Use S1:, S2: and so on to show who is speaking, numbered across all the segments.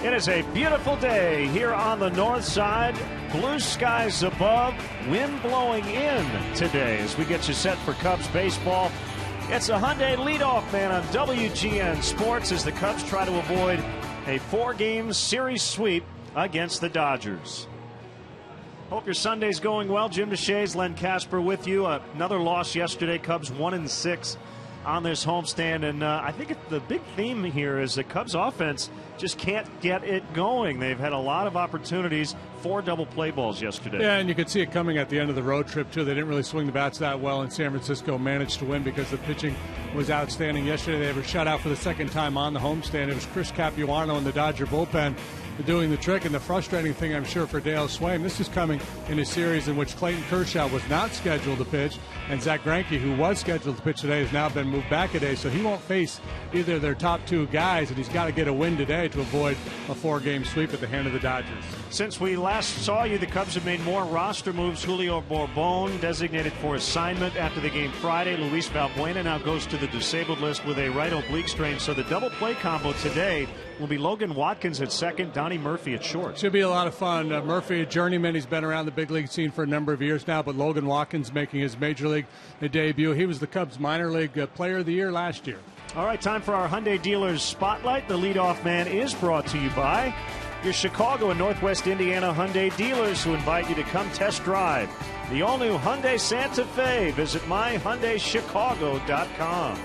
S1: It is a beautiful day here on the north side. Blue skies above, wind blowing in today as we get you set for Cubs baseball. It's a Hyundai leadoff man on WGN Sports as the Cubs try to avoid a 4-game series sweep against the Dodgers. Hope your Sunday's going well. Jim DeShays, Len Casper with you. Another loss yesterday. Cubs 1-6 on this homestand. And I think the big theme here is the Cubs offense just can't get it going. They've had a lot of opportunities, 4 double play balls yesterday.
S2: Yeah, and you could see it coming at the end of the road trip, too. They didn't really swing the bats that well, and San Francisco managed to win because the pitching was outstanding. Yesterday, they were shut out for the second time on the homestand. It was Chris Capuano and the Dodger bullpen doing the trick, and the frustrating thing, I'm sure, for Dale Swaim, this is coming in a series in which Clayton Kershaw was not scheduled to pitch, and Zach Greinke, who was scheduled to pitch today, has now been moved back a day, so he won't face either of their top 2 guys, and he's got to get a win today to avoid a 4-game sweep at the hand of the Dodgers.
S1: Since we last saw you, the Cubs have made more roster moves. Julio Bourbon designated for assignment after the game Friday. Luis Valbuena now goes to the disabled list with a right oblique strain, so the double play combo today will be Logan Watkins at second, Donnie Murphy at short.
S2: Should be a lot of fun. Murphy, a journeyman. He's been around the big league scene for a number of years now, but Logan Watkins making his major league debut. He was the Cubs minor league player of the year last year.
S1: All right, time for our Hyundai Dealers Spotlight. The leadoff man is brought to you by your Chicago and Northwest Indiana Hyundai dealers, who invite you to come test drive the all-new Hyundai Santa Fe. Visit myhyundaichicago.com.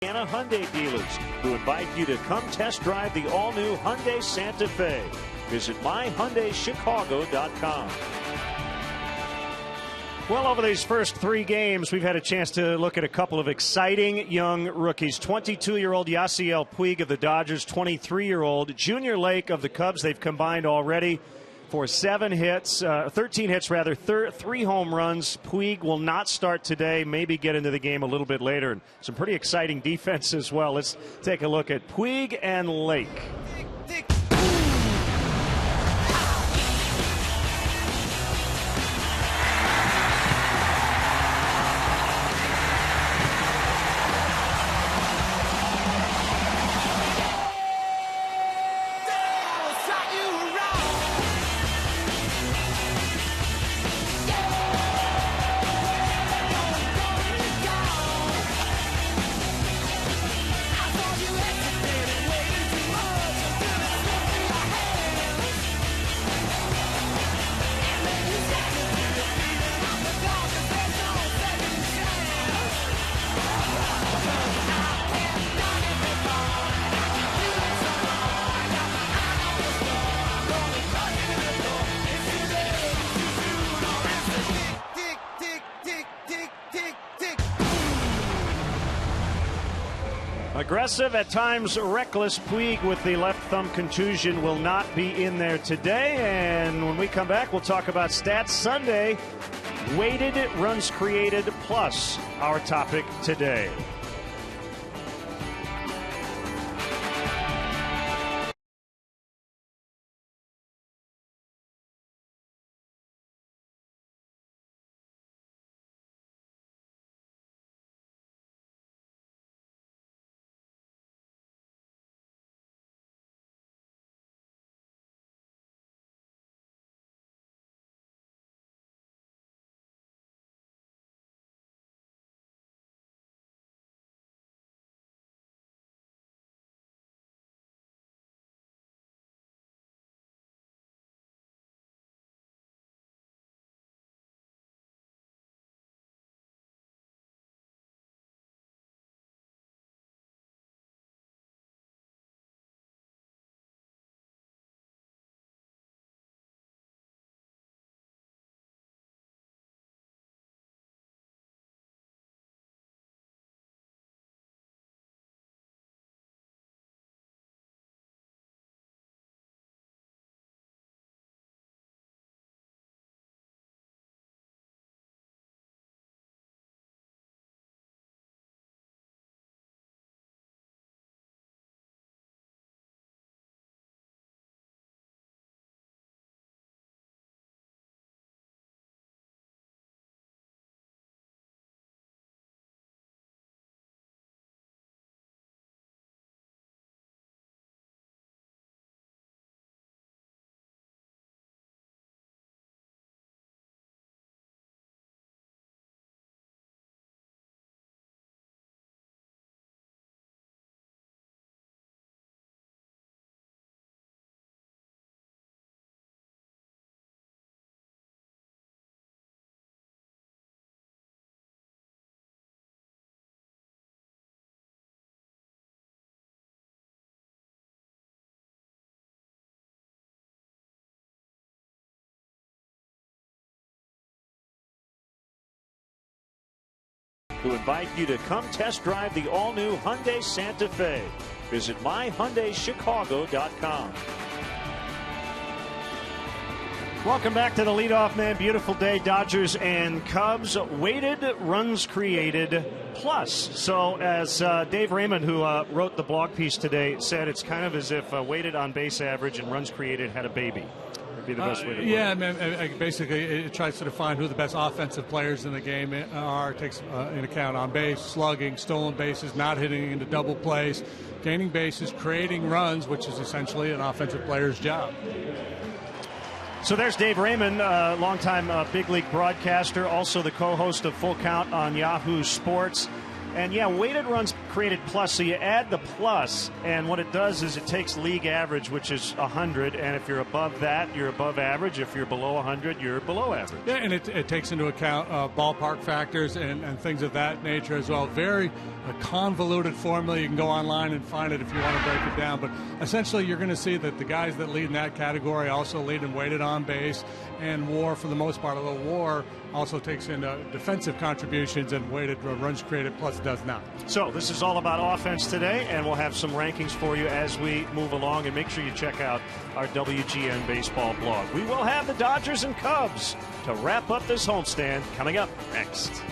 S1: Indiana Hyundai dealers, who invite you to come test drive the all-new Hyundai Santa Fe. Visit myhyundaichicago.com. Well, over these first 3 games, we've had a chance to look at a couple of exciting young rookies. 22-year-old Yasiel Puig of the Dodgers, 23-year-old Junior Lake of the Cubs. They've combined already for 13 hits, 3 home runs. Puig will not start today, maybe get into the game a little bit later. And some pretty exciting defense as well. Let's take a look at Puig and Lake. Aggressive, at times reckless, Puig with the left thumb contusion will not be in there today. And when we come back, we'll talk about Stats Sunday, weighted runs created plus, our topic today. To invite you to come test drive the all-new Hyundai Santa Fe. Visit myhyundaichicago.com. Welcome back to the leadoff man. Beautiful day, Dodgers and Cubs. Weighted runs created plus. So as Dave Raymond, who wrote the blog piece today, said, it's kind of as if weighted on base average and runs created had a baby. Be the best way to
S2: yeah, basically it tries to define who the best offensive players in the game are. It takes into account on base, slugging, stolen bases, not hitting into double plays, gaining bases, creating runs, which is essentially an offensive player's job.
S1: So there's Dave Raymond, longtime big league broadcaster, also the co-host of Full Count on Yahoo Sports. And yeah, weighted runs created plus, so you add the plus, and what it does is it takes league average, which is 100, and if you're above that, you're above average. If you're below 100, you're below average.
S2: Yeah, and it takes into account ballpark factors and things of that nature as well. Very convoluted formula. You can go online and find it if you want to break it down, but essentially you're going to see that the guys that lead in that category also lead in weighted on base and WAR for the most part, although WAR also takes into defensive contributions, and weighted runs created plus does not.
S1: So this is all about offense today, and we'll have some rankings for you as we move along, and make sure you check out our WGN baseball blog. We will have the Dodgers and Cubs to wrap up this homestand coming up next.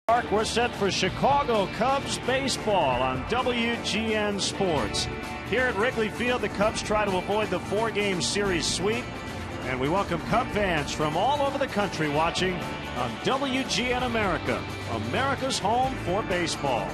S1: We're set for Chicago Cubs baseball on WGN Sports. Here at Wrigley Field, the Cubs try to avoid the 4-game series sweep. And we welcome Cub fans from all over the country watching on WGN America, America's home for baseball.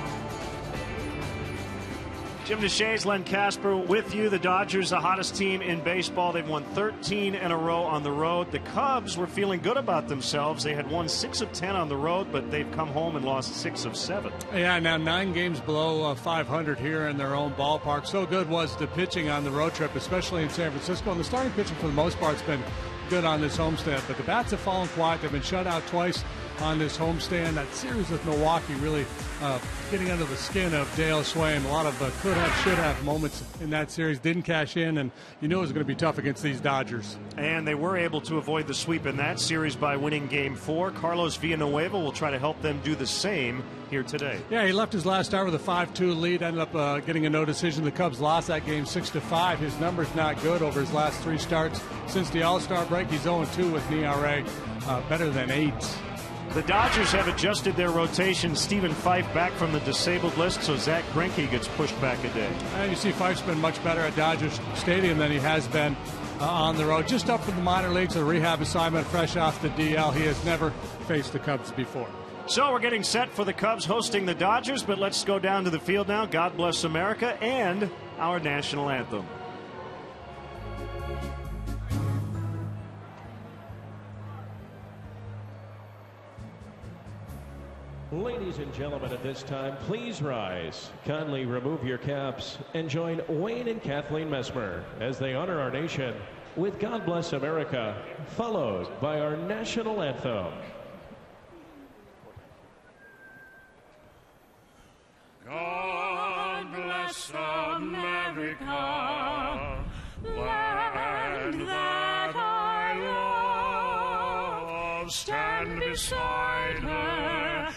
S1: Jim DeShays, Len Casper with you. The Dodgers, the hottest team in baseball. They've won 13 in a row on the road. The Cubs were feeling good about themselves. They had won 6 of 10 on the road, but they've come home and lost 6 of 7.
S2: Yeah, now 9 games below 500 here in their own ballpark. So good was the pitching on the road trip, especially in San Francisco. And the starting pitching, for the most part, has been good on this homestand. But the bats have fallen quiet. They've been shut out twice on this homestand. That series with Milwaukee really getting under the skin of Dale Swaim. A lot of could have, should have moments in that series. Didn't cash in, and you knew it was going to be tough against these Dodgers.
S1: And they were able to avoid the sweep in that series by winning Game 4. Carlos Villanueva will try to help them do the same here today.
S2: Yeah, he left his last start with a 5-2 lead, ended up getting a no decision. The Cubs lost that game 6-5. His number's not good over his last 3 starts since the All-Star break. He's 0-2 with an ERA better than 8.
S1: The Dodgers have adjusted their rotation. Stephen Fife back from the disabled list, so Zach Greinke gets pushed back a day.
S2: And you see Fife's been much better at Dodgers Stadium than he has been on the road. Just up from the minor leagues, a rehab assignment fresh off the DL. He has never faced the Cubs before.
S1: So we're getting set for the Cubs hosting the Dodgers, but let's go down to the field now. God Bless America and our national anthem.
S3: Ladies and gentlemen, at this time, please rise. Kindly remove your caps and join Wayne and Kathleen Messmer as they honor our nation with God Bless America, followed by our national anthem.
S4: God bless America, land that I love. Stand beside her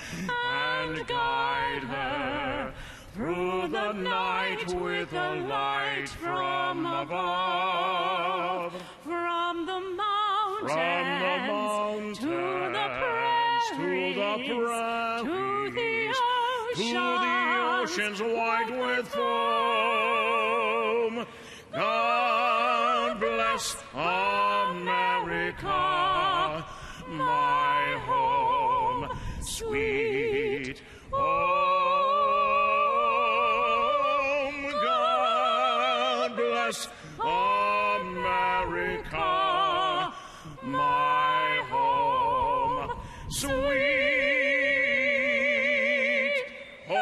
S4: and guide her through the night with a light from above.
S5: From the mountains, to the prairies, to the
S4: oceans white with foam. God bless America, my home, sweet home. God bless America, my home, sweet home.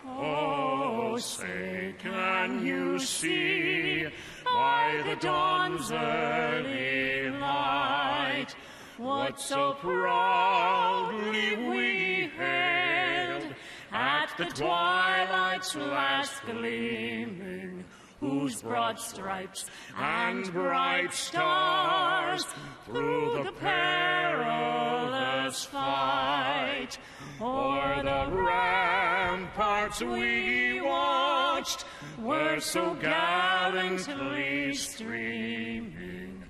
S4: Oh, say, can you see by the dawn's early light what so proudly we hailed at the twilight's last gleaming, whose broad stripes and bright stars through the perilous fight o'er the ramparts we watched were so gallantly streaming,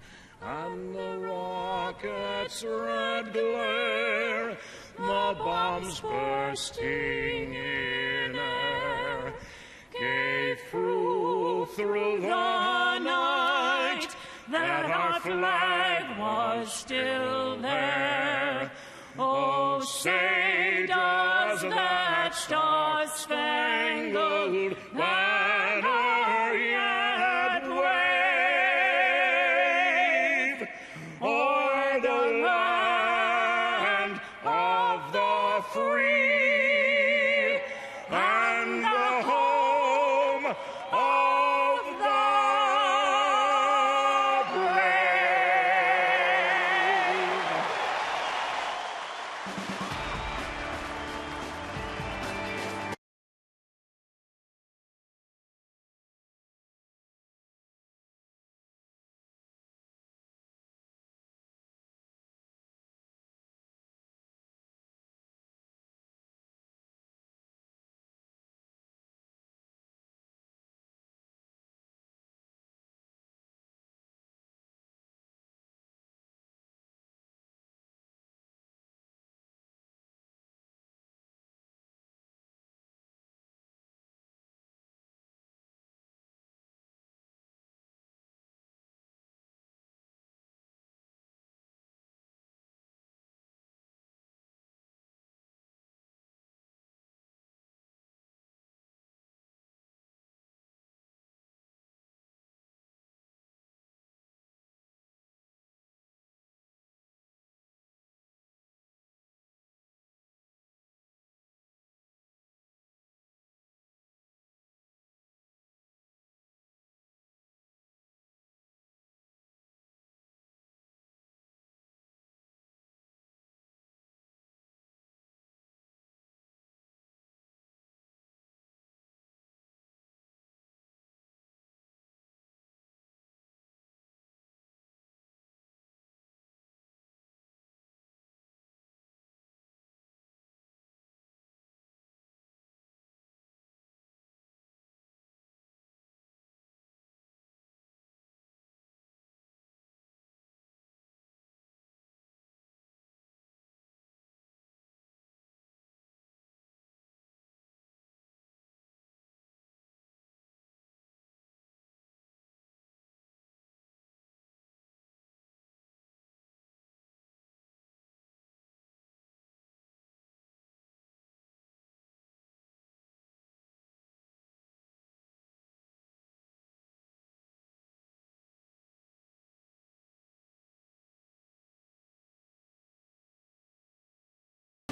S4: and the rockets' red glare, the bombs bursting in air, gave proof through the night that our flag was still there. Oh, say does that star-spangled banner yet wave o'er the land of the free and the home of the brave?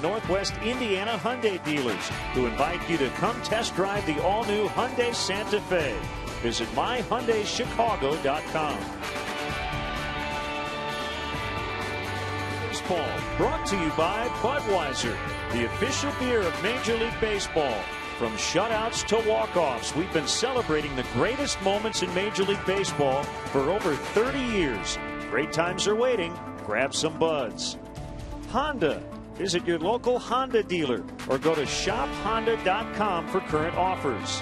S1: Northwest Indiana Hyundai dealers, who invite you to come test drive the all-new Hyundai Santa Fe. Visit myhyundaichicago.com. Baseball brought to you by Budweiser, the official beer of Major League Baseball. From shutouts to walk-offs, we've been celebrating the greatest moments in Major League Baseball for over 30 years. Great times are waiting. Grab some buds. Honda. Visit your local Honda dealer or go to shophonda.com for current offers.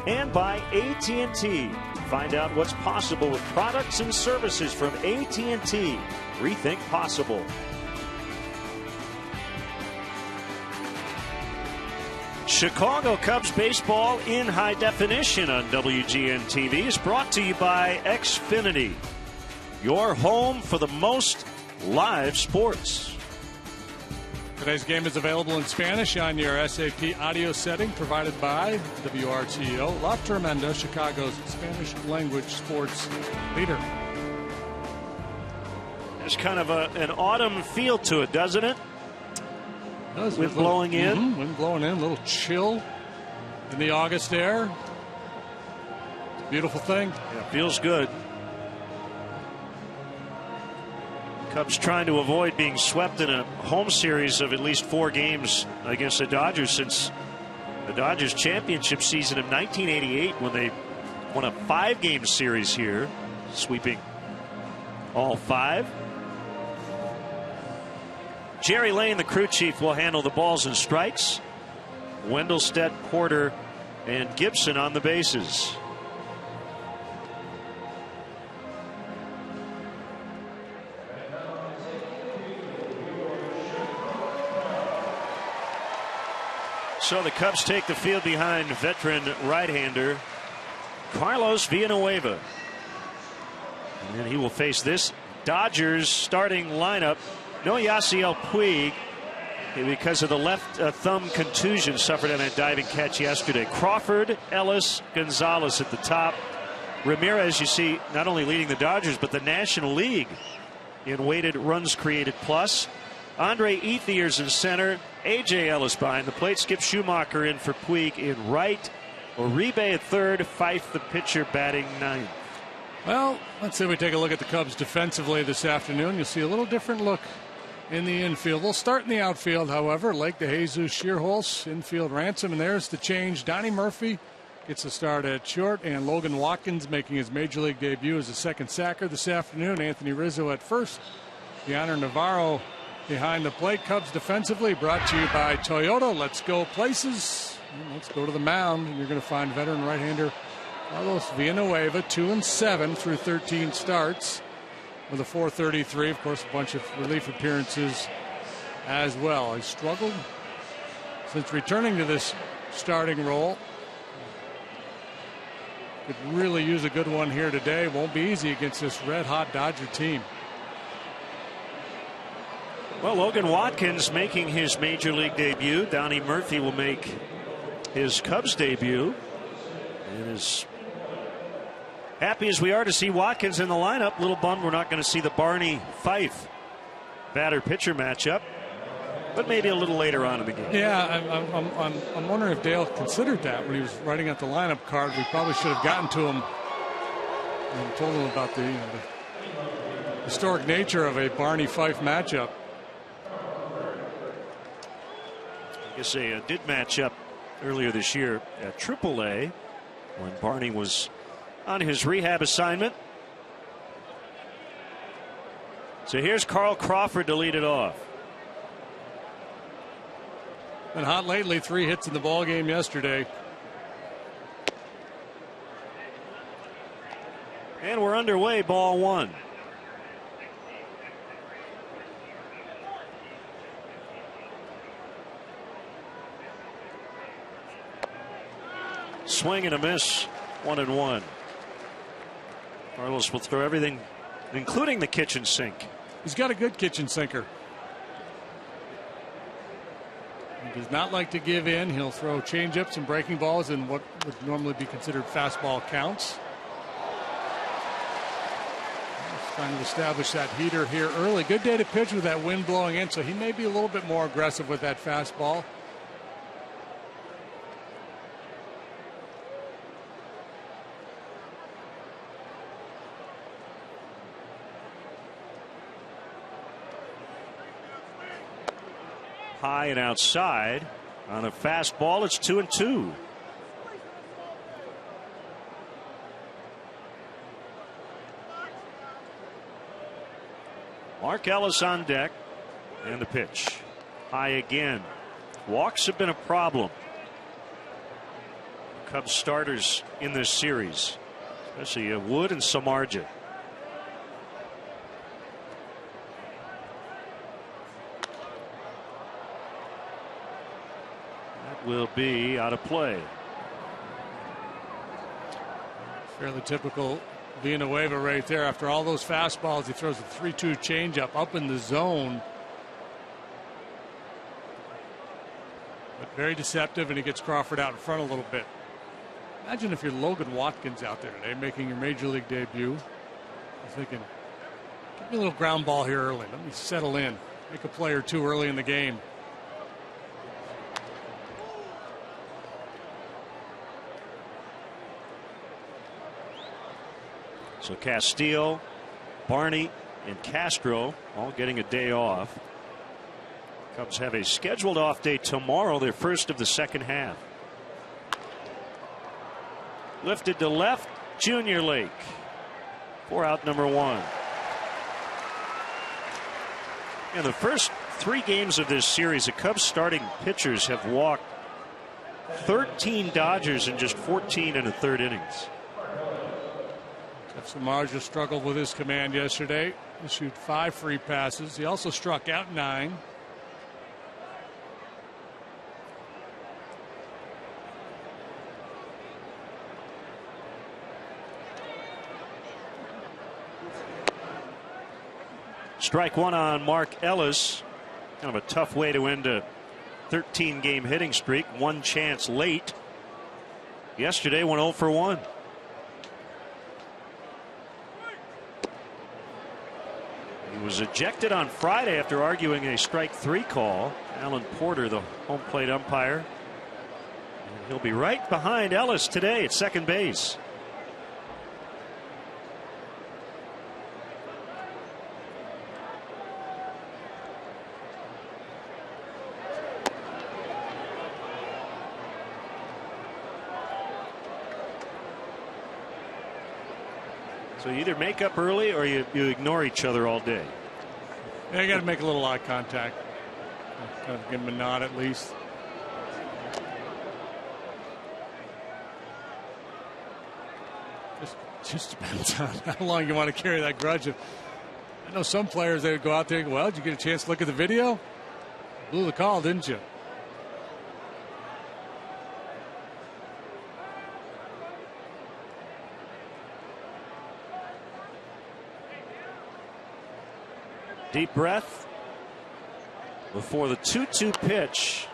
S1: And by AT&T. Find out what's possible with products and services from AT&T. Rethink possible. Chicago Cubs baseball in high definition on WGN TV is brought to you by Xfinity, your home for the most live sports.
S2: Today's game is available in Spanish on your SAP audio setting provided by WRTO La Tremenda, Chicago's Spanish language sports leader.
S1: There's kind of an autumn feel to it, doesn't it? Wind blowing in.
S2: Wind blowing in, a little chill in the August air. It's a beautiful thing.
S1: Yeah, feels good. Cubs trying to avoid being swept in a home series of at least 4 games against the Dodgers since the Dodgers championship season of 1988, when they won a 5-game series here, sweeping all 5. Jerry Lane, the crew chief, will handle the balls and strikes. Wendelstedt, Porter, and Gibson on the bases. So the Cubs take the field behind veteran right-hander Carlos Villanueva. And he will face this Dodgers starting lineup. No Yasiel Puig because of the left thumb contusion suffered on a diving catch yesterday. Crawford, Ellis, Gonzalez at the top. Ramirez, you see, not only leading the Dodgers, but the National League in weighted runs created plus. Andre Ethier's in center. A.J. Ellis behind the plate. Skip Schumacher in for Puig in right. Uribe at third. Fife, the pitcher, batting ninth.
S2: Well, let's say we take a look at the Cubs defensively this afternoon. You'll see a little different look in the infield. We'll start in the outfield, however. Lake de Jesus Shearholz, infield Ransom, and there's the change. Donnie Murphy gets a start at short, and Logan Watkins making his major league debut as a second sacker this afternoon. Anthony Rizzo at first. Yonder Navarro behind the plate. Cubs defensively brought to you by Toyota. Let's go places. Let's go to the mound, and you're going to find veteran right-hander Carlos Villanueva, 2-7 through 13 starts with a .433. Of course, a bunch of relief appearances as well. He's struggled since returning to this starting role. Could really use a good one here today. Won't be easy against this red-hot Dodger team.
S1: Well, Logan Watkins making his major league debut. Donnie Murphy will make his Cubs debut. And as happy as we are to see Watkins in the lineup, a little bummed we're not going to see the Barney Fife batter-pitcher matchup, but maybe a little later on in the game.
S2: Yeah, I'm wondering if Dale considered that when he was writing out the lineup card. We probably should have gotten to him and told him about the historic nature of a Barney Fife matchup.
S1: I guess they did match up earlier this year at AAA when Barney was on his rehab assignment. So here's Carl Crawford to lead it off.
S2: Been hot lately. 3 hits in the ball game yesterday.
S1: And we're underway, ball 1. Swing and a miss, 1-1. Carlos will throw everything, including the kitchen sink.
S2: He's got a good kitchen sinker. He does not like to give in. He'll throw changeups and breaking balls in what would normally be considered fastball counts. Trying to establish that heater here early. Good day to pitch with that wind blowing in, so he may be a little bit more aggressive with that fastball.
S1: High and outside on a fastball. It's 2-2. Mark Ellis on deck, and the pitch. High again. Walks have been a problem. Cubs starters in this series, especially Wood and Samardzija. That will be out of play.
S2: Fairly typical Villanueva right there. After all those fastballs, he throws a 3-2 changeup up in the zone. But very deceptive, and he gets Crawford out in front a little bit. Imagine if you're Logan Watkins out there today making your major league debut. I'm thinking, give me a little ground ball here early. Let me settle in. Make a play or two early in the game.
S1: So Castillo, Barney, and Castro all getting a day off. Cubs have a scheduled off day tomorrow, their first of the second half. Lifted to left, Junior Lake. 4 out, number 1. In the first 3 games of this series, the Cubs starting pitchers have walked 13 Dodgers in just 14 1/3 innings.
S2: Samardzija struggled with his command yesterday. Issued 5 free passes. He also struck out 9.
S1: Strike 1 on Mark Ellis. Kind of a tough way to end a 13-game hitting streak. 1 chance late. Yesterday went 0 for 1. He was ejected on Friday after arguing a strike 3 call. Alan Porter, the home plate umpire. And he'll be right behind Ellis today at second base. So you either make up early or you ignore each other all day.
S2: Yeah, you got to make a little eye contact. Kind of give him a nod at least. Just depends on how long you want to carry that grudge. I know some players, they would go out there and go, well, did you get a chance to look at the video? Blew the call, didn't you?
S1: Deep breath before the 2-2 pitch,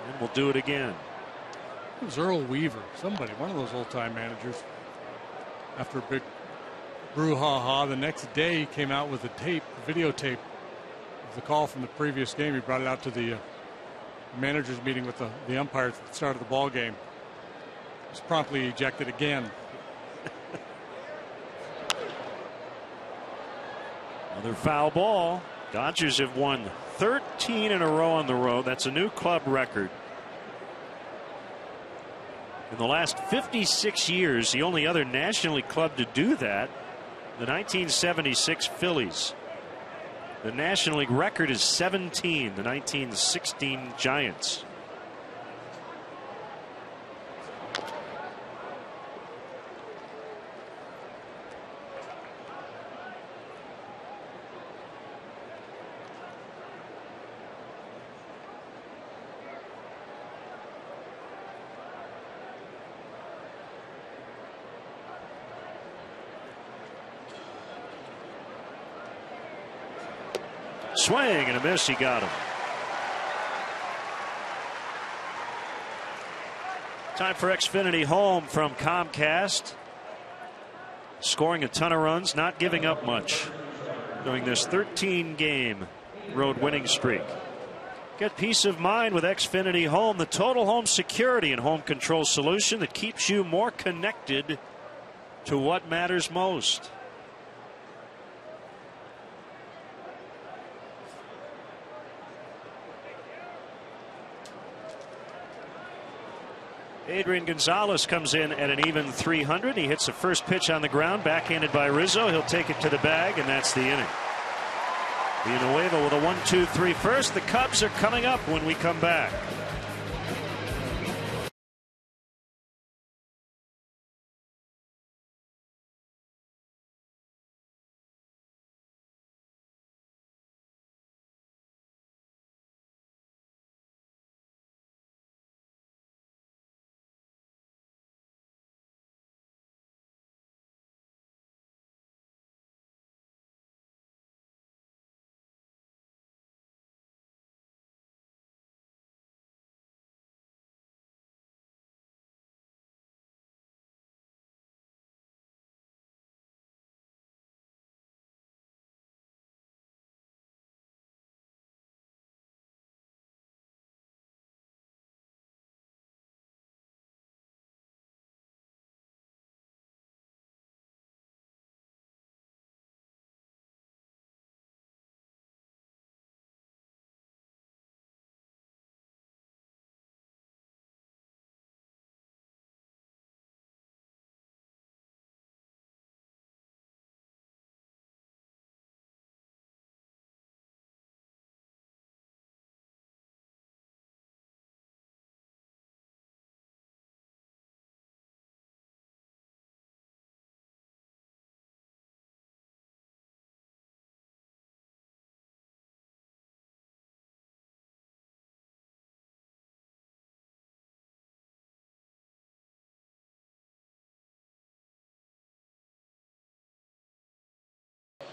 S1: and we'll do it again.
S2: It was Earl Weaver, somebody, one of those old-time managers. After a big brouhaha, the next day he came out with a videotape of the call from the previous game. He brought it out to the managers meeting with the umpires at the start of the ball game. He was promptly ejected again.
S1: Another foul ball. Dodgers have won 13 in a row on the road. That's a new club record. In the last 56 years, the only other National League club to do that, the 1976 Phillies. The National League record is 17, the 1916 Giants. Swing and a miss. He got him. Time for Xfinity Home from Comcast. scoring a ton of runs, not giving up much during this 13-game road winning streak. Get peace of mind with Xfinity Home, the total home security and home control solution that keeps you more connected to what matters most. Adrian Gonzalez comes in at an even 300. He hits the first pitch on the ground, backhanded by Rizzo. He'll take it to the bag, and that's the inning. Villanueva with a 1-2-3 first. The Cubs are coming up when we come back.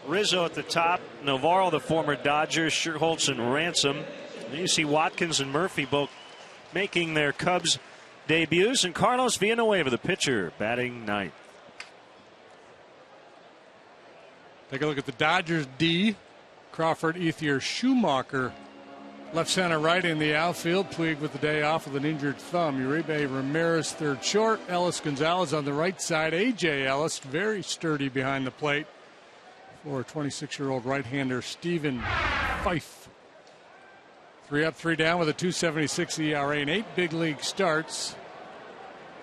S1: Rizzo at the top, Navarro, the former Dodger, Scherholtz and Ransom. And you see Watkins and Murphy both making their Cubs debuts, and Carlos Villanueva, the pitcher, batting ninth.
S2: Take a look at the Dodgers D. Crawford, Ethier, Schumacher, left center, right in the outfield. Puig with the day off with an injured thumb. Uribe Ramirez third short. Ellis Gonzalez on the right side. A.J. Ellis very sturdy behind the plate for 26-year-old right-hander Stephen Fife. 3 up, 3 down with a 2.76 ERA and 8 big league starts.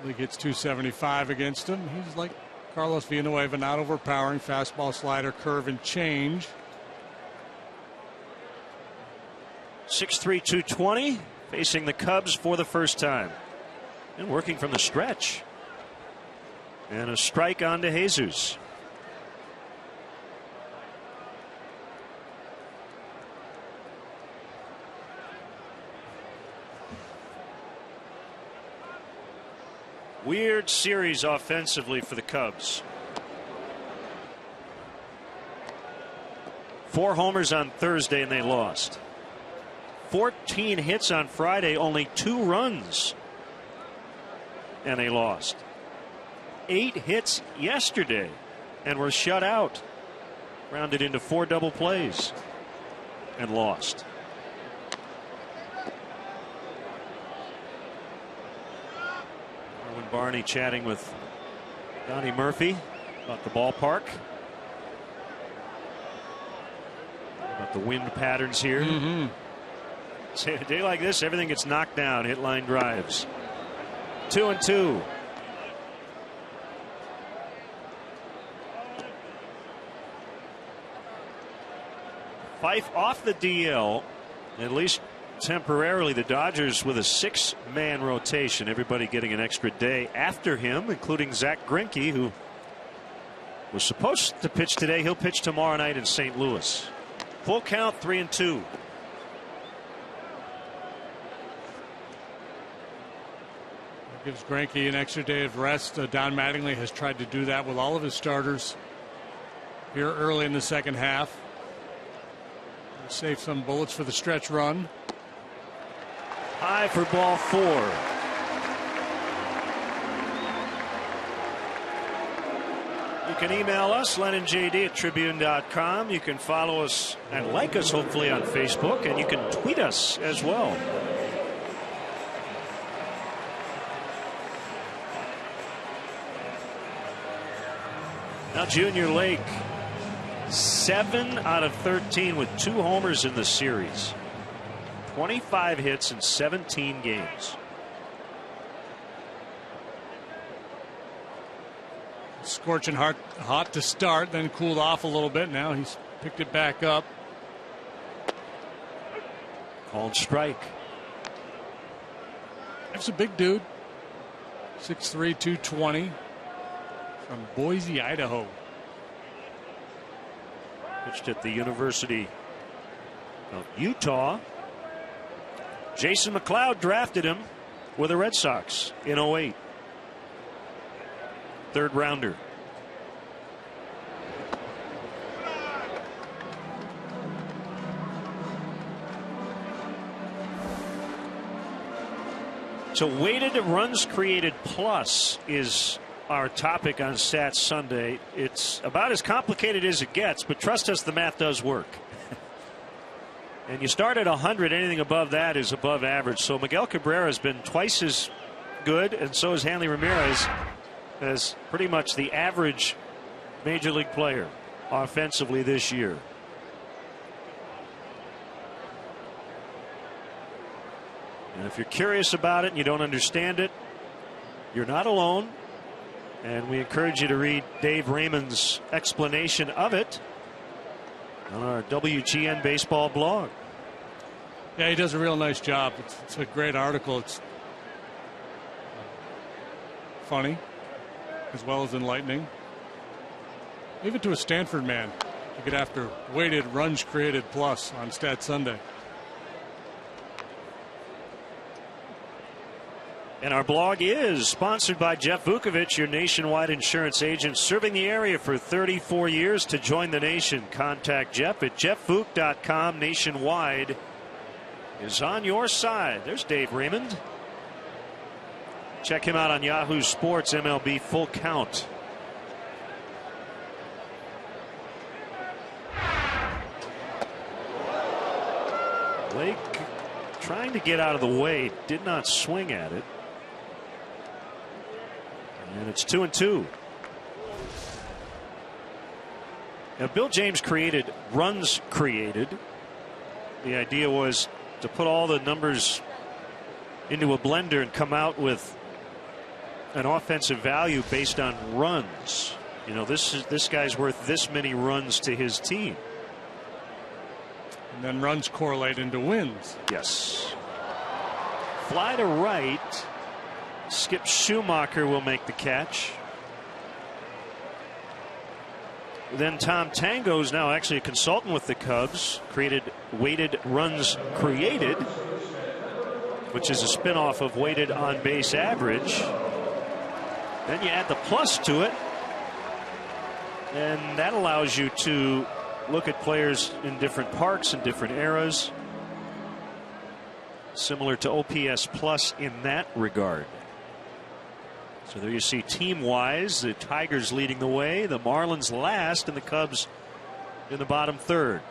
S2: League hits 275 against him. He's like Carlos Villanueva, not overpowering. Fastball, slider, curve, and change.
S1: 6'3", 220, facing the Cubs for the first time. And working from the stretch. And a strike on to Jesus. Weird series offensively for the Cubs. 4 homers on Thursday and they lost. 14 hits on Friday, only 2 runs, and they lost. 8 hits yesterday and were shut out. Rounded into 4 double plays and lost. Erwin Barney chatting with Donnie Murphy about the ballpark, about the wind patterns here. A day like this, everything gets knocked down. Hit line drives. 2-2. Fife off the DL, at least temporarily. The Dodgers with a 6-man rotation. Everybody getting an extra day after him, including Zach Greinke, who was supposed to pitch today. He'll pitch tomorrow night in St. Louis. Full count, 3-2.
S2: Gives Greinke an extra day of rest. Don Mattingly has tried to do that with all of his starters here early in the second half. Save some bullets for the stretch run.
S1: High for ball 4. You can email us, LennonJD@Tribune.com. You can follow us and like us, hopefully, on Facebook, and you can tweet us as well. Now, Junior Lake, 7 out of 13 with 2 homers in the series. 25 hits in 17 games.
S2: Scorching hot to start, then cooled off a little bit. Now he's picked it back up.
S1: Called strike.
S2: That's a big dude. 6'3", 220. From Boise, Idaho.
S1: Pitched at the University of Utah. Jason McLeod drafted him with the Red Sox in 08. Third rounder. So weighted runs created plus is our topic on Stats Sunday. It's about as complicated as it gets, but trust us, the math does work. And you start at 100, anything above that is above average. So Miguel Cabrera has been twice as good, and so is Hanley Ramirez, as pretty much the average major league player offensively this year. And if you're curious about it and you don't understand it, you're not alone. And we encourage you to read Dave Raymond's explanation of it on our WGN baseball blog.
S2: Yeah, he does a real nice job. It's a great article. It's funny as well as enlightening. Even to a Stanford man, you get after weighted runs created plus on Stat Sunday.
S1: And our blog is sponsored by Jeff Vukovich, your nationwide insurance agent, serving the area for 34 years. To join the nation, contact Jeff at jeffvuk.com. Nationwide is on your side. There's Dave Raymond. Check him out on Yahoo Sports, MLB Full Count. Blake trying to get out of the way, did not swing at it. And it's 2-2. Now, Bill James created runs created. The idea was to put all the numbers into a blender and come out with an offensive value based on runs. You know, this guy's worth this many runs to his team.
S2: And then runs correlate into wins.
S1: Yes. Fly to right. Skip Schumacher will make the catch. Then Tom Tango is now actually a consultant with the Cubs. Created weighted runs created, which is a spinoff of weighted on base average. Then you add the plus to it, and that allows you to look at players in different parks and different eras. Similar to OPS plus in that regard. So there you see team-wise, the Tigers leading the way, the Marlins last, and the Cubs in the bottom third.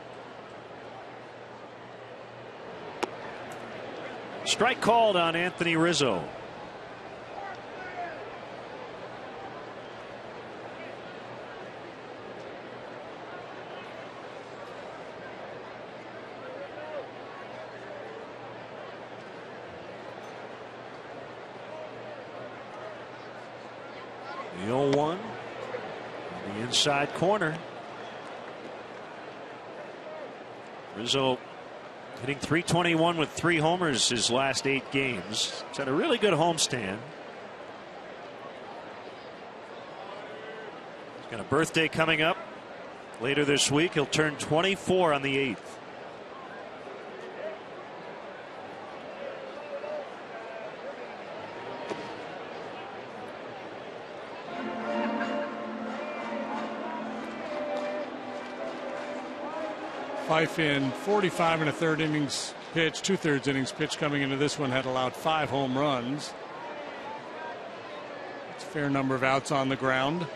S1: Strike called on Anthony Rizzo. The 0-1 on the inside corner. Rizzo hitting .321 with 3 homers his last 8 games. He's had a really good homestand. He's got a birthday coming up later this week. He'll turn 24 on the 8th.
S2: Fife in 45 and a third innings pitch, 2/3 innings pitch coming into this one, had allowed 5 home runs. It's a fair number of outs on the ground.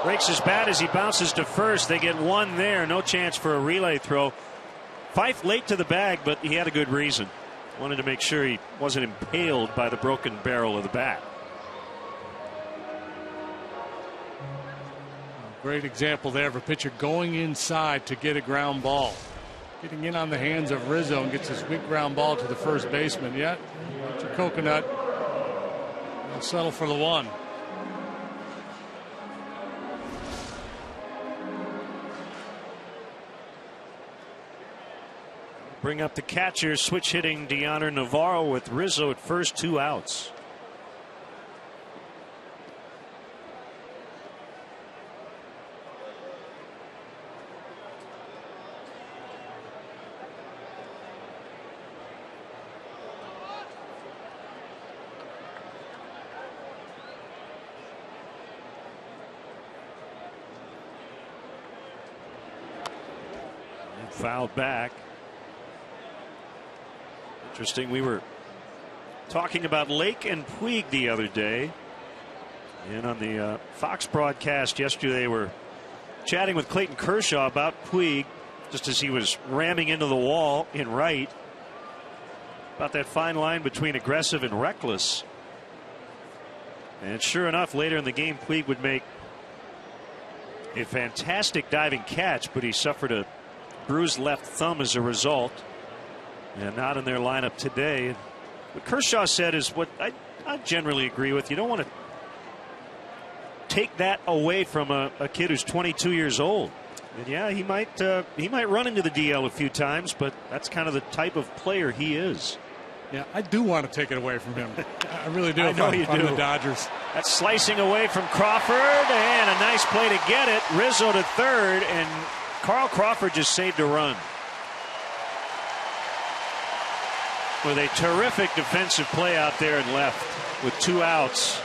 S1: Breaks his bat as he bounces to first. They get one there. No chance for a relay throw. Fife late to the bag, but he had a good reason. Wanted to make sure he wasn't impaled by the broken barrel of the bat.
S2: Great example there of a pitcher going inside to get a ground ball. Getting in on the hands of Rizzo and gets his big ground ball to the first baseman. Yeah, it's a coconut. He'll settle for the one.
S1: Bring up the catcher, switch hitting Deoner Navarro with Rizzo at first, 2 outs. Fouled back. Interesting. We were talking about Lake and Puig the other day, and on the Fox broadcast yesterday, they were chatting with Clayton Kershaw about Puig just as he was ramming into the wall in right, about that fine line between aggressive and reckless. And sure enough, later in the game, Puig would make a fantastic diving catch, but he suffered a bruised left thumb as a result, and not in their lineup today. What Kershaw said is what I generally agree with. You don't want to take that away from a kid who's 22 years old. And yeah, he might run into the DL a few times, but that's kind of the type of player he is.
S2: Yeah, I do want to take it away from him. I really do.
S1: I know you do.
S2: The Dodgers.
S1: That's slicing away from Crawford, and a nice play to get it. Rizzo to third, and Carl Crawford just saved a run with a terrific defensive play out there in left with 2 outs.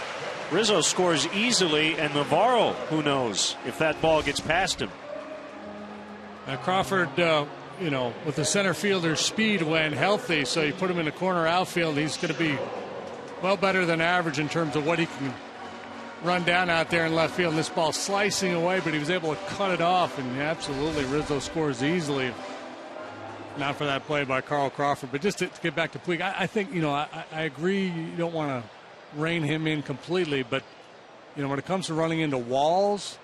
S1: Rizzo scores easily, and Navarro, who knows if that ball gets past him.
S2: Crawford, with the center fielder's speed when healthy, so you put him in the corner outfield, he's going to be well better than average in terms of what he can run down out there in left field. And this ball slicing away, but he was able to cut it off, and absolutely Rizzo scores easily. Not for that play by Carl Crawford, but just to get back to Puig, I think I agree you don't want to rein him in completely, but when it comes to running into walls,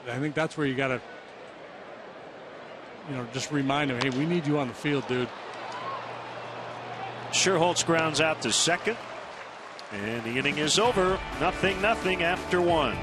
S2: I think that's where you got to just remind him, hey, we need you on the field, dude.
S1: Sherholtz grounds out to second, and the inning is over. 0-0 after 1.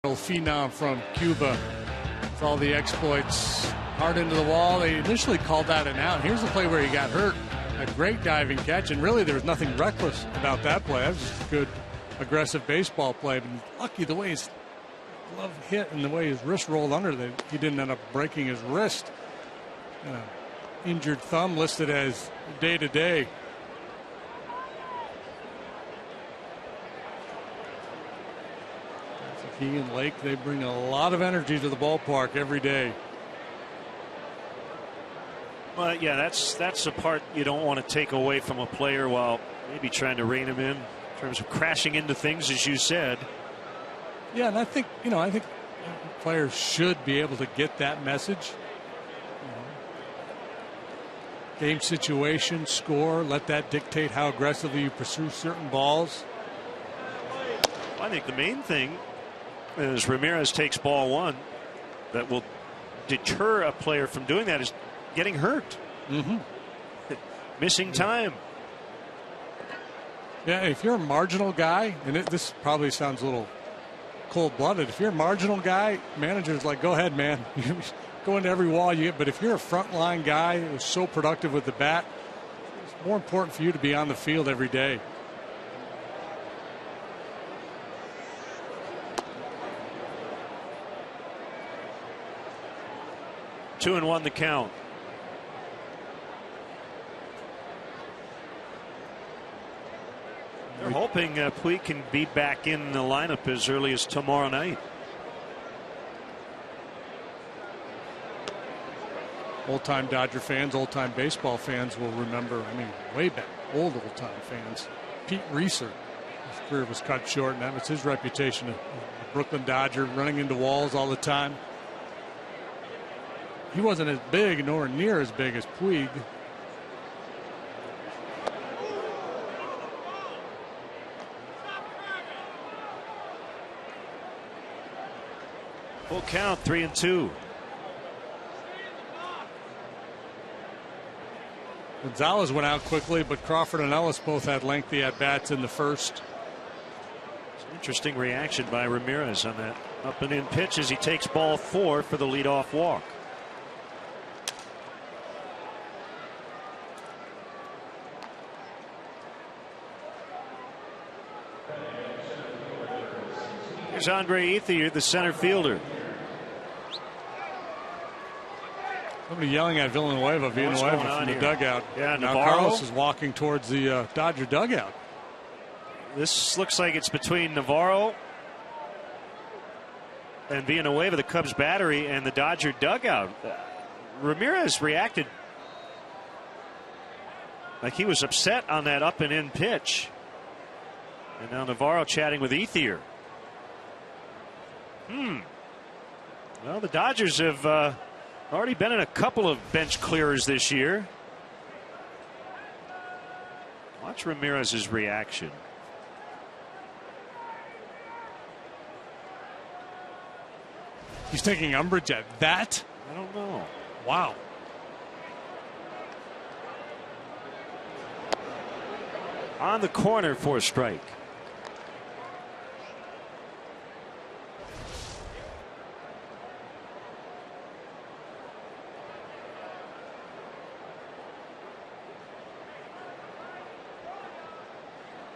S2: Phenom from Cuba with all the exploits. Hard into the wall. They initially called that an out. Here's the play where he got hurt. A great diving catch, and really there was nothing reckless about that play. That was just a good, aggressive baseball play. But lucky the way his glove hit and the way his wrist rolled under, that he didn't end up breaking his wrist. Injured thumb listed as day-to-day. He and Lake, they bring a lot of energy to the ballpark every day.
S1: Well, yeah, that's the part you don't want to take away from a player while maybe trying to rein him in terms of crashing into things, as you said.
S2: Yeah, and I think players should be able to get that message. Game situation, score, let that dictate how aggressively you pursue certain balls.
S1: I think the main thing as Ramirez takes ball one that will deter a player from doing that is getting hurt. Missing time.
S2: Yeah, if you're a marginal guy, and this probably sounds a little cold-blooded, if you're a marginal guy, manager's like, go ahead, man. Go into every wall you get. But if you're a frontline guy who's so productive with the bat, it's more important for you to be on the field every day.
S1: Two and one the count. They're hoping Puig can be back in the lineup as early as tomorrow night.
S2: Old-time Dodger fans, old-time baseball fans will remember, I mean, way back, old-time fans. Pete Reeser, his career was cut short, and that was his reputation, a Brooklyn Dodger running into walls all the time. He wasn't as big, nor near as big as Puig.
S1: Full count, 3-2.
S2: Gonzalez went out quickly, but Crawford and Ellis both had lengthy at-bats in the first.
S1: It's an interesting reaction by Ramirez on that up and in pitch as he takes ball four for the leadoff walk. Here's Andre Ethier, the center fielder.
S2: Somebody yelling at Villanueva from the dugout.
S1: Yeah,
S2: now
S1: Navarro.
S2: Carlos is walking towards the Dodger dugout.
S1: This looks like it's between Navarro and Villanueva, the Cubs battery, and the Dodger dugout. Ramirez reacted like he was upset on that up and in pitch. And now Navarro chatting with Ethier. Well, the Dodgers have already been in a couple of bench clearers this year. Watch Ramirez's reaction.
S2: He's taking umbrage at that?
S1: I don't know.
S2: Wow.
S1: On the corner for a strike.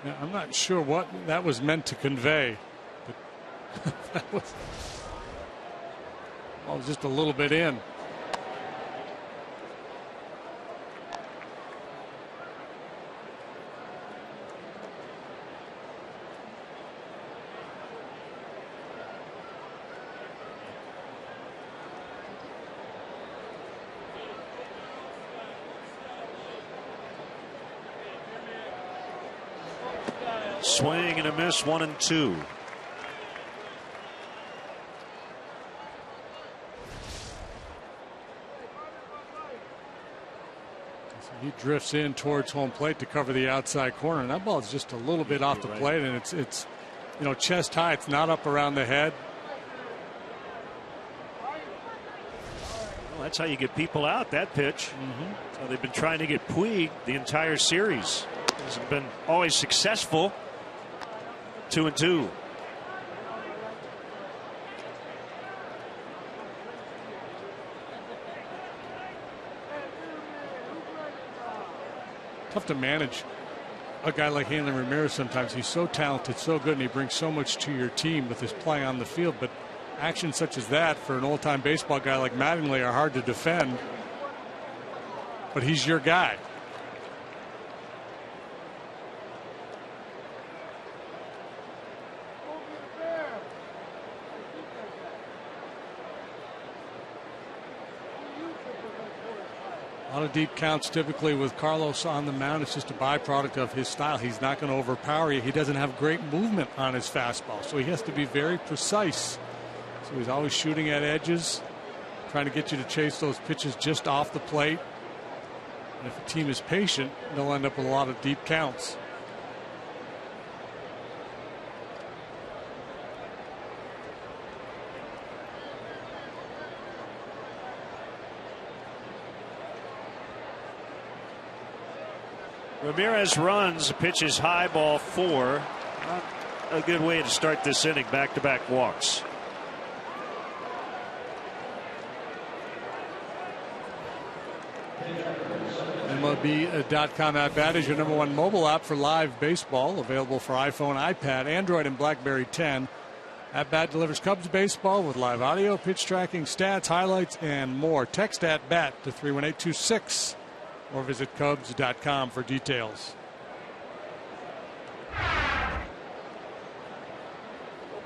S2: Yeah, I'm not sure what that was meant to convey. But that was just a little bit in.
S1: Swing and a miss, 1-2.
S2: He drifts in towards home plate to cover the outside corner, and that ball is just a little bit off the plate, and it's chest high. It's not up around the head.
S1: Well, that's how you get people out, that pitch. So they've been trying to get Puig the entire series. Hasn't been always successful. 2-2.
S2: tough to manage a guy like Hanley Ramirez sometimes. He's so talented, so good, and he brings so much to your team with his play on the field. But actions such as that for an old-time baseball guy like Mattingly are hard to defend. But he's your guy. A lot of deep counts typically with Carlos on the mound. It's just a byproduct of his style. He's not going to overpower you. He doesn't have great movement on his fastball, so he has to be very precise. So he's always shooting at edges, trying to get you to chase those pitches just off the plate. And if a team is patient, they'll end up with a lot of deep counts.
S1: Ramirez runs, pitches high, ball 4. Not a good way to start this inning. Back-to-back walks.
S2: MLB.com At Bat is your #1 mobile app for live baseball, available for iPhone, iPad, Android, and BlackBerry 10. At Bat delivers Cubs baseball with live audio, pitch tracking, stats, highlights, and more. Text At Bat to 31826 or visit Cubs.com for details.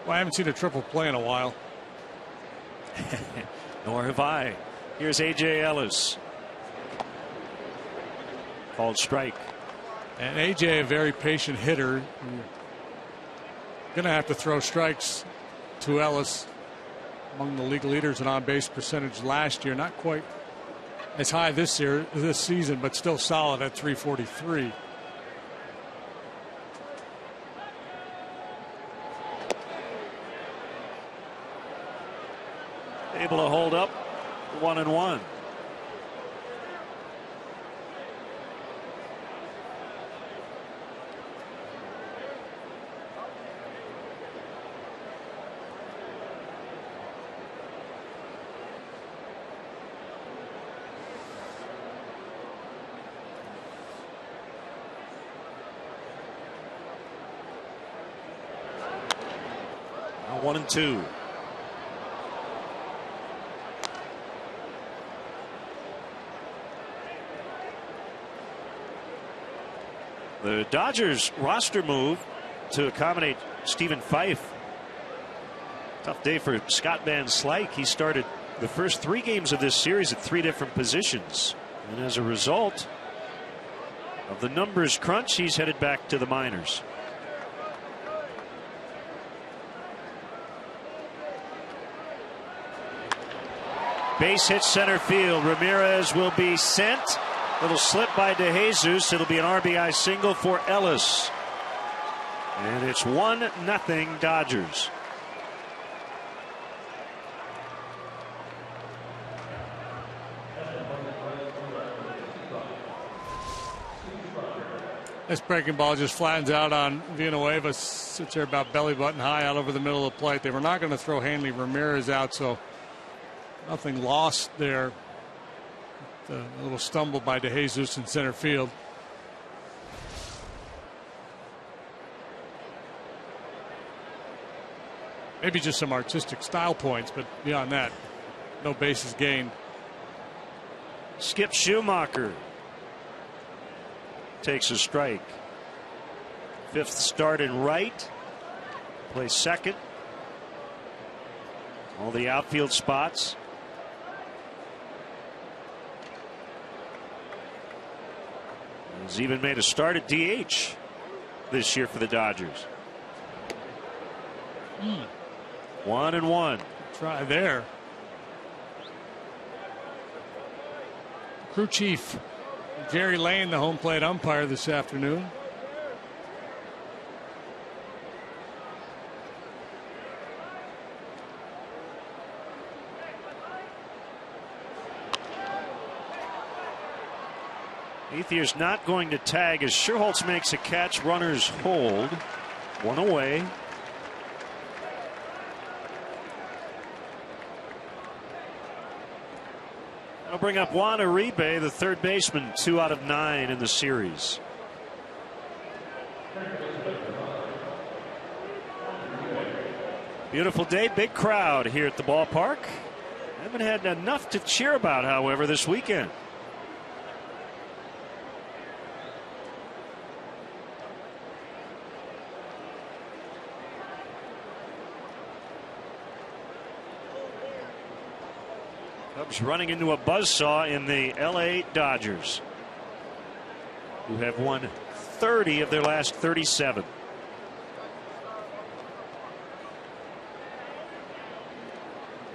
S2: Well, I haven't seen a triple play in a while.
S1: Nor have I. Here's A.J. Ellis. Called strike.
S2: And A.J., a very patient hitter. Going to have to throw strikes to Ellis, among the league leaders in on-base percentage last year. Not quite as high this season, but still solid at 343.
S1: Able to hold up 1-1. Now 1-2. The Dodgers roster move to accommodate Stephen Fife. Tough day for Scott Van Slyke. He started the first 3 games of this series at 3 different positions. And as a result of the numbers crunch, he's headed back to the minors. Base hit center field. Ramirez will be sent. Little slip by DeJesus. It'll be an RBI single for Ellis. And it's 1-0 Dodgers.
S2: This breaking ball just flattens out on Villanueva. Sits there about belly button high out over the middle of the plate. They were not going to throw Hanley Ramirez out, so nothing lost there. A little stumble by DeJesus in center field. Maybe just some artistic style points, but beyond that, no bases gained.
S1: Skip Schumacher takes a strike. 5th start in right. Plays second. All the outfield spots. He's even made a start at DH this year for the Dodgers. 1-1.
S2: Try there. Crew chief Jerry Lane, the home plate umpire this afternoon.
S1: Ethier's not going to tag as Scherholtz makes a catch. Runners hold. 1 away. I'll bring up Juan Uribe, the third baseman, 2 out of 9 in the series. Beautiful day, big crowd here at the ballpark. Haven't had enough to cheer about, however, this weekend. Cubs running into a buzzsaw in the LA Dodgers, who have won 30 of their last 37.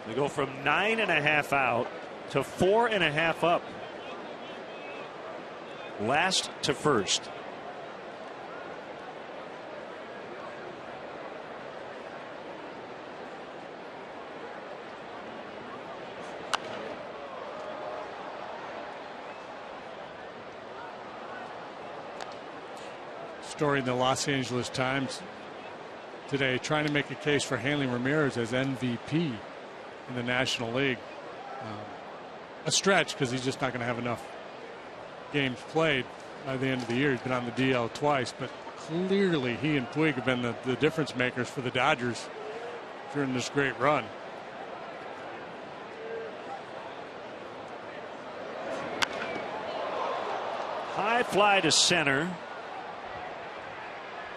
S1: They go from 9.5 out to 4.5 up. Last to first.
S2: Story in the Los Angeles Times today trying to make a case for Hanley Ramirez as MVP in the National League. A stretch because he's just not going to have enough games played by the end of the year. He's been on the DL twice, but clearly he and Puig have been the difference makers for the Dodgers during this great run.
S1: High fly to center.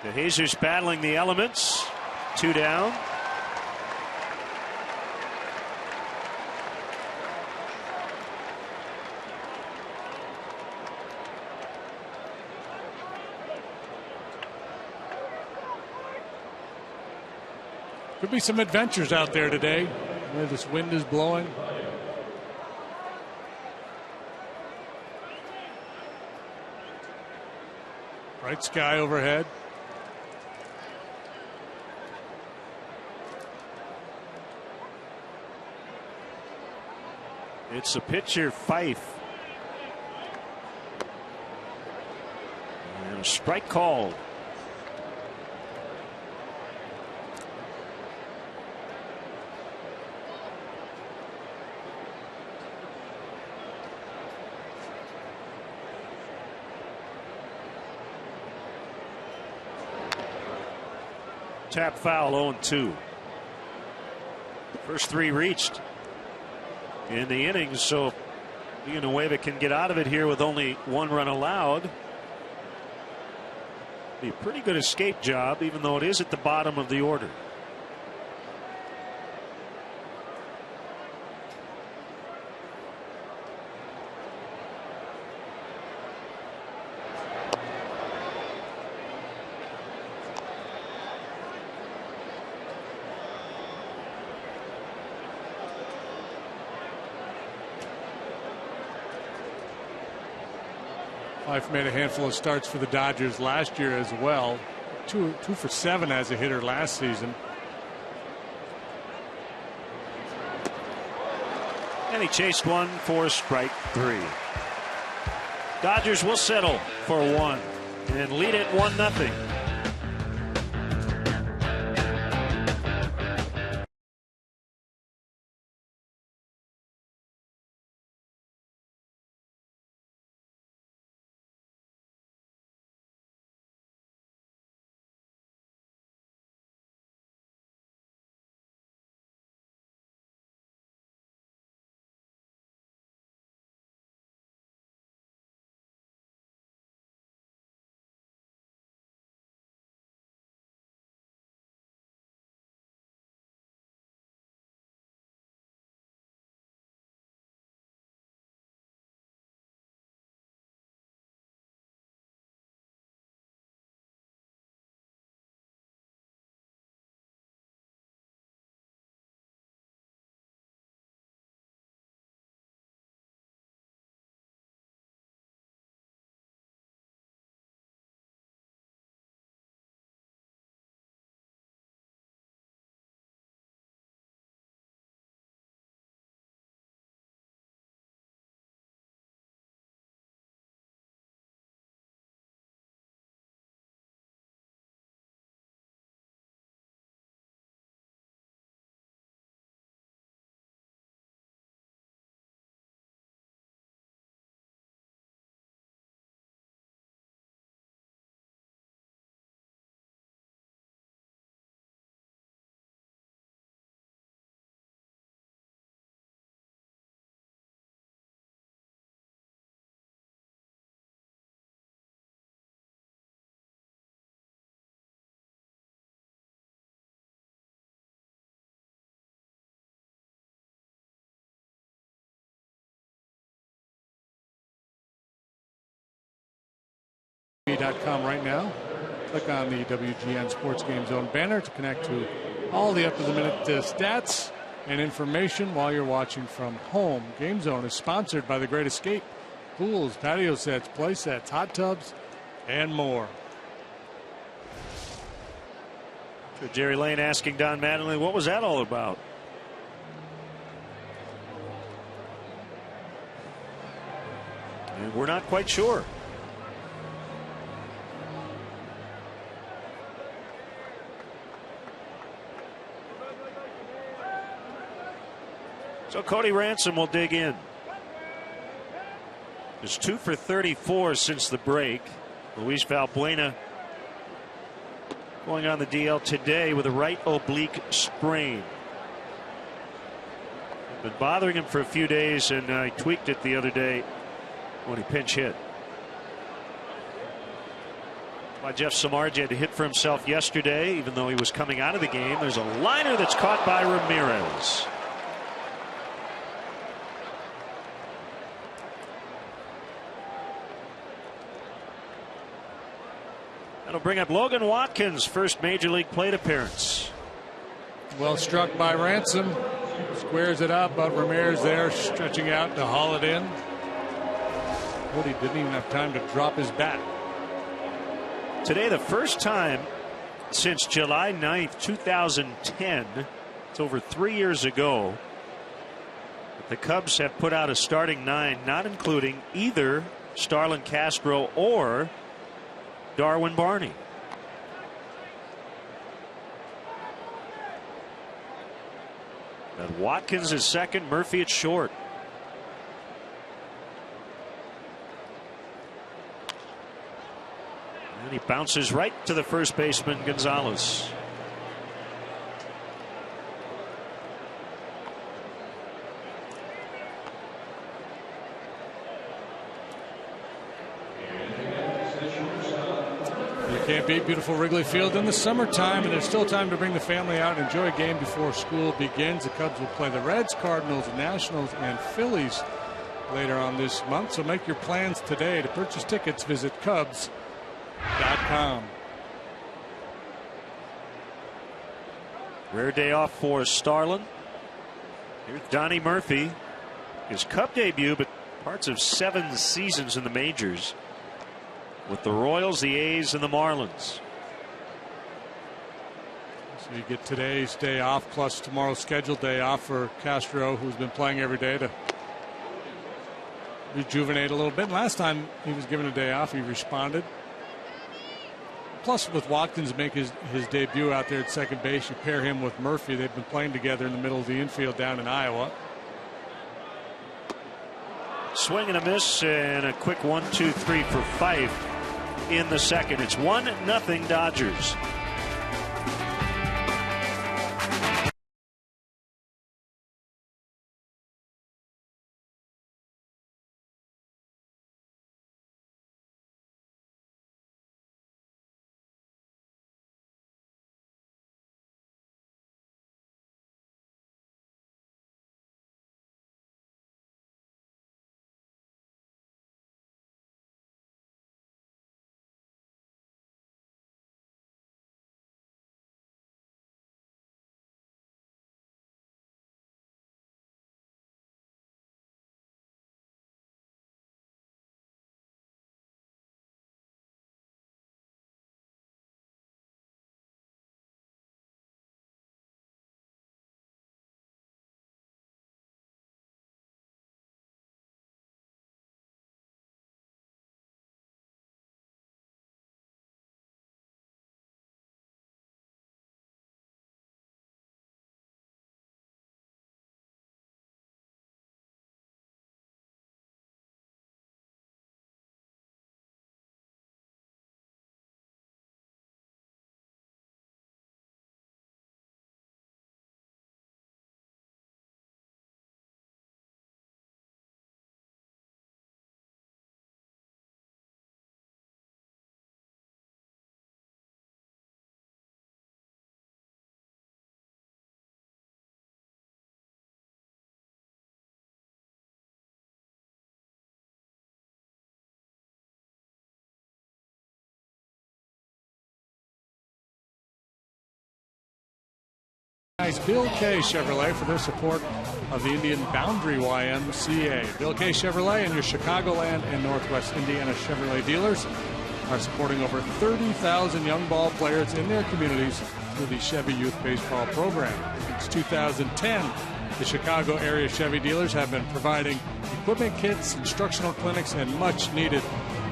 S1: The Jesus battling the elements. 2 down.
S2: Could be some adventures out there today where this wind is blowing. Bright sky overhead.
S1: It's a pitcher, Fife. And a strike called. Tap foul, 0-2. First 3 reached in the innings, so Villanueva can get out of it here with only 1 run allowed. Be a pretty good escape job, even though it is at the bottom of the order.
S2: Fife made a handful of starts for the Dodgers last year as well. 2 for 7 as a hitter last season.
S1: And he chased one for strike 3. Dodgers will settle for 1 and lead it 1-0.
S2: WGNSportsGame.com right now. Click on the WGN Sports Game Zone banner to connect to all the up-to-the-minute stats and information while you're watching from home. Game Zone is sponsored by The Great Escape. Pools, patio sets, play sets, hot tubs, and more.
S1: So Jerry Lane asking Don Mattingly, what was that all about? And we're not quite sure. So Cody Ransom will dig in. He's 2 for 34 since the break. Luis Valbuena going on the DL today with a right oblique sprain. Been bothering him for a few days, and I tweaked it the other day when he pinch hit. By Jeff Samardzija had to hit for himself yesterday, even though he was coming out of the game. There's a liner that's caught by Ramirez. That'll bring up Logan Watkins' first major league plate appearance.
S2: Well struck by Ransom. Squares it up, but Ramirez there stretching out to haul it in. Cody didn't even have time to drop his bat.
S1: Today, the first time since July 9th, 2010, it's over 3 years ago, that the Cubs have put out a starting 9, not including either Starlin Castro or Darwin Barney. And Watkins is second, Murphy at short. And he bounces right to the first baseman, Gonzalez.
S2: Can't beat beautiful Wrigley Field in the summertime, and there's still time to bring the family out and enjoy a game before school begins. The Cubs will play the Reds, Cardinals, Nationals, and Phillies later on this month. So make your plans today. To purchase tickets, visit Cubs.com.
S1: Rare day off for Starlin. Here's Donnie Murphy. His Cub debut, but parts of 7 seasons in the majors with the Royals, the A's, and the Marlins.
S2: So you get today's day off plus tomorrow's scheduled day off for Castro, who's been playing every day to rejuvenate a little bit. Last time he was given a day off, he responded. Plus, with Watkins make his debut out there at second base, you pair him with Murphy. They've been playing together in the middle of the infield down in Iowa.
S1: Swing and a miss, and a quick 1-2-3 for Fife in the second. It's 1-0 Dodgers.
S2: Nice Bill K. Chevrolet for their support of the Indian Boundary YMCA. Bill K. Chevrolet and your Chicagoland and Northwest Indiana Chevrolet dealers are supporting over 30,000 young ball players in their communities through the Chevy Youth Baseball Program. Since 2010, the Chicago area Chevy dealers have been providing equipment kits, instructional clinics, and much needed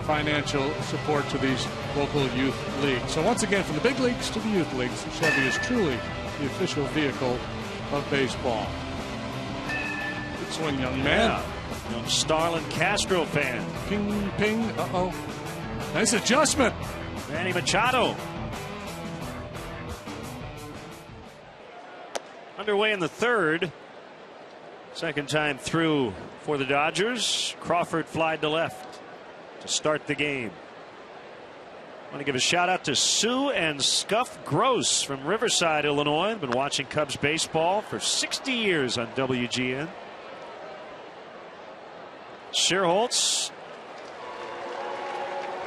S2: financial support to these local youth leagues. So once again, from the big leagues to the youth leagues, Chevy is truly the official vehicle of baseball. Good swing, young man.
S1: Yeah. Young Starlin Castro fan.
S2: Ping, ping. Uh-oh. Nice adjustment.
S1: Manny Machado. Underway in the third. Second time through for the Dodgers. Crawford flied to left to start the game. I want to give a shout out to Sue and Scuff Gross from Riverside, Illinois. Been watching Cubs baseball for 60 years on WGN. Scherholtz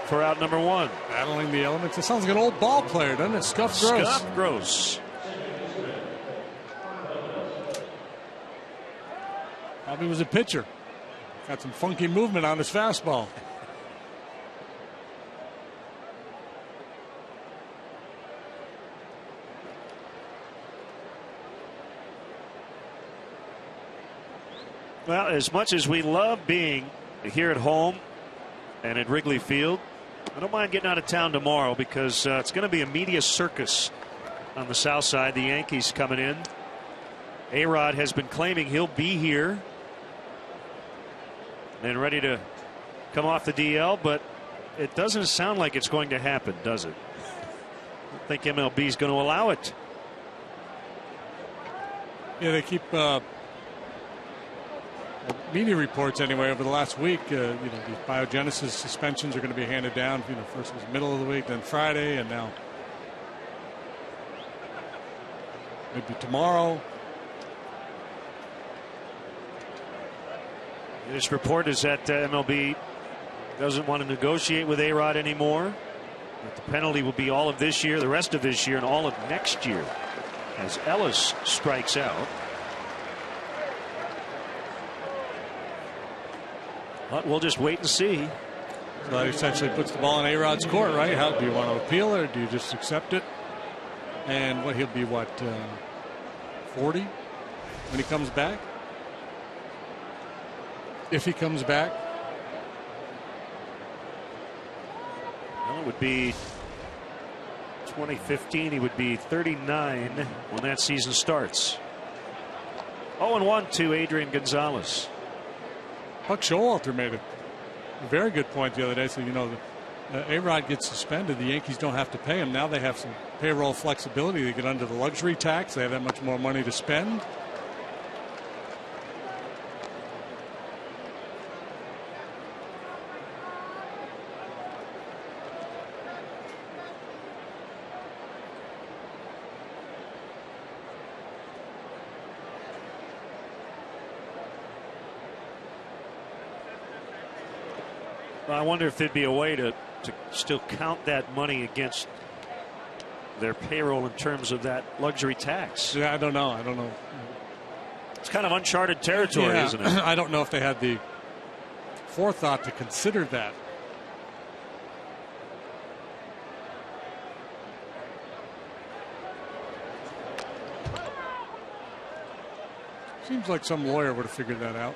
S1: for out number one.
S2: Battling the elements. It sounds like an old ball player, doesn't it? Scuff Gross.
S1: Scuff Gross.
S2: Probably was a pitcher. Got some funky movement on his fastball.
S1: Well, as much as we love being here at home and at Wrigley Field, I don't mind getting out of town tomorrow because it's going to be a media circus on the south side. The Yankees coming in. A-Rod has been claiming he'll be here and ready to come off the DL, but it doesn't sound like it's going to happen, does it? I don't think MLB is going to allow it.
S2: Yeah, they keep media reports anyway over the last week. These biogenesis suspensions are going to be handed down. First was middle of the week, then Friday, and now maybe tomorrow.
S1: This report is that MLB doesn't want to negotiate with A-Rod anymore. That the penalty will be all of this year, the rest of this year, and all of next year as Ellis strikes out. But we'll just wait and see.
S2: So that essentially puts the ball in A-Rod's court, right? How do you want to appeal it, or do you just accept it? And he'll be 40 when he comes back? If he comes back.
S1: Well, it would be 2015. He would be 39 when that season starts. 0-1 to Adrian Gonzalez.
S2: Buck Showalter made a very good point the other day. So, A-Rod gets suspended. The Yankees don't have to pay him. Now they have some payroll flexibility. They get under the luxury tax. They have that much more money to spend.
S1: I wonder if there'd be a way to still count that money against their payroll in terms of that luxury tax.
S2: Yeah, I don't know.
S1: It's kind of uncharted territory, isn't it?
S2: I don't know if they had the forethought to consider that. Seems like some lawyer would have figured that out.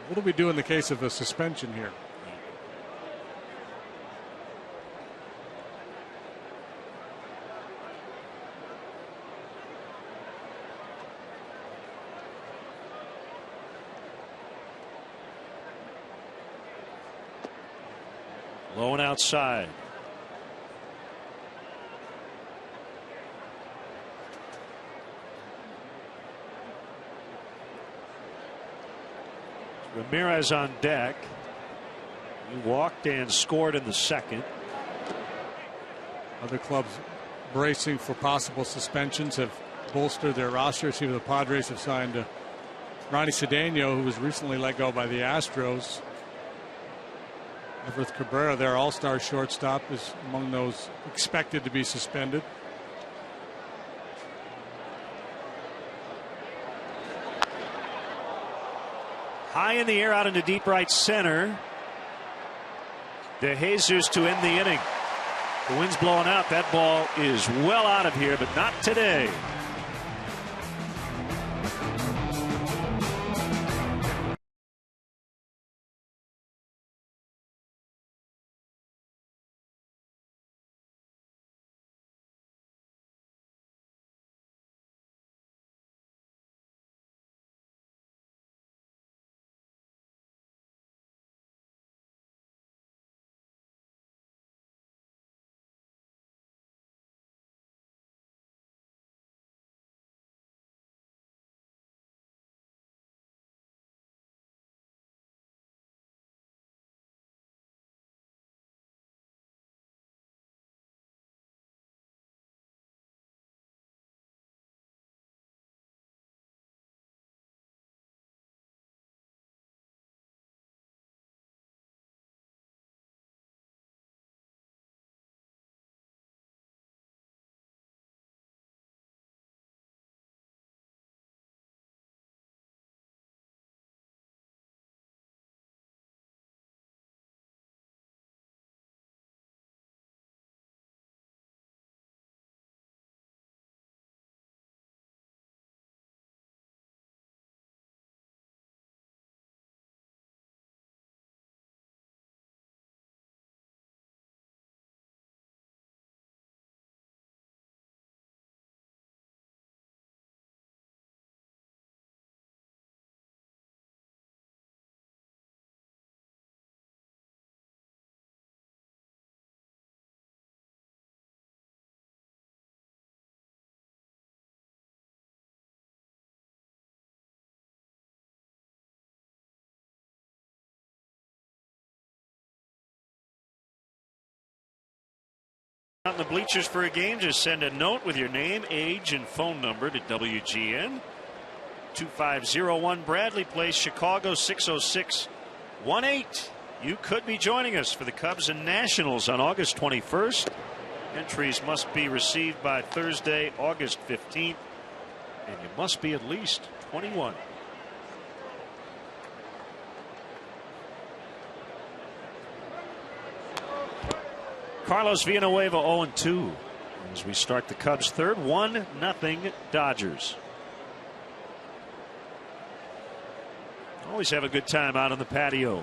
S2: What do we do in the case of a suspension here?
S1: Low and outside. Ramirez on deck. He walked and scored in the second.
S2: Other clubs bracing for possible suspensions have bolstered their roster. See, the Padres have signed Ronnie Cedeno, who was recently let go by the Astros. Everett Cabrera, their all-star shortstop, is among those expected to be suspended.
S1: High in the air out into deep right center. De Jesus to end the inning. The wind's blowing out. That ball is well out of here, but not today. Out in the bleachers for a game, just send a note with your name, age, and phone number to WGN. 2501 Bradley Place, Chicago 60618. You could be joining us for the Cubs and Nationals on August 21st. Entries must be received by Thursday, August 15th, and you must be at least 21. Carlos Villanueva 0-2 as we start the Cubs third. 1-0 Dodgers. Always have a good time out on the patio.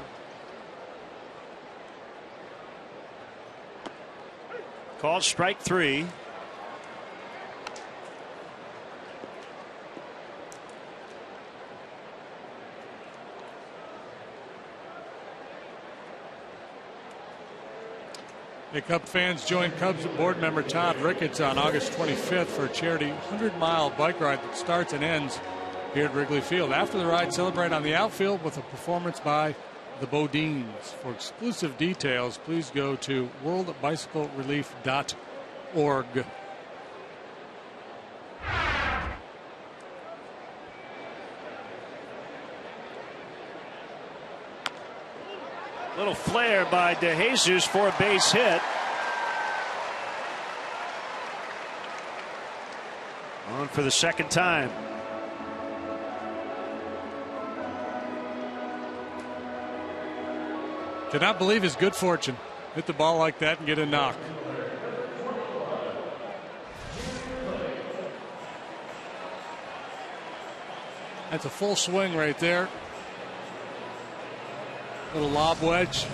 S1: Called strike 3.
S2: Hey, Cub fans, join Cubs board member Todd Ricketts on August 25th for a charity 100-mile bike ride that starts and ends here at Wrigley Field. After the ride, celebrate on the outfield with a performance by the Bodines. For exclusive details, please go to worldbicyclerelief.org.
S1: Little flare by De Jesus for a base hit. On for the second time.
S2: Cannot believe his good fortune. Hit the ball like that and get a knock. That's a full swing right there. Little lob wedge.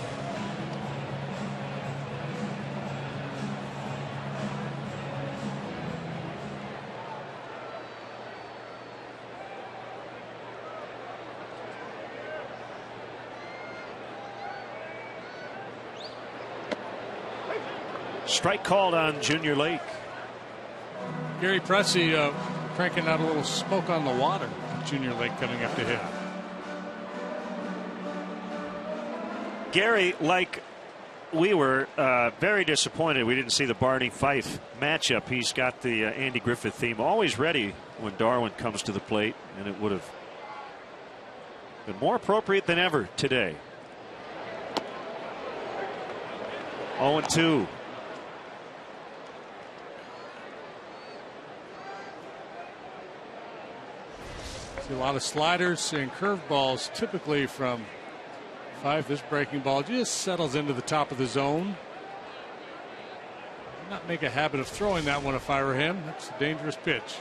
S1: Strike called on Junior Lake.
S2: Gary Pressey cranking out a little smoke on the water. Junior Lake coming up to hit.
S1: Gary, like we were very disappointed we didn't see the Barney Fife matchup. He's got the Andy Griffith theme always ready when Darwin comes to the plate, and it would have been more appropriate than ever today. 0-2.
S2: See a lot of sliders and curveballs typically from Fife. This breaking ball just settles into the top of the zone. Not make a habit of throwing that one if I were him. That's a dangerous pitch.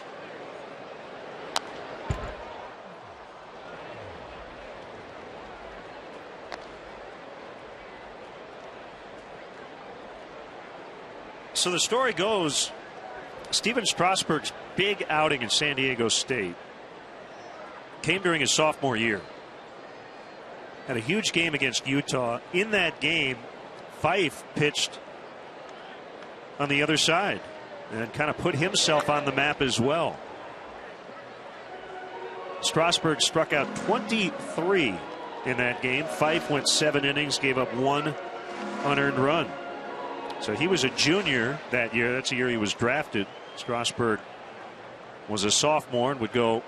S1: So the story goes, Steven Strasburg's big outing in San Diego State came during his sophomore year. Had a huge game against Utah. In that game, Fife pitched on the other side and kind of put himself on the map as well. Strasburg struck out 23 in that game. Fife went 7 innings, gave up 1 unearned run. So he was a junior that year. That's the year he was drafted. Strasburg was a sophomore and would go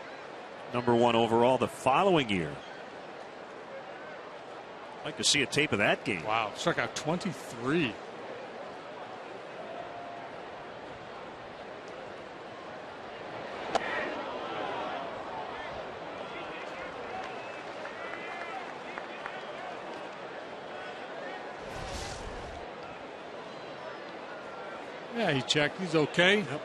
S1: #1 overall the following year. I'd like to see a tape of that game.
S2: Wow, struck out 23. Yeah, he checked. He's okay.
S1: Yep.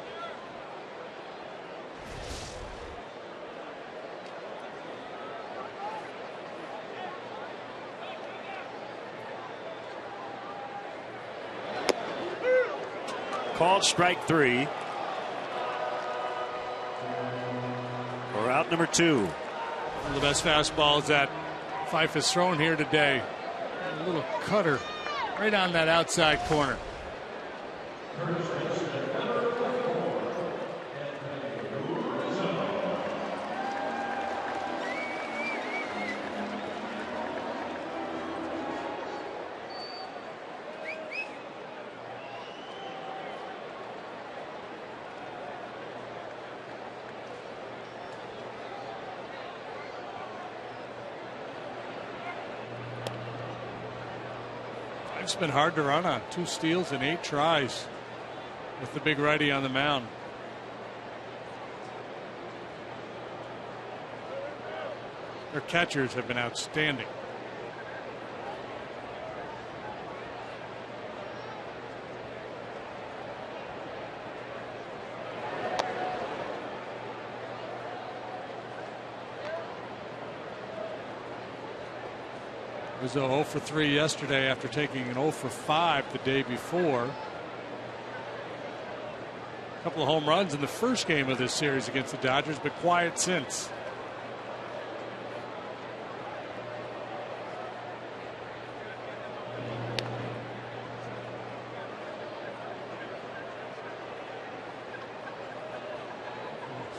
S1: Called strike 3. We're out #2.
S2: One of the best fastballs that Fife has thrown here today. A little cutter right on that outside corner. It's been hard to run on. 2 steals and 8 tries with the big righty on the mound. Their catchers have been outstanding. Was 0 for 3 yesterday after taking an 0 for 5 the day before. A couple of home runs in the first game of this series against the Dodgers, but quiet since.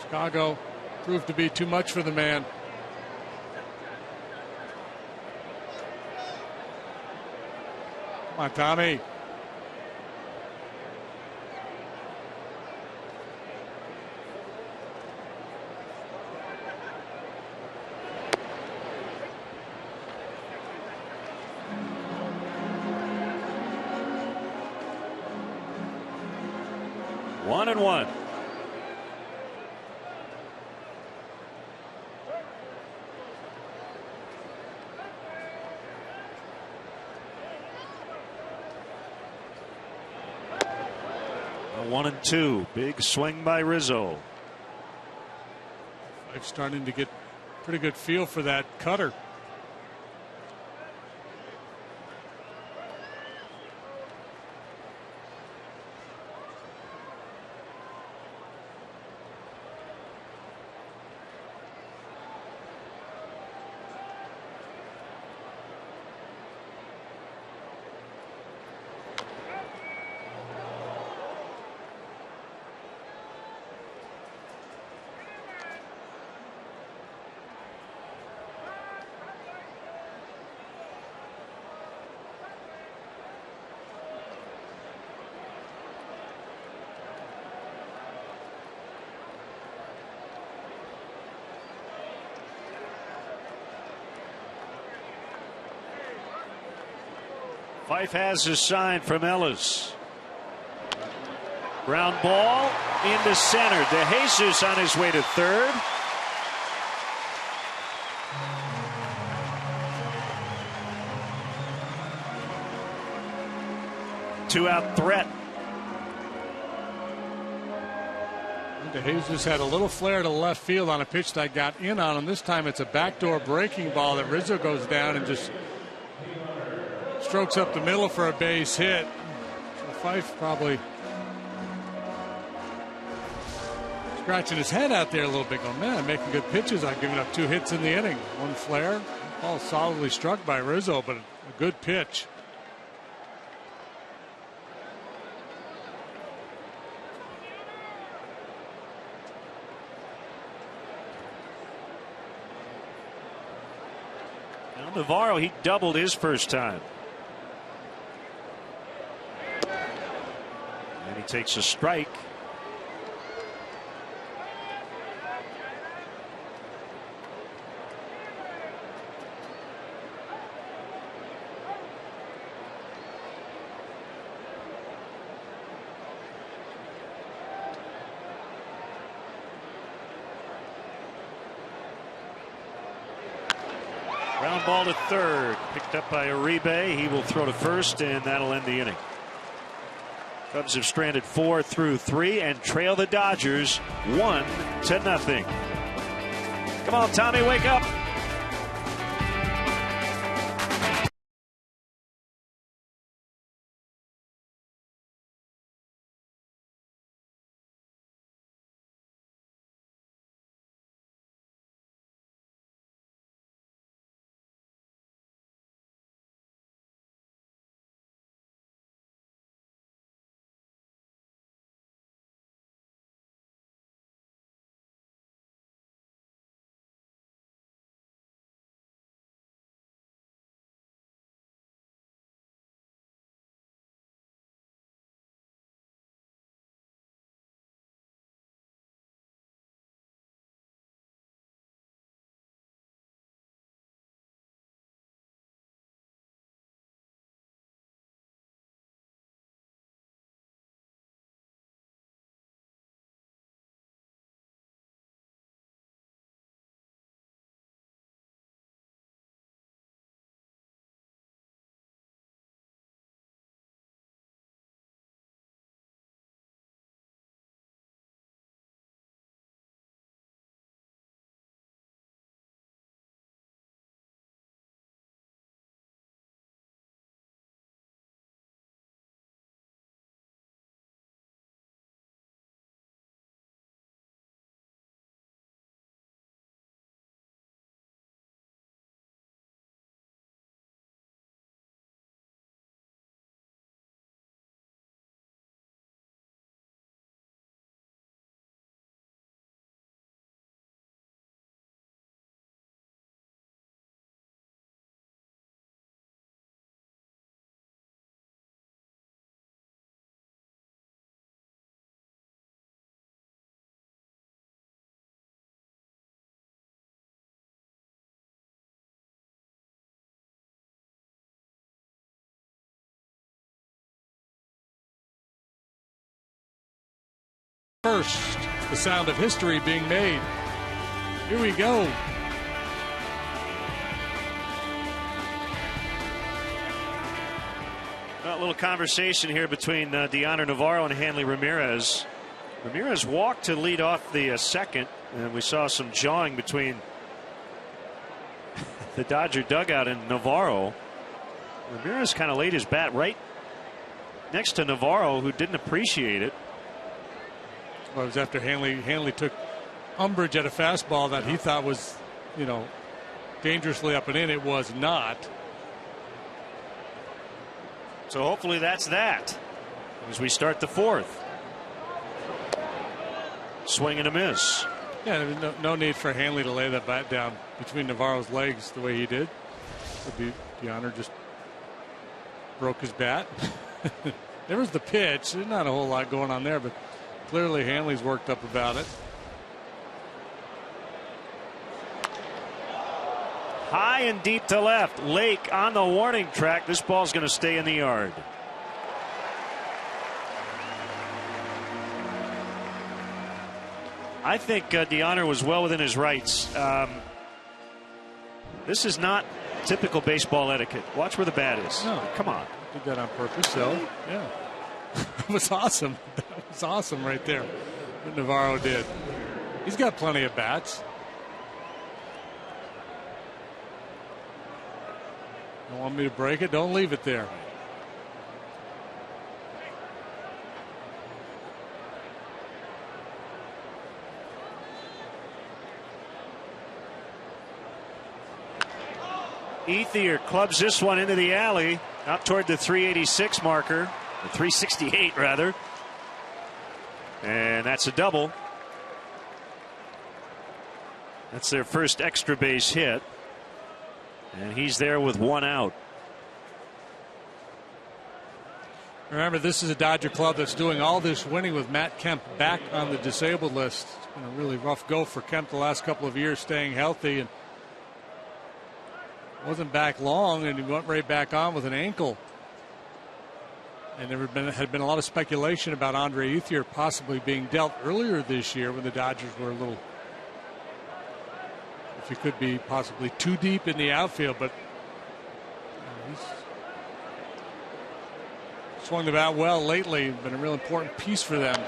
S2: Chicago proved to be too much for the man. Come on, Tommy.
S1: One and one. One and two. Big swing by Rizzo.
S2: I'm starting to get pretty good feel for that cutter.
S1: Fife has his sign from Ellis. Ground ball into center. De Jesus on his way to third. 2-out threat.
S2: DeJesus had a little flare to left field on a pitch that got in on him. This time it's a backdoor breaking ball that Rizzo goes down and just strokes up the middle for a base hit. So Fife probably scratching his head out there a little bit, going, man, I'm making good pitches. I've given up 2 hits in the inning. 1 flare, ball solidly struck by Rizzo, but a good pitch.
S1: Navarro, he doubled his first time. And he takes a strike. Ground ball to third, picked up by Uribe. He will throw to first, and that'll end the inning. Cubs have stranded 4 through 3 and trail the Dodgers 1-0. Come on, Tommy, wake up.
S2: First, the sound of history being made. Here we go.
S1: A little conversation here between Deoner Navarro and Hanley Ramirez. Ramirez walked to lead off the second, and we saw some jawing between the Dodger dugout and Navarro. Ramirez kind of laid his bat right next to Navarro, who didn't appreciate it.
S2: Well, it was after Hanley took umbrage at a fastball that he thought was, dangerously up and in. It was not.
S1: So hopefully that's that as we start the fourth. Swing and a miss.
S2: Yeah, there was no need for Hanley to lay that bat down between Navarro's legs the way he did. Deoner just broke his bat. There was the pitch. There's not a whole lot going on there, but clearly Hanley's worked up about it.
S1: High and deep to left. Lake on the warning track. This ball's going to stay in the yard. I think Deoner was well within his rights. This is not typical baseball etiquette. Watch where the bat is.
S2: No,
S1: come on.
S2: Did that on purpose, so yeah. That was awesome. That was awesome right there, what Navarro did. He's got plenty of bats. Don't want me to break it? Don't leave it there.
S1: Ethier clubs this one into the alley, up toward the 386 marker, or 368 rather. And that's a double. That's their first extra base hit. And he's there with one out.
S2: Remember, this is a Dodger club that's doing all this winning with Matt Kemp back on the disabled list. It's been a really rough go for Kemp the last couple of years, staying healthy, and wasn't back long, and he went right back on with an ankle. And there had been a lot of speculation about Andre Ethier possibly being dealt earlier this year when the Dodgers were a little, if he could be possibly too deep in the outfield, but he's swung the bat well lately. Been a real important piece for them.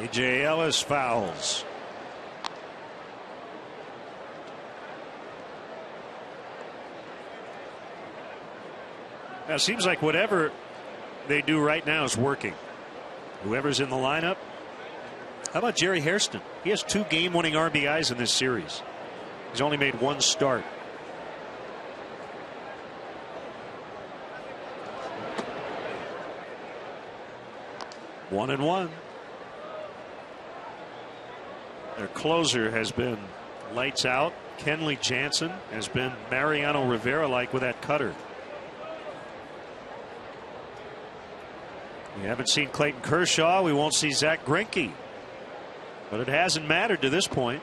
S1: A.J. Ellis fouls. Now, it seems like whatever they do right now is working. Whoever's in the lineup. How about Jerry Hairston? He has 2 game-winning RBIs in this series. He's only made 1 start. One and one. Their closer has been lights out. Kenley Jansen has been Mariano Rivera-like with that cutter. We haven't seen Clayton Kershaw. We won't see Zach Greinke. But it hasn't mattered to this point.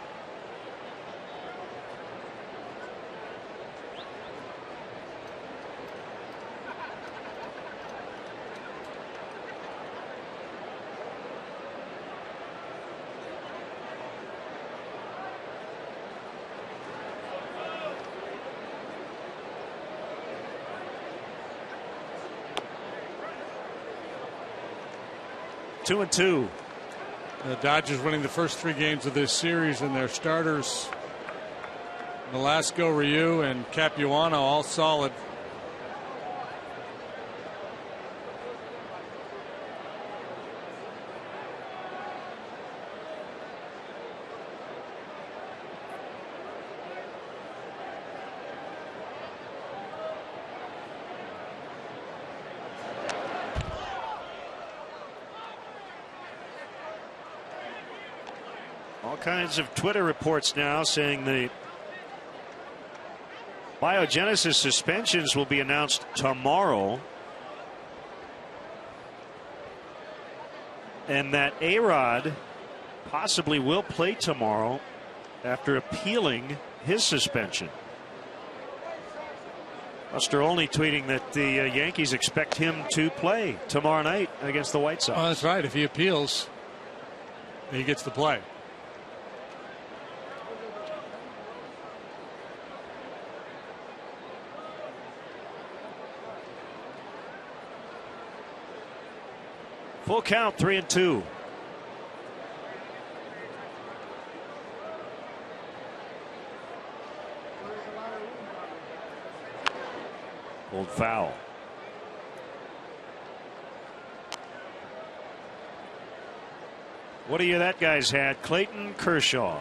S1: Two and two.
S2: The Dodgers winning the first 3 games of this series, and their starters, Velasco, Ryu, and Capuano, all solid.
S1: All kinds of Twitter reports now saying the biogenesis suspensions will be announced tomorrow, and that A-Rod possibly will play tomorrow after appealing his suspension. Buster Olney tweeting that the Yankees expect him to play tomorrow night against the White Sox.
S2: Well, that's right. If he appeals, he gets to play.
S1: Full count, 3-2. Old foul. What do you that guy's had? Clayton Kershaw.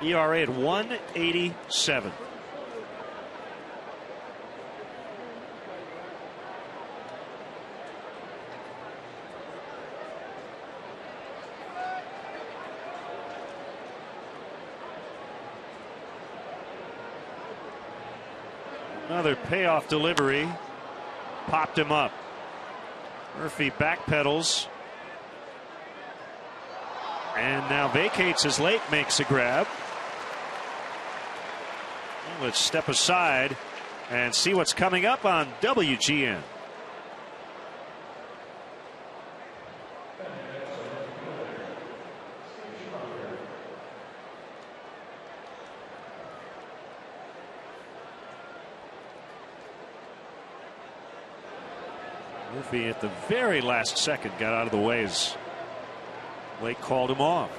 S1: ERA at 1.87. Another payoff delivery popped him up. Murphy backpedals and now vacates his late, makes a grab. Let's step aside and see what's coming up on WGN. Murphy at the very last second got out of the way as Lake called him off.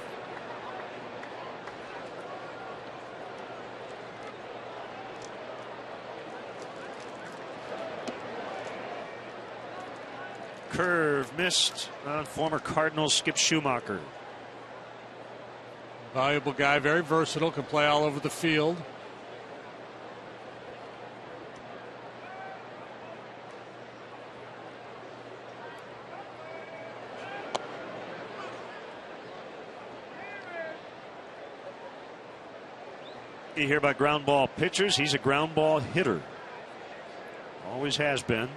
S1: Curve missed on former Cardinals Skip Schumacher.
S2: Valuable guy, very versatile, can play all over the field.
S1: You hear about ground ball pitchers. He's a ground ball hitter. Always has been.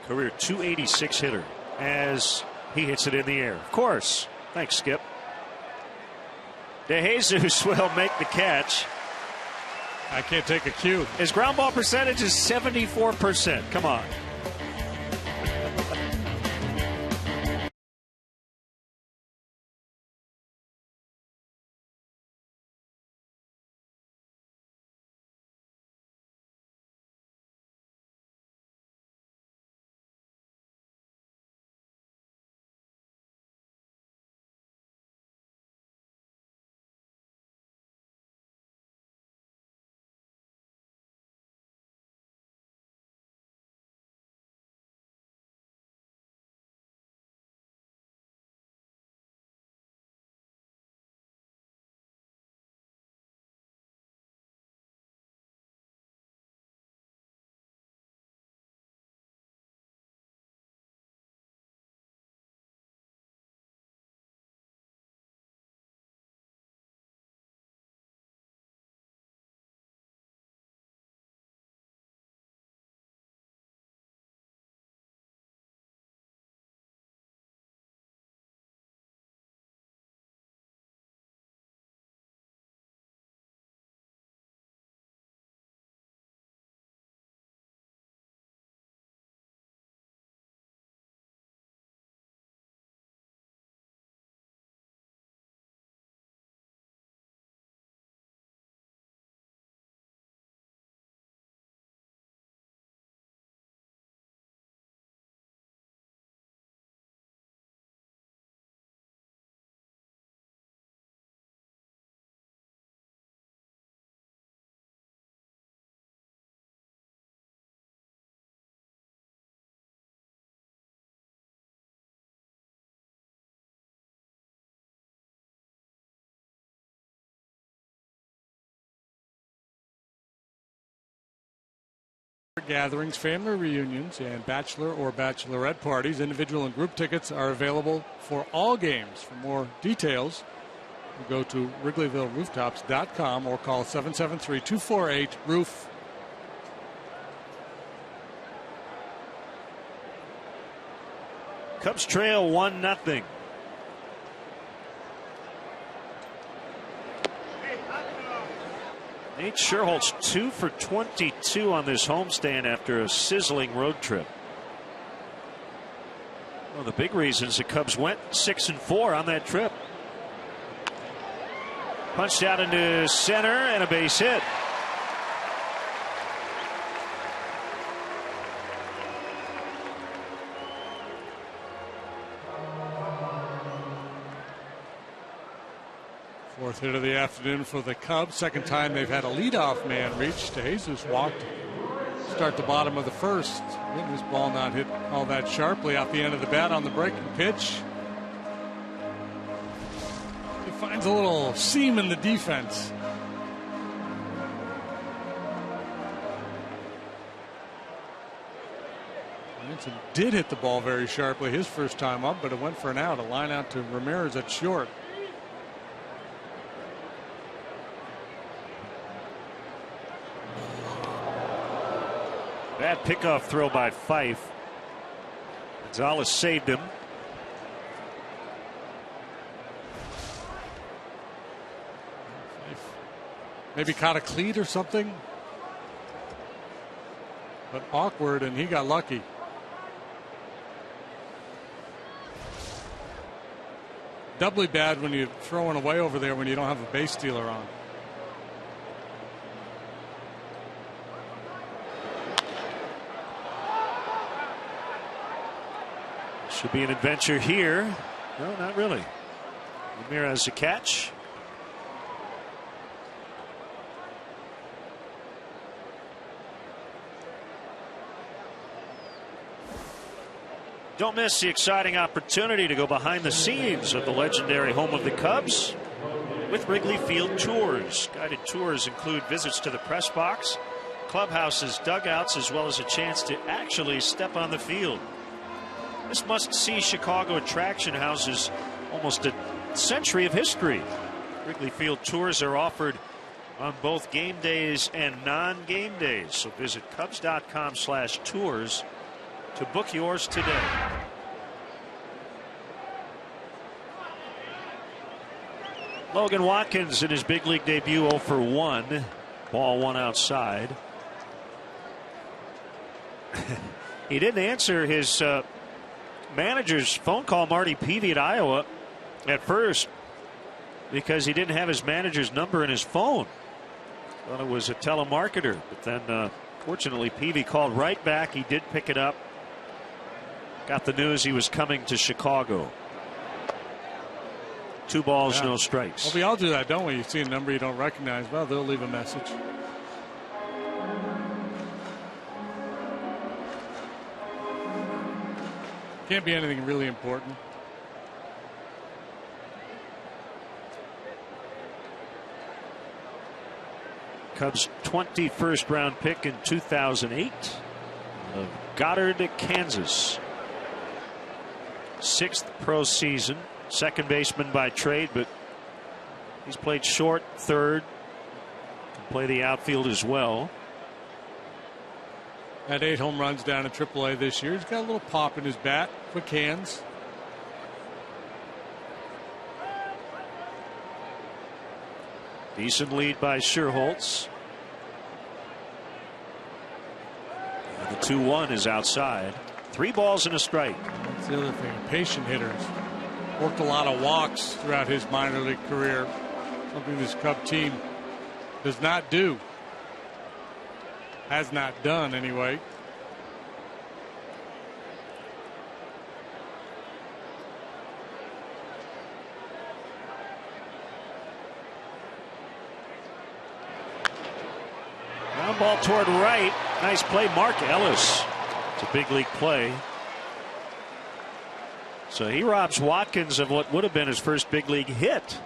S1: Career .286 hitter as he hits it in the air. Of course. Thanks, Skip. DeJesus will make the catch.
S2: I can't take a cue.
S1: His ground ball percentage is 74%. Come on.
S2: Gatherings, family reunions, and bachelor or bachelorette parties. Individual and group tickets are available for all games. For more details, go to WrigleyvilleRooftops.com or call 773-248-ROOF.
S1: Cubs trail 1-0. Nate Sherholtz 2 for 22 on this homestand after a sizzling road trip. One of the big reasons the Cubs went 6-4 on that trip. Punched out into center and a base hit.
S2: Fourth hit of the afternoon for the Cubs. Second time they've had a leadoff man reach. DeJesus walked. Start the bottom of the first. Again, this ball not hit all that sharply off the end of the bat on the breaking pitch. He finds a little seam in the defense. Manson did hit the ball very sharply his first time up, but it went for an out. A line out to Ramirez at short.
S1: Bad pickoff throw by Fife. Gonzalez saved him.
S2: Maybe caught a cleat or something. But awkward, and he got lucky. Doubly bad when you're throwing away over there when you don't have a base stealer on.
S1: Should be an adventure here. No, not really. Ramirez a catch. Don't miss the exciting opportunity to go behind the scenes of the legendary home of the Cubs with Wrigley Field tours. Guided tours include visits to the press box, clubhouses, dugouts, as well as a chance to actually step on the field. This must-see Chicago attraction houses almost a century of history. Wrigley Field tours are offered on both game days and non-game days. So visit Cubs.com/tours to book yours today. Logan Watkins in his big league debut 0 for 1. Ball 1 outside. He didn't answer his manager's phone call, Marty Peavy at Iowa, at first because he didn't have his manager's number in his phone. Thought it was a telemarketer, but then fortunately Peavy called right back. He did pick it up. Got the news he was coming to Chicago. 2 balls, no strikes.
S2: Well, we all do that, don't we? You see a number you don't recognize. Well, they'll leave a message. Can't be anything really important.
S1: Cubs 21st round pick in 2008 of Goddard, Kansas. 6th pro season. Second baseman by trade, but he's played short, third, can play the outfield as well.
S2: Had 8 home runs down in AAA this year. He's got a little pop in his bat, quick hands.
S1: Decent lead by Scherholtz. And the 2-1 is outside. 3 balls and a strike.
S2: That's the other thing. Patient hitters. Worked a lot of walks throughout his minor league career. Something this Cub team does not do. Has not done anyway.
S1: Ground ball toward right. Nice play, Mark Ellis. It's a big league play. So he robs Watkins of what would have been his first big league hit.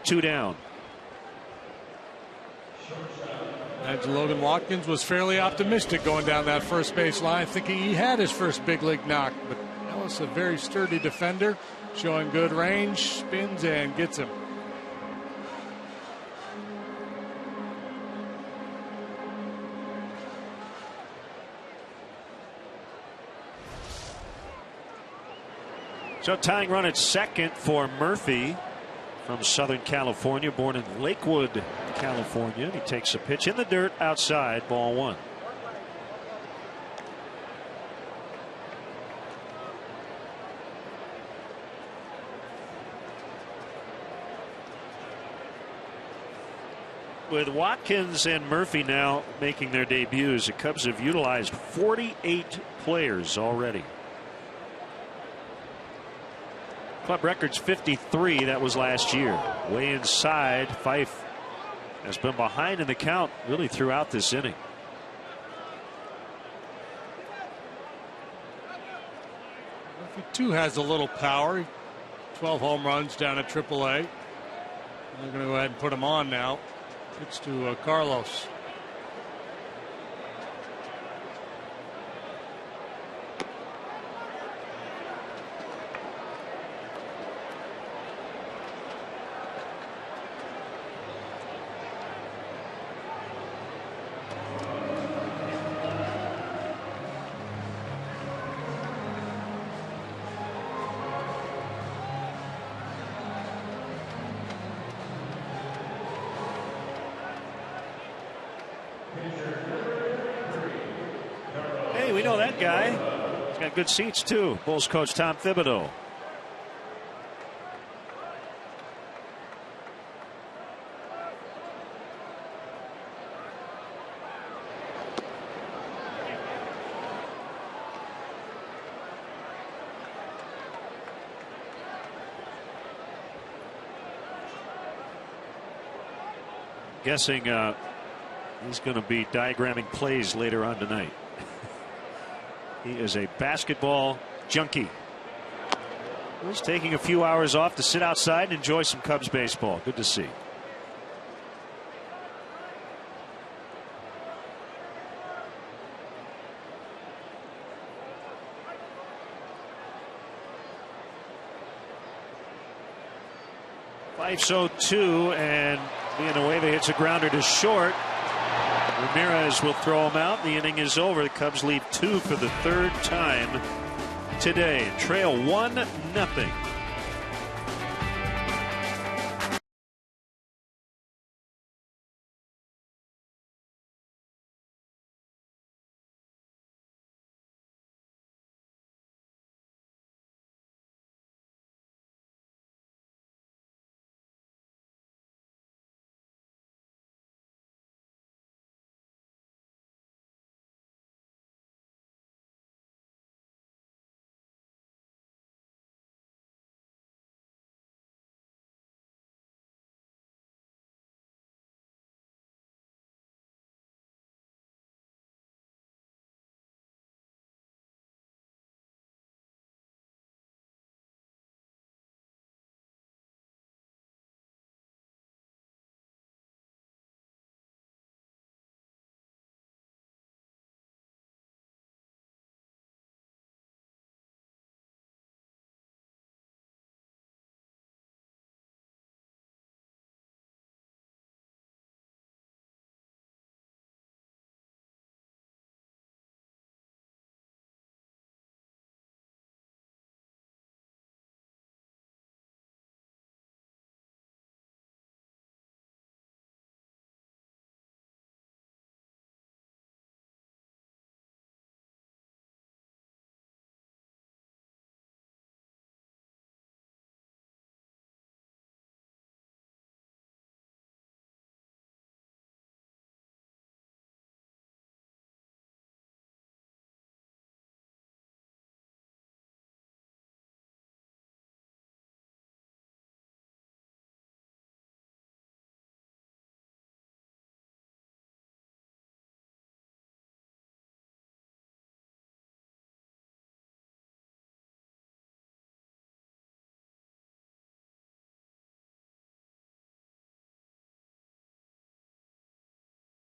S1: 2 down.
S2: Logan Watkins was fairly optimistic going down that first base line, thinking he had his first big league knock. But Ellis, a very sturdy defender, showing good range, spins and gets him.
S1: So tying run at second for Murphy from Southern California, born in Lakewood, California. He takes a pitch in the dirt outside, ball 1. With Watkins and Murphy now making their debuts, the Cubs have utilized 48 players already. Club record's 53. That was last year. Way inside. Fife has been behind in the count really throughout this inning.
S2: Murphy too has a little power. 12 home runs down at AAA. They're going to go ahead and put him on now. Pitch to Carlos.
S1: Hey, we know that guy. He's got good seats too. Bulls coach Tom Thibodeau. Guessing he's going to be diagramming plays later on tonight. He is a basketball junkie. He's taking a few hours off to sit outside and enjoy some Cubs baseball. Good to see. Fife's 0-2, and Villanueva hits a grounder to short. Ramirez will throw him out. The inning is over. The Cubs lead 2 for the third time today. Trail 1-0.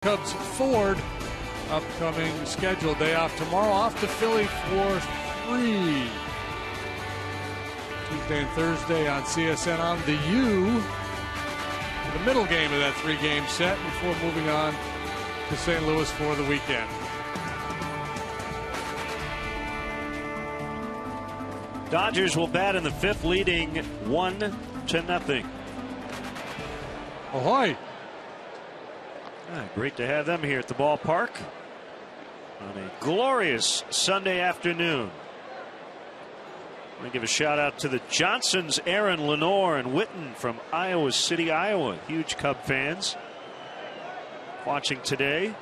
S2: Cubs Ford upcoming schedule. Day off tomorrow, off to Philly for 3. Tuesday and Thursday on CSN on the U. The middle game of that 3-game set before moving on to St. Louis for the weekend.
S1: Dodgers will bat in the 5th, leading 1-0.
S2: Ahoy!
S1: Great to have them here at the ballpark on a glorious Sunday afternoon. I want to give a shout out to the Johnsons, Aaron, Lenore, and Witten from Iowa City, Iowa. Huge Cub fans watching today.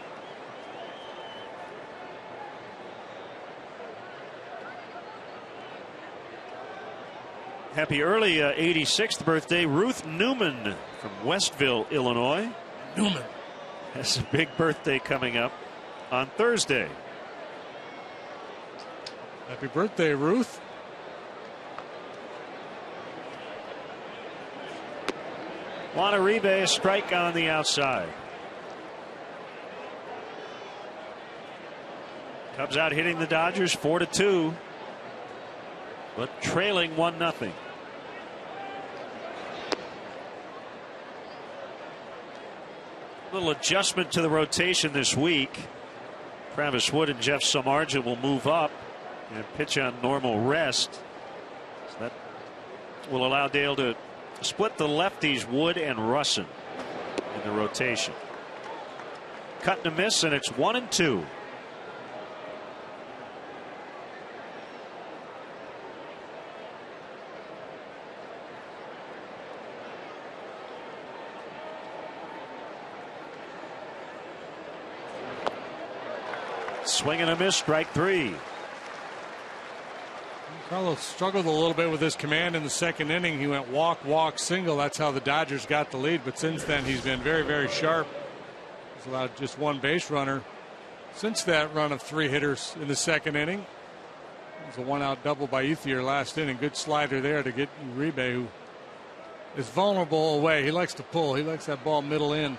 S1: Happy early 86th birthday, Ruth Newman from Westville, Illinois.
S2: Newman
S1: has a big birthday coming up on Thursday.
S2: Happy birthday, Ruth.
S1: Juan Uribe, a strike on the outside. Cubs out hitting the Dodgers 4-2, but trailing 1-0. Little adjustment to the rotation this week. Travis Wood and Jeff Samardzija will move up and pitch on normal rest. So that will allow Dale to split the lefties Wood and Russin in the rotation. Cut and a miss, and it's 1-2. Swing and a miss, strike 3.
S2: Carlos struggled a little bit with his command in the second inning. He went walk, walk, single. That's how the Dodgers got the lead. But since then, he's been very, very sharp. He's allowed just one base runner since that run of 3 hitters in the second inning. It was a 1-out double by Ethier last inning. Good slider there to get Uribe, who is vulnerable away. He likes to pull. He likes that ball middle in.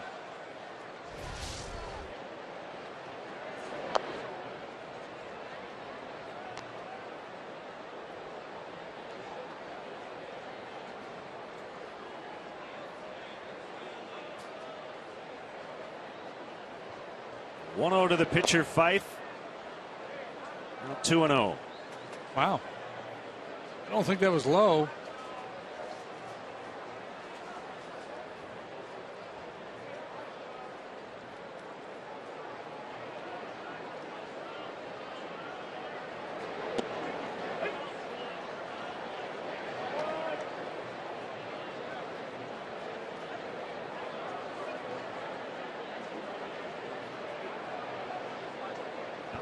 S1: To the pitcher, Fife. 2-0.
S2: Wow. I don't think that was low.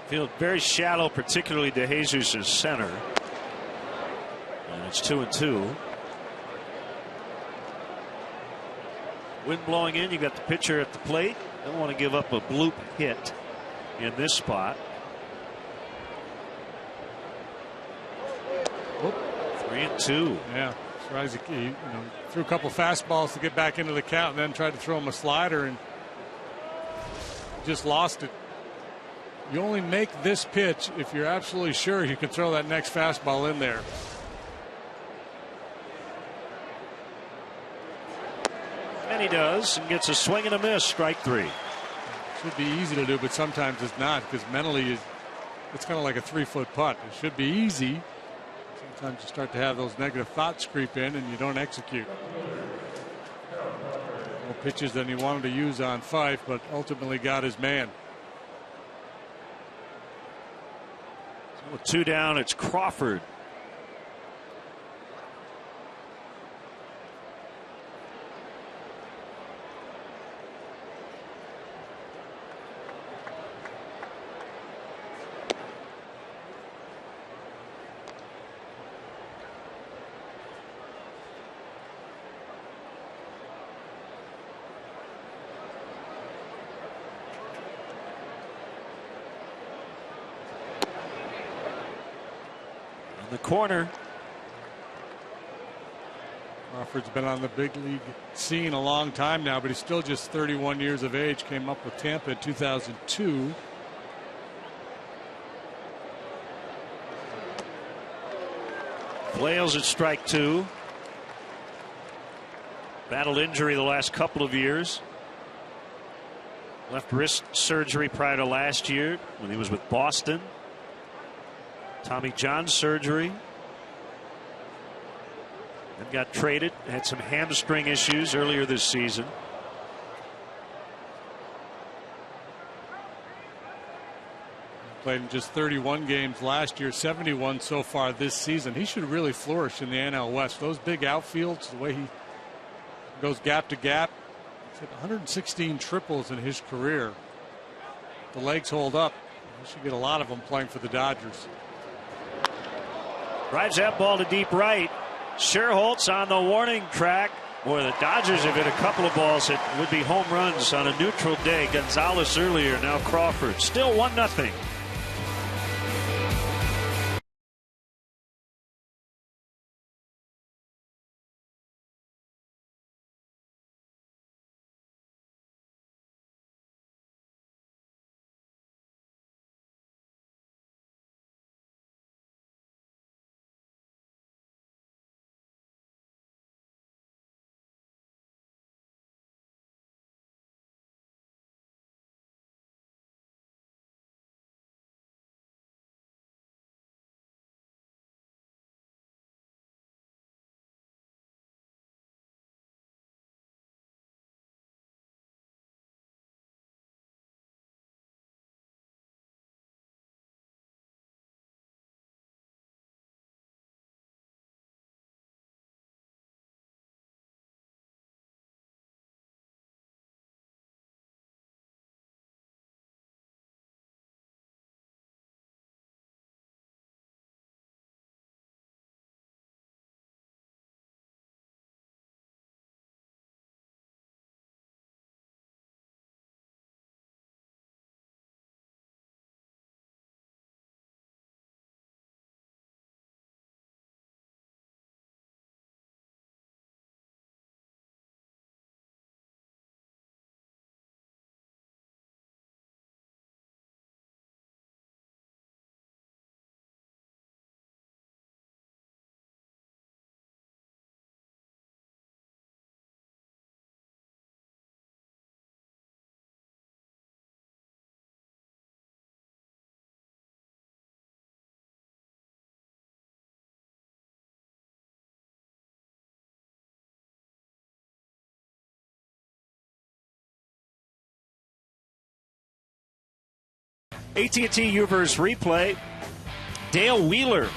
S1: Field very shallow, particularly to Jesus' center. And it's 2-2. Wind blowing in. You got the pitcher at the plate. Don't want to give up a bloop hit in this spot.
S2: Whoop.
S1: 3-2.
S2: Yeah, surprised he threw a couple fastballs to get back into the count, and then tried to throw him a slider and just lost it. You only make this pitch if you're absolutely sure you can throw that next fastball in there.
S1: And he does, and gets a swing and a miss. Strike 3.
S2: Should be easy to do, but sometimes it's not, because mentally it's kind of like a 3-foot putt. It should be easy. Sometimes you start to have those negative thoughts creep in and you don't execute. No pitches that he wanted to use on Fife, but ultimately got his man.
S1: With 2 down, it's Crawford. The corner.
S2: Crawford's been on the big league scene a long time now, but he's still just 31 years of age. Came up with Tampa in 2002.
S1: Flails at strike 2. Battled injury the last couple of years. Left wrist surgery prior to last year when he was with Boston. Tommy John surgery. Then got traded. Had some hamstring issues earlier this season.
S2: Played in just 31 games last year, 71 so far this season. He should really flourish in the NL West. Those big outfields, the way he goes gap to gap. He's had 116 triples in his career. The legs hold up. He should get a lot of them playing for the Dodgers.
S1: Drives that ball to deep right. Sherholtz on the warning track. Boy, the Dodgers have hit a couple of balls that would be home runs on a neutral day. Gonzalez earlier, now Crawford. Still 1-0. AT&T Uverse replay. Dale Wheeler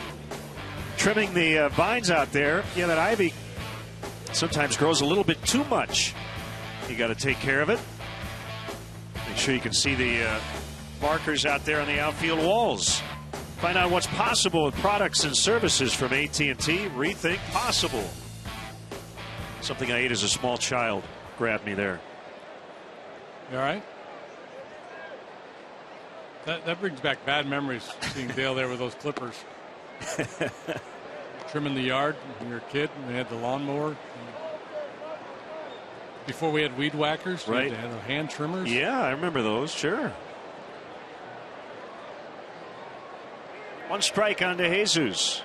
S1: trimming the vines out there. Yeah, that ivy sometimes grows a little bit too much. You got to take care of it. Make sure you can see the markers out there on the outfield walls. Find out what's possible with products and services from AT&T. Rethink possible. Something I ate as a small child grabbed me there.
S2: You all right? That brings back bad memories, seeing Dale there with those clippers. Trimming the yard when you were a kid, and they had the lawnmower. Before we had weed whackers,
S1: right?
S2: They had the hand trimmers.
S1: Yeah, I remember those, sure. One strike on to Jesus.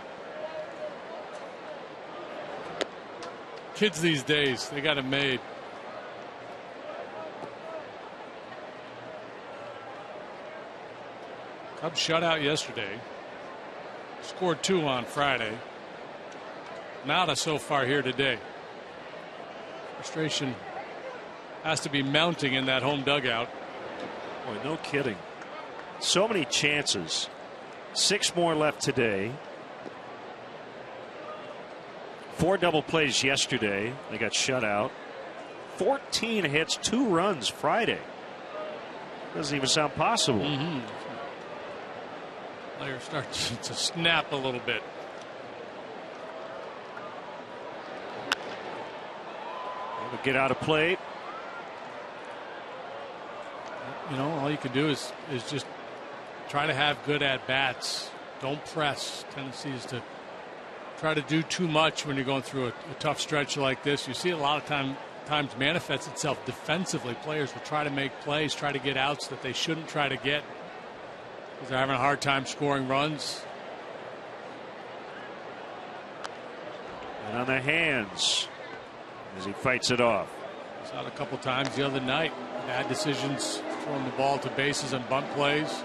S2: Kids these days, they got it made. Cubs shut out yesterday. Scored 2 on Friday. Nada so far here today. Frustration has to be mounting in that home dugout.
S1: Boy, no kidding. So many chances. 6 more left today. 4 double plays yesterday. They got shut out. 14 hits, 2 runs Friday. Doesn't even sound possible.
S2: Player starts to snap a little bit.
S1: Get out of play.
S2: You know, all you can do is just try to have good at bats. Don't press. Tendency is to try to do too much when you're going through a tough stretch like this. You see it a lot of times manifests itself defensively. Players will try to make plays, try to get outs that they shouldn't try to get because they're having a hard time scoring runs.
S1: And on the hands as he fights it off.
S2: It's out a couple times the other night. Bad decisions throwing the ball to bases and bunt plays.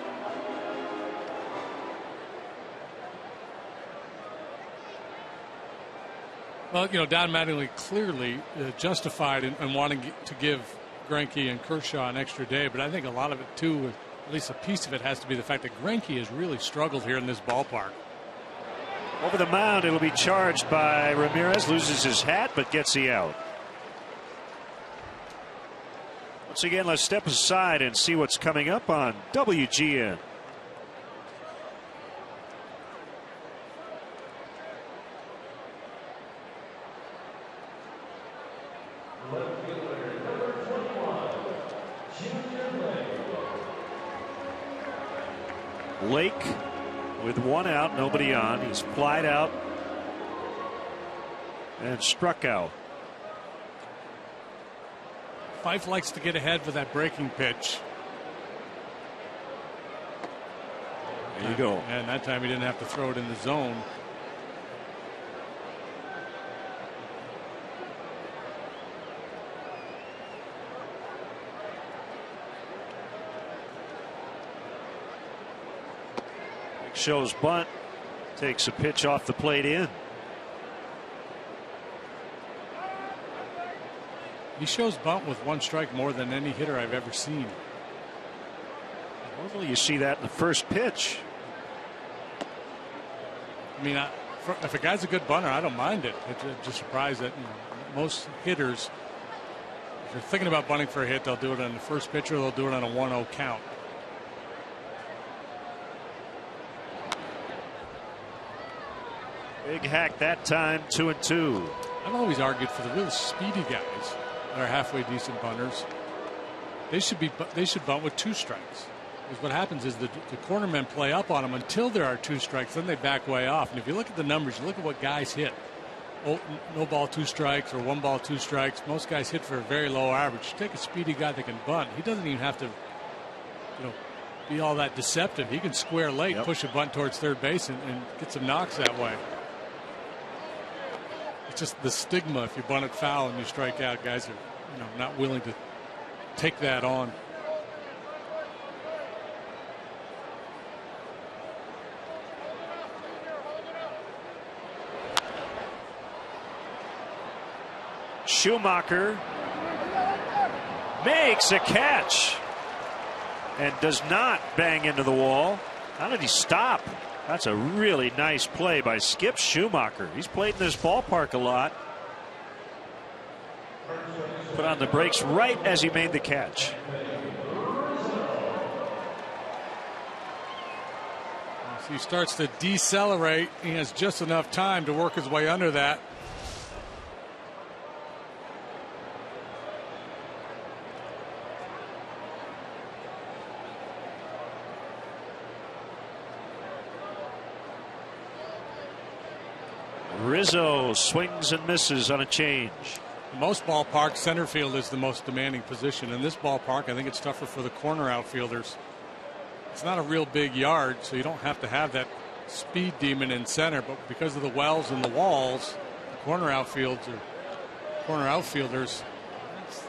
S2: Well, you know, Don Mattingly clearly justified in wanting to give Greinke and Kershaw an extra day, but I think a lot of it too, at least a piece of it, has to be the fact that Greinke has really struggled here in this ballpark.
S1: Over the mound, it'll be charged by Ramirez. Loses his hat, but gets the out. Once again, let's step aside and see what's coming up on WGN. Lake with 1 out, nobody on. He's flied out and struck out.
S2: Fife likes to get ahead with that breaking pitch.
S1: There you go.
S2: And that time he didn't have to throw it in the zone.
S1: Shows bunt, takes a pitch off the plate in.
S2: He shows bunt with 1 strike more than any hitter I've ever seen.
S1: Normally you see that in the first pitch.
S2: I mean, if a guy's a good bunter, I don't mind it. I'm just surprised that most hitters, if they're thinking about bunting for a hit, they'll do it on the first pitch or they'll do it on a 1-0 count.
S1: Big hack that time, 2-2.
S2: I've always argued for the real speedy guys that are halfway decent bunters. They should bunt with 2 strikes. Because what happens is the cornermen play up on them until there are 2 strikes, then they back way off. And if you look at the numbers, you look at what guys hit. No ball 2 strikes or 1 ball 2 strikes. Most guys hit for a very low average. You take a speedy guy that can bunt. He doesn't even have to, be all that deceptive. He can square late, push a bunt towards third base, and get some knocks that way. It's just the stigma if you bunt it foul and you strike out. Guys are not willing to take that on.
S1: Schumacher makes a catch. and does not bang into the wall. How did he stop? That's a really nice play by Skip Schumacher. He's played in this ballpark a lot. Put on the brakes right as he made the catch.
S2: So he starts to decelerate. He has just enough time to work his way under that.
S1: Rizzo swings and misses on a change.
S2: In most ballparks, center field is the most demanding position. In this ballpark, I think it's tougher for the corner outfielders. It's not a real big yard, so you don't have to have that speed demon in center. But because of the wells and the walls, the corner outfielders, it's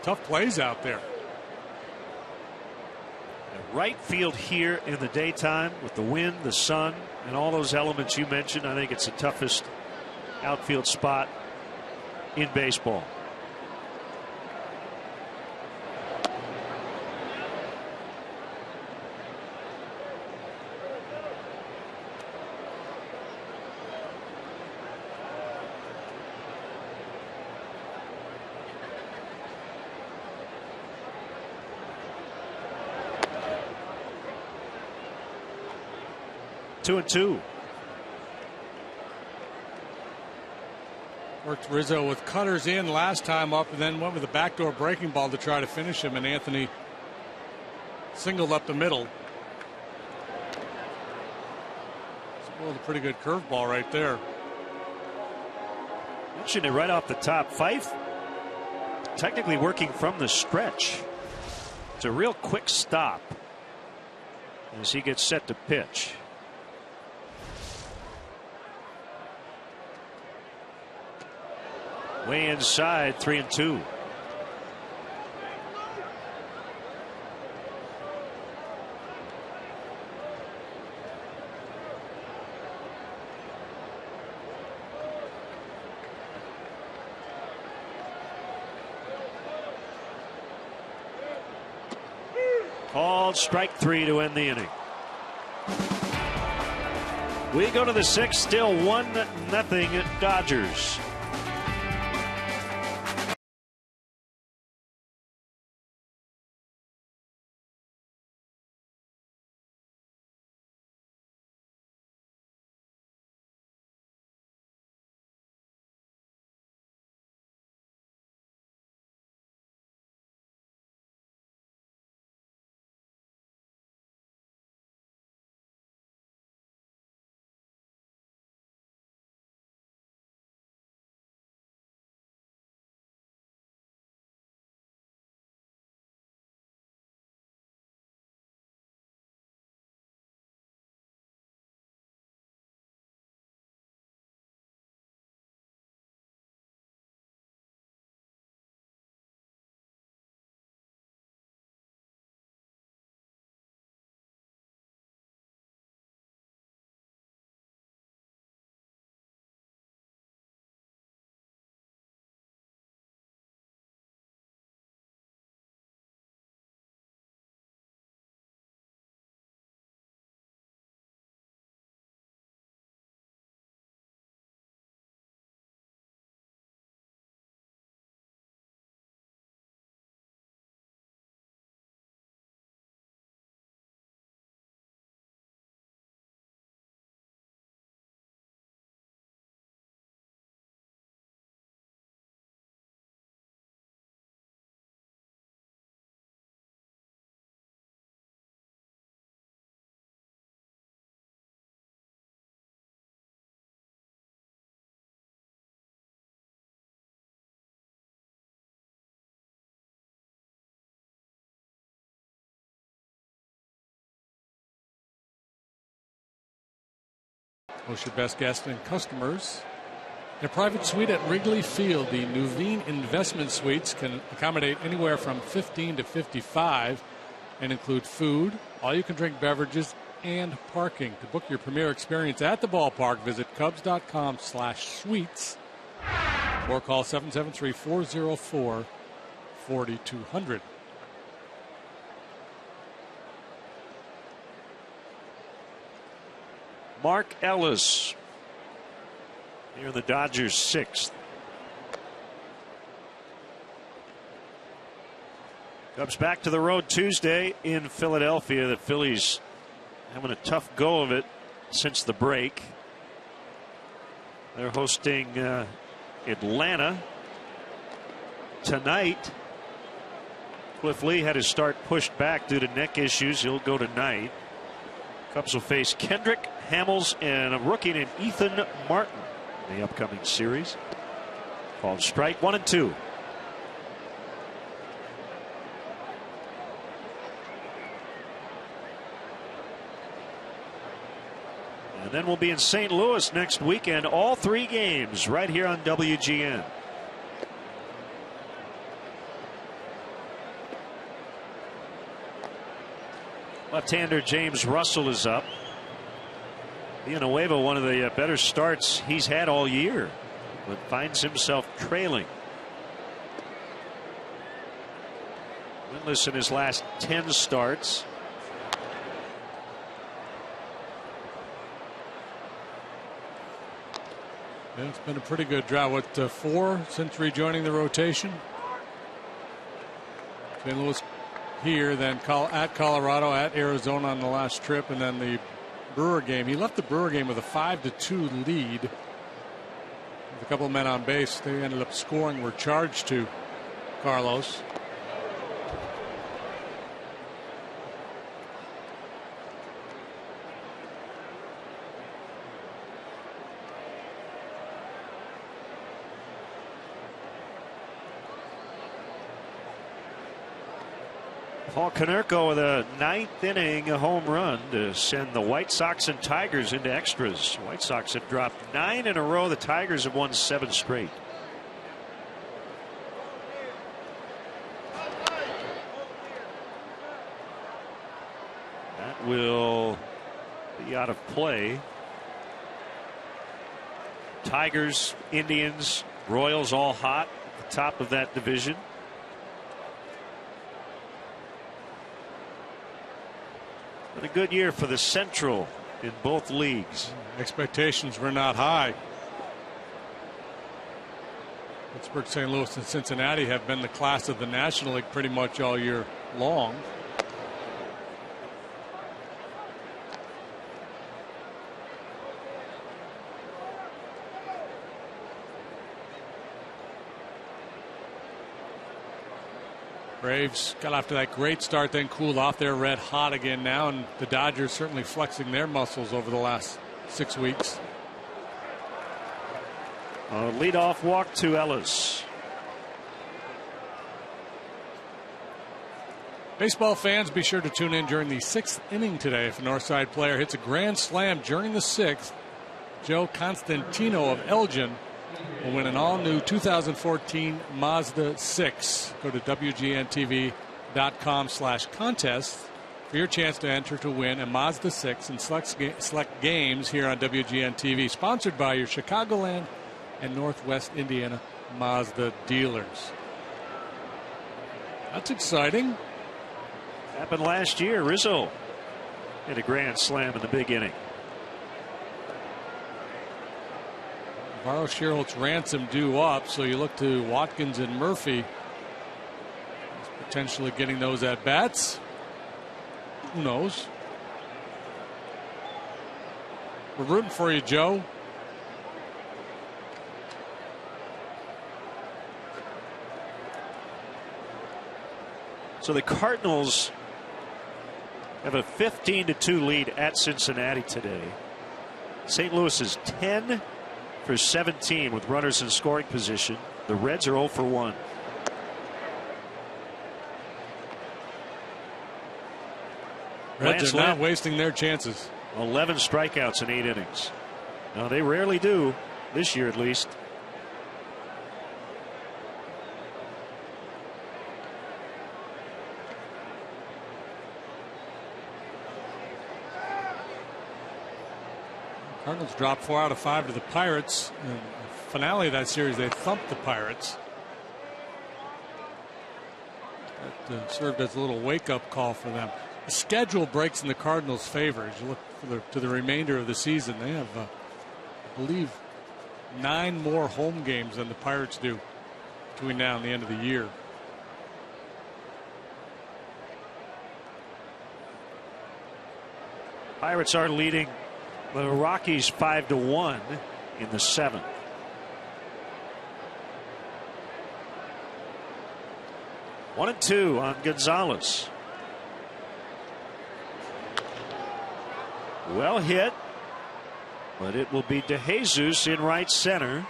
S2: tough plays out there.
S1: Right field here in the daytime with the wind, the sun, and all those elements you mentioned, I think it's the toughest outfield spot in baseball. Two and two.
S2: Worked Rizzo with cutters in last time up and then went with a backdoor breaking ball to try to finish him, and Anthony singled up the middle. Spoiled a pretty good curveball right there.
S1: Mentioned it right off the top. Fife technically working from the stretch. It's a real quick stop as he gets set to pitch. Way inside, 3-2. Called strike three to end the inning. We go to the sixth, still 1-0 Dodgers.
S2: Host your best guests and customers. In a private suite at Wrigley Field, the Nuveen Investment Suites can accommodate anywhere from 15 to 55 and include food, all-you-can-drink beverages, and parking. To book your premier experience at the ballpark, visit Cubs.com/suites or call 773-404-4200.
S1: Mark Ellis. Here in the Dodgers' 6th. Cubs back to the road Tuesday in Philadelphia. The Phillies having a tough go of it since the break. They're hosting Atlanta tonight. Cliff Lee had his start pushed back due to neck issues. He'll go tonight. Cubs will face Kendrick, Hamels, and a rookie named Ethan Martin in the upcoming series. Called strike 1 and 2. And then we'll be in St. Louis next weekend. All 3 games right here on WGN. Left-hander James Russell is up. Villanueva, one of the better starts he's had all year, but finds himself trailing. Winless in his last 10 starts.
S2: Yeah, it's been a pretty good drought. What, 4 since rejoining the rotation? St. Louis here, then at Colorado, at Arizona on the last trip, and then the Brewer game. He left the Brewer game with a 5-2 lead. With a couple of men on base, they ended up scoring, were charged to Carlos.
S1: Paul Konerko with a 9th inning home run to send the White Sox and Tigers into extras. White Sox have dropped 9 in a row. The Tigers have won 7 straight. That will be out of play. Tigers, Indians, Royals all hot at the top of that division. Been a good year for the Central in both leagues.
S2: Expectations were not high. Pittsburgh, St. Louis, and Cincinnati have been the class of the National League pretty much all year long. Braves got off to that great start, then cooled off. They're red hot again now, and the Dodgers certainly flexing their muscles over the last 6 weeks.
S1: A leadoff walk to Ellis.
S2: Baseball fans, be sure to tune in during the 6th inning today. If a Northside player hits a grand slam during the 6th, Joe Constantino of Elgin will win an all-new 2014 Mazda 6. Go to WGNTV.com/contest for your chance to enter to win a Mazda 6 in select games here on WGN TV. Sponsored by your Chicagoland and Northwest Indiana Mazda dealers. That's exciting.
S1: Happened last year. Rizzo hit a grand slam in the big inning.
S2: Navarro, Sherholtz, Ransom due up, so you look to Watkins and Murphy potentially getting those at bats. Who knows? We're rooting for you, Joe.
S1: So the Cardinals have a 15-2 lead at Cincinnati today. St. Louis is 10 for 17 with runners in scoring position. The Reds are 0 for 1.
S2: Reds are not wasting their chances.
S1: 11 strikeouts in 8 innings. Now they rarely do, this year at least.
S2: Cardinals dropped 4 out of 5 to the Pirates. In the finale of that series, they thumped the Pirates. That served as a little wake-up call for them. The schedule breaks in the Cardinals' favor. As you look to the remainder of the season, they have, I believe, 9 more home games than the Pirates do between now and the end of the year.
S1: Pirates are leading the Rockies 5-1 in the 7th. One and two on Gonzalez. Well hit, but it will be DeJesus in right center.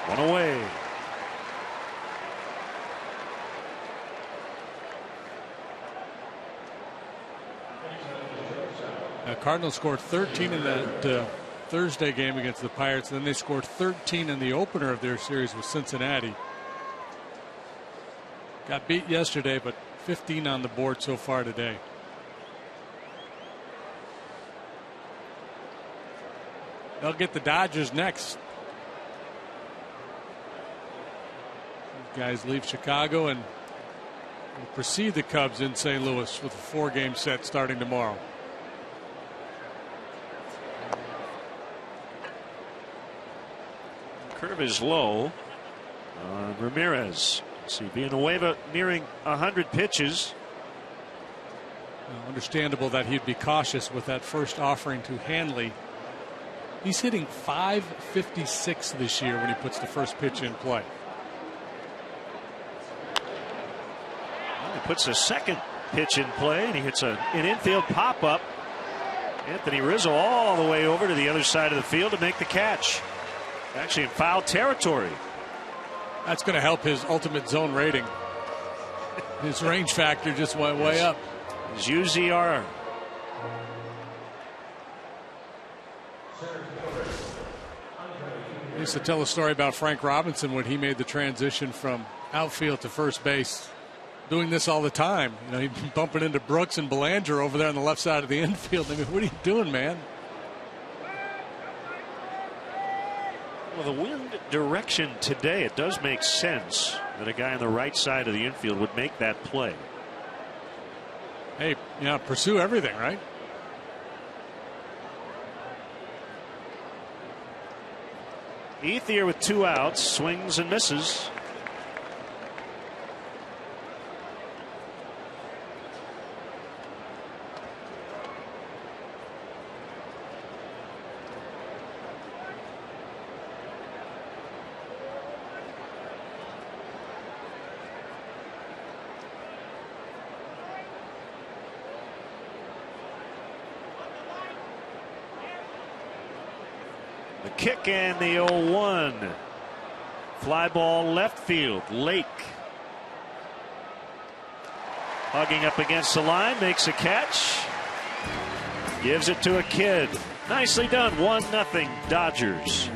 S1: One away.
S2: Cardinals scored 13 in that Thursday game against the Pirates, and then they scored 13 in the opener of their series with Cincinnati. Got beat yesterday, but 15 on the board so far today. They'll get the Dodgers next. These guys leave Chicago and will precede the Cubs in St. Louis with a 4-game set starting tomorrow.
S1: Curve is low. Ramirez. See, Villanueva nearing 100 pitches.
S2: Understandable that he'd be cautious with that first offering to Hanley. He's hitting .556 this year when he puts the first pitch in play.
S1: Well, he puts a second pitch in play, and he hits an infield pop-up. Anthony Rizzo all the way over to the other side of the field to make the catch. Actually in foul territory.
S2: That's going to help his ultimate zone rating. His range factor just went way up.
S1: His UZR.
S2: I used to tell a story about Frank Robinson when he made the transition from outfield to first base. Doing this all the time. You know, he'd be bumping into Brooks and Belanger over there on the left side of the infield. I mean, what are you doing, man?
S1: Well, the wind direction today, it does make sense that a guy on the right side of the infield would make that play.
S2: Hey, yeah, pursue everything, right?
S1: Ethier with 2 outs, swings and misses. The kick and the 0-1. Fly ball left field. Lake hugging up against the line, makes a catch, gives it to a kid. Nicely done. 1-0 Dodgers.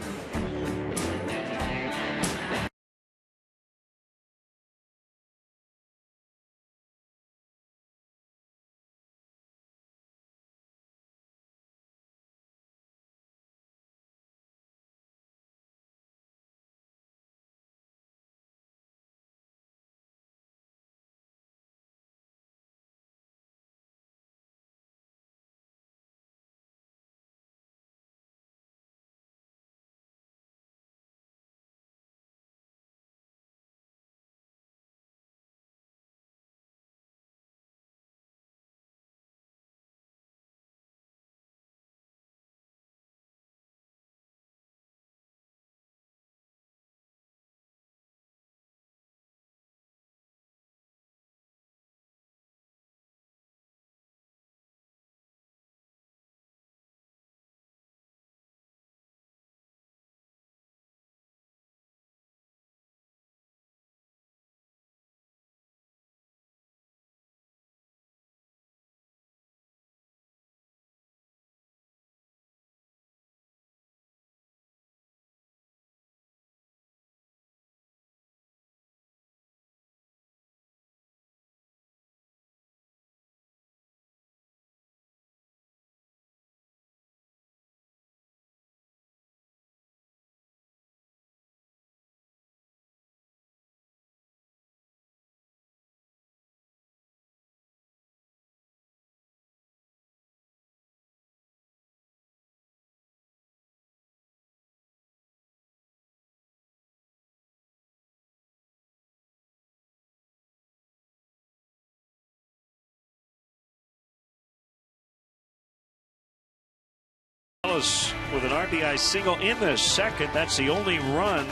S1: with an RBI single in the second. That's the only run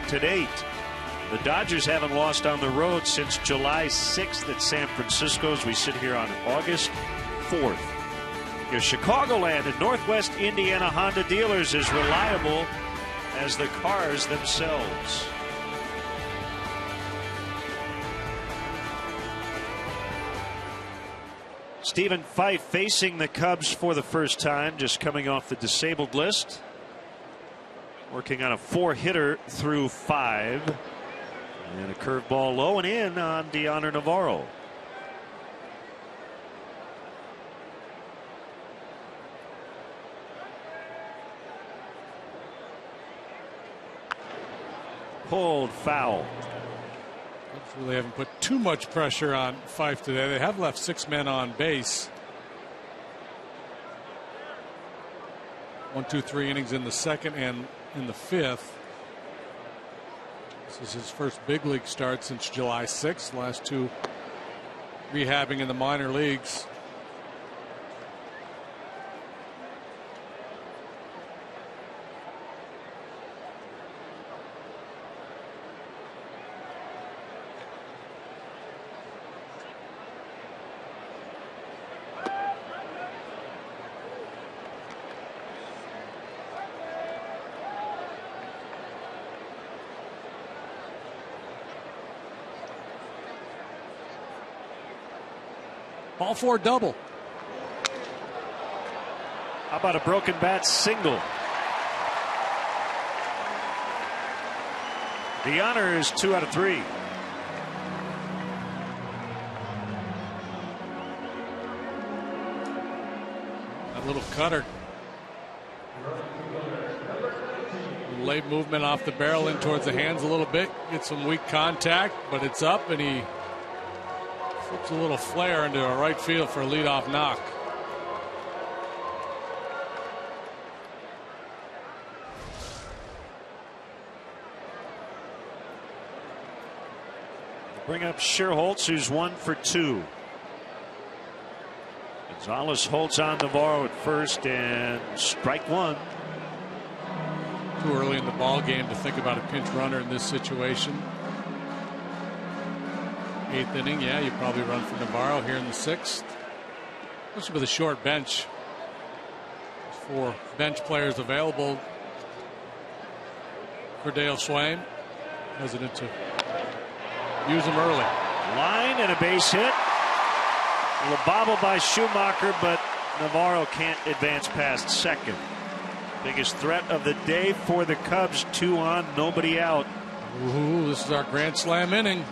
S1: to date. The Dodgers haven't lost on the road since July 6th at San Francisco as we sit here on August 4th. Your Chicagoland and Northwest Indiana Honda dealers is reliable as the cars themselves. Stephen Fife facing the Cubs for the first time, just coming off the disabled list. Working on a 4-hitter through 5. And a curveball low and in on Deoner Navarro. Pulled foul.
S2: Really haven't put too much pressure on Fife today. They have left 6 men on base. 1, 2, 3 innings in the second and in the fifth. This is his first big league start since July 6th. Last 2 rehabbing in the minor leagues. Ball 4 double.
S1: How about a broken bat single? Deoner is 2 out of 3.
S2: That little cutter. Late movement off the barrel in towards the hands a little bit. Gets some weak contact, but it's up and he flips a little flare into a right field for a leadoff knock.
S1: Bring up Scherholtz, who's 1 for 2. Gonzalez holds on Navarro at first and strike 1.
S2: Too early in the ball game to think about a pinch runner in this situation. 8th inning, yeah, you probably run for Navarro here in the 6th. Especially with a short bench. 4 bench players available for Dale Swain. Hesitant to use them early.
S1: Line and a base hit. A little bobble by Schumacher, but Navarro can't advance past second. Biggest threat of the day for the Cubs. 2 on, nobody out.
S2: Ooh, this is our grand slam inning.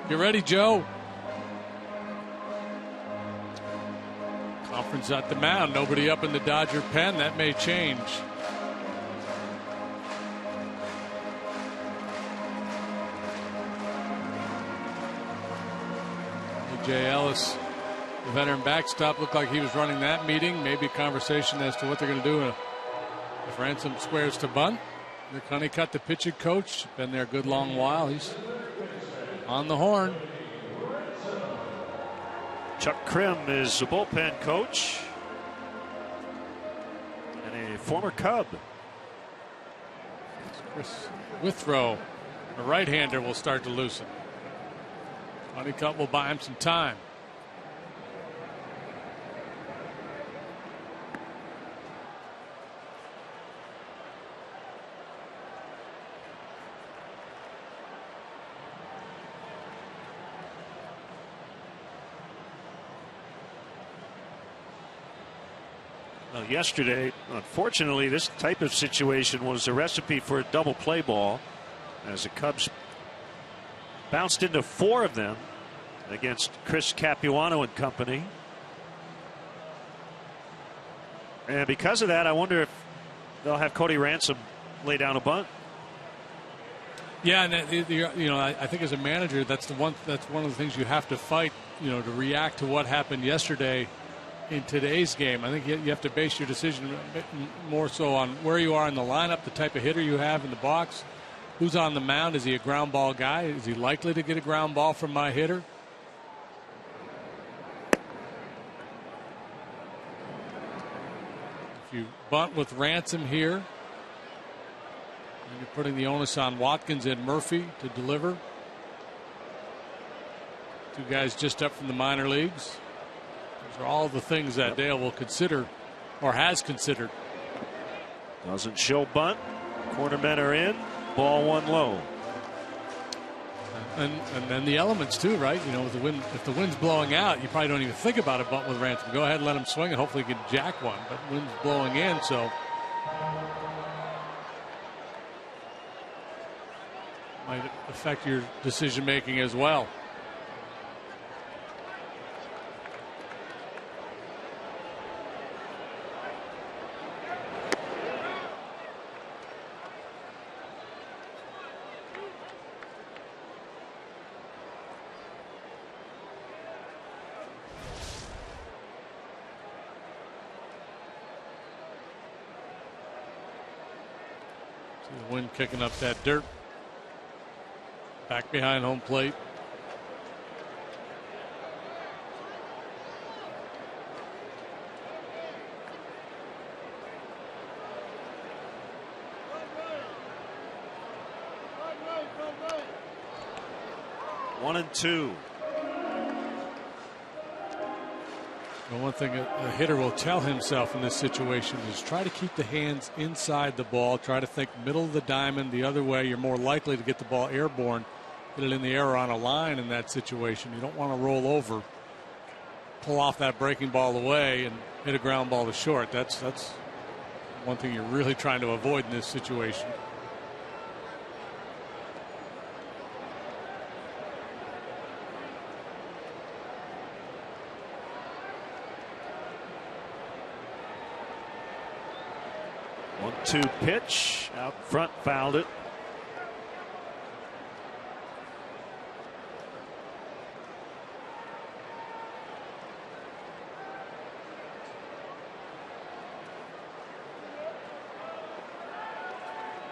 S2: You ready, Joe? Conference at the mound. Nobody up in the Dodger pen. That may change. A.J. Ellis, the veteran backstop, looked like he was running that meeting. Maybe a conversation as to what they're going to do if Ransom squares to bunt. Rick Honeycutt, the pitching coach, been there a good long while. He's on the horn.
S1: Chuck Krim is the bullpen coach and a former Cub.
S2: Chris Withrow, a right-hander, will start to loosen. Honeycutt will buy him some time.
S1: Yesterday, unfortunately, this type of situation was a recipe for a double play ball as the Cubs bounced into 4 of them against Chris Capuano and company. And because of that, I wonder if they'll have Cody Ransom lay down a bunt.
S2: Yeah, and you know, I think as a manager, that's one of the things you have to fight. You know, to react to what happened yesterday in today's game. I think you have to base your decision more so on where you are in the lineup, the type of hitter you have in the box, who's on the mound. Is he a ground ball guy? Is he likely to get a ground ball from my hitter? you bunt with Ransom here, and you're putting the onus on Watkins and Murphy to deliver. Two guys just up from the minor leagues. Those are all the things that Dale will consider or has considered.
S1: Doesn't show bunt. Cornermen are in. Ball one low.
S2: And then the elements too, right? You know, with the wind, if the wind's blowing out, you probably don't even think about it. Bunt with Ransom. Go ahead and let him swing, and hopefully get jack one. But wind's blowing in, so might affect your decision making as well. The wind kicking up that dirt. Back behind home plate.
S1: One and two.
S2: The one thing a hitter will tell himself in this situation is try to keep the hands inside the ball. Try to think middle of the diamond. The other way, you're more likely to get the ball airborne, get it in the air or on a line in that situation. You don't want to roll over, pull off that breaking ball away, and hit a ground ball to short. That's one thing you're really trying to avoid in this situation.
S1: One-two pitch out front, fouled it.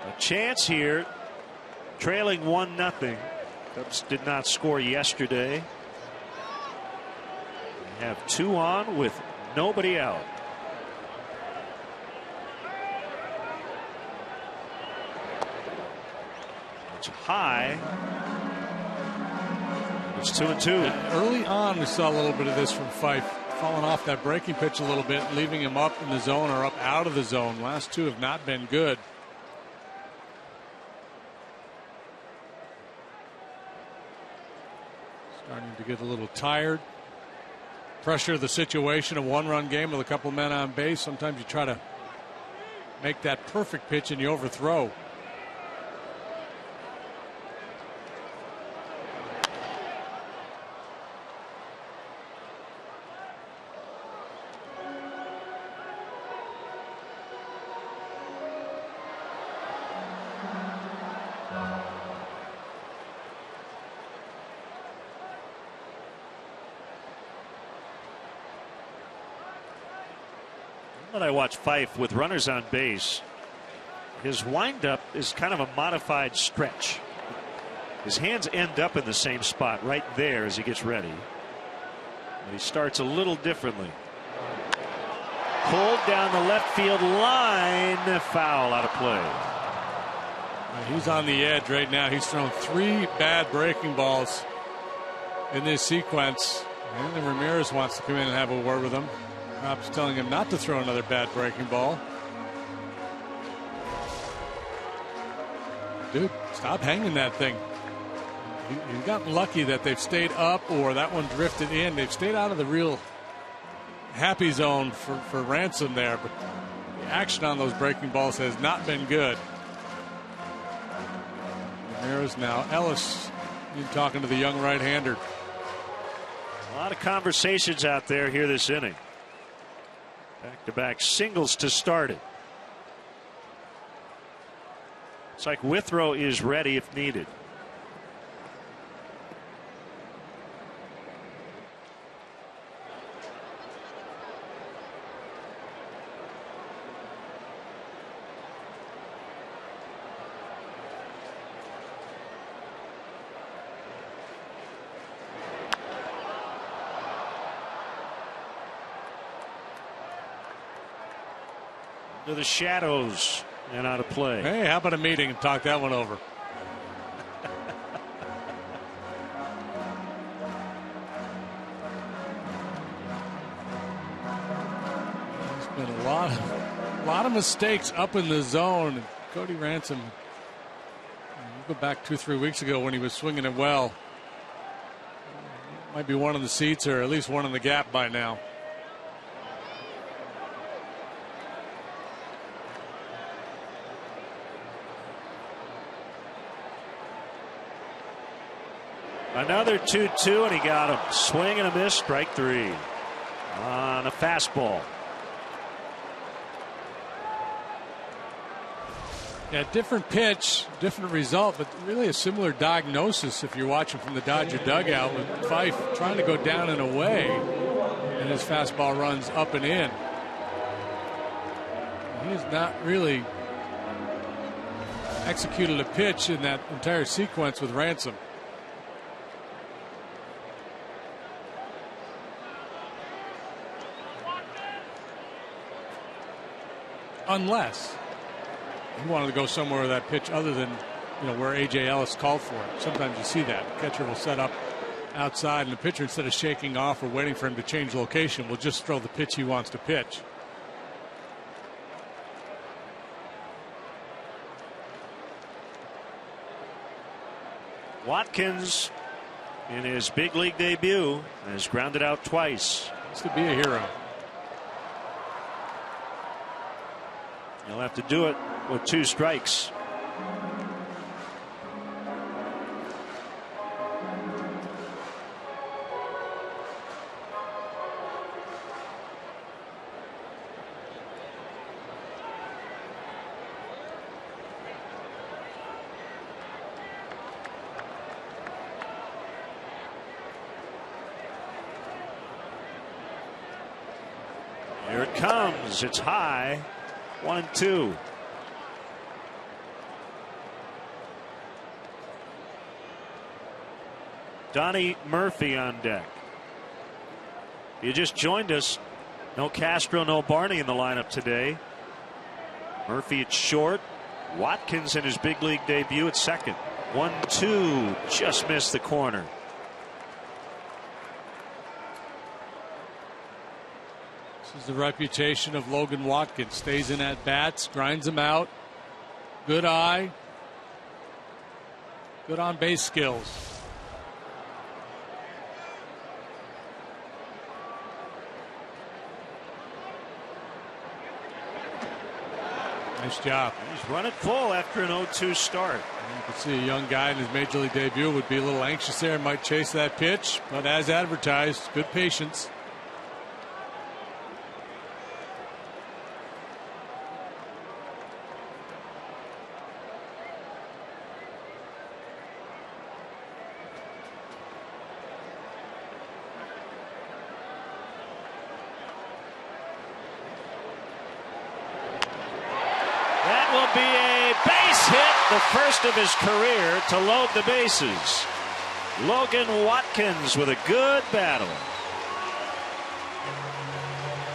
S1: A chance here, trailing 1-0. Cubs did not score yesterday. They have two on with nobody out. High. It's 2-2.
S2: Early on, we saw a little bit of this from Fife, falling off that breaking pitch a little bit, leaving him up in the zone or up out of the zone. Last two have not been good. Starting to get a little tired. Pressure of the situation, a one-run game with a couple men on base. Sometimes you try to make that perfect pitch and you overthrow.
S1: When I watch Fife with runners on base, his windup is kind of a modified stretch. His hands end up in the same spot right there as he gets ready. And he starts a little differently. Pulled down the left field line, foul out of play.
S2: He's on the edge right now. He's thrown 3 bad breaking balls in this sequence. And then Ramirez wants to come in and have a word with him. Perhaps telling him not to throw another bad breaking ball. Dude, stop hanging that thing. You've gotten lucky that they've stayed up or that one drifted in. They've stayed out of the real happy zone for Ransom there, but the action on those breaking balls has not been good. Ramirez now. Ellis talking to the young right-hander.
S1: A lot of conversations out there here this inning. Back-to-back singles to start it. It's like Withrow is ready if needed. to the shadows and out of play.
S2: Hey, how about a meeting and talk that one over? There's been a lot of mistakes up in the zone. Cody Ransom, you go back 2-3 weeks ago when he was swinging it well. Might be one on the seats or at least one on the gap by now.
S1: Another 2-2, and he got him. Swing and a miss, strike 3 on a fastball.
S2: Yeah, different pitch, different result, but really a similar diagnosis if you're watching from the Dodger dugout with Fife trying to go down and away, and his fastball runs up and in. He has not really executed a pitch in that entire sequence with Ransom. Unless he wanted to go somewhere with that pitch other than, where A.J. Ellis called for it. Sometimes you see that. The catcher will set up outside, and the pitcher, instead of shaking off or waiting for him to change location, will just throw the pitch he wants to pitch.
S1: Watkins, in his big league debut, has grounded out twice.
S2: Has to be a hero.
S1: He'll have to do it with 2 strikes. Here it comes. It's high. 1-2. Donnie Murphy on deck. You just joined us. No Castro, no Barney in the lineup today. Murphy at short. Watkins in his big league debut at second. 1-2. Just missed the corner.
S2: This is the reputation of Logan Watkins. Stays in at bats, grinds them out. Good eye. Good on base skills. Nice job.
S1: He's running full after an 0-2 start.
S2: You can see a young guy in his major league debut would be a little anxious there, might chase that pitch, but as advertised, good patience.
S1: Be a base hit, the first of his career to load the bases. Logan Watkins with a good battle.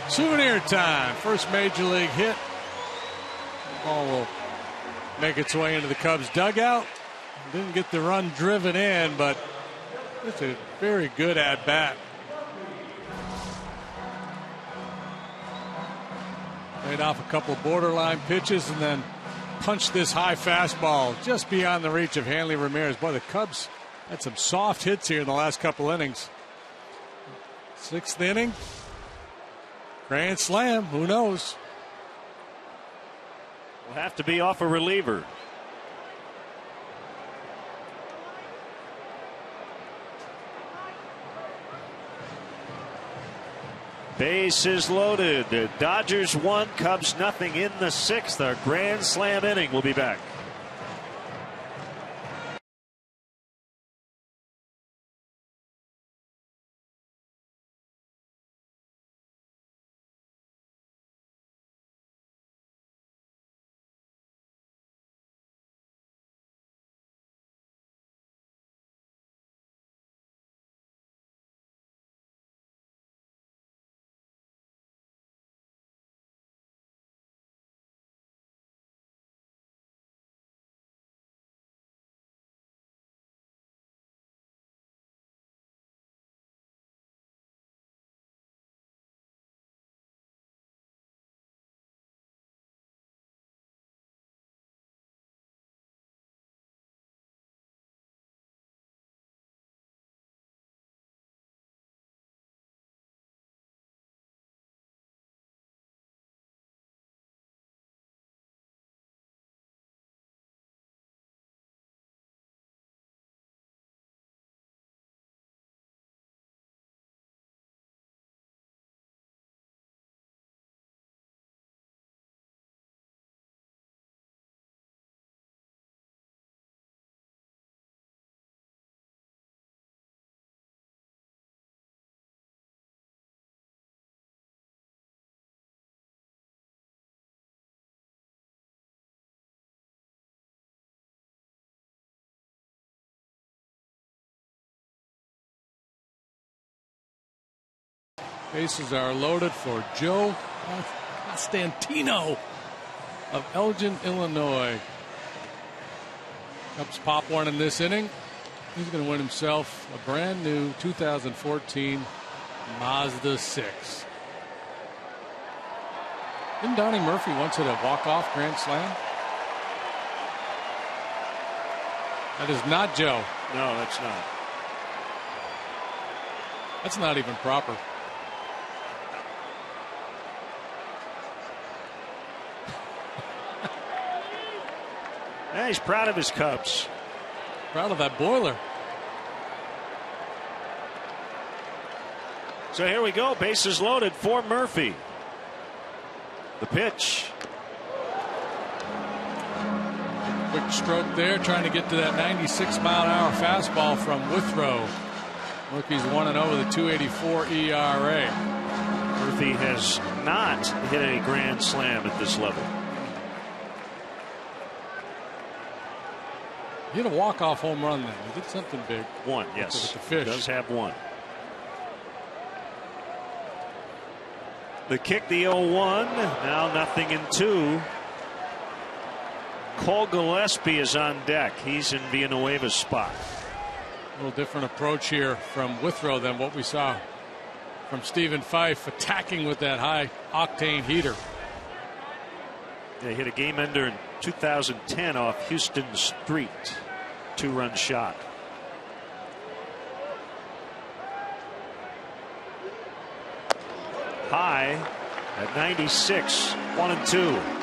S2: Souvenir time. First major league hit. The ball will make its way into the Cubs dugout. Didn't get the run driven in, but it's a very good at bat. Laid off a couple borderline pitches and then punched this high fastball just beyond the reach of Hanley Ramirez. Boy, the Cubs had some soft hits here in the last couple innings. 6th inning. Grand slam. Who knows?
S1: Will have to be off a reliever. Bases loaded. The Dodgers 1, Cubs nothing in the 6th. Our grand slam inning will be back.
S2: Bases are loaded for Joe Constantino of Elgin, Illinois. Cubs pop one in this inning. He's going to win himself a brand new 2014 Mazda 6. Didn't Donnie Murphy once hit a walk-off grand slam? That is not Joe.
S1: No, that's not.
S2: That's not even proper.
S1: Yeah, he's proud of his Cubs.
S2: Proud of that boiler.
S1: So here we go. Bases loaded for Murphy. The pitch.
S2: Quick stroke there, trying to get to that 96-mile-an-hour fastball from Withrow. Rookies 1-0 with a 2.84 ERA.
S1: Murphy has not hit a grand slam at this level.
S2: He hit a walk-off home run then. He did something big.
S1: One, yes.
S2: With the fish.
S1: He does have one. The kick, the 0-1. Now 0-2. Cole Gillespie is on deck. He's in Villanueva's spot.
S2: A little different approach here from Withrow than what we saw from Stephen Fife, attacking with that high octane heater.
S1: They hit a game ender in 2010 off Houston Street. 2-run shot. High at 96. 1-2.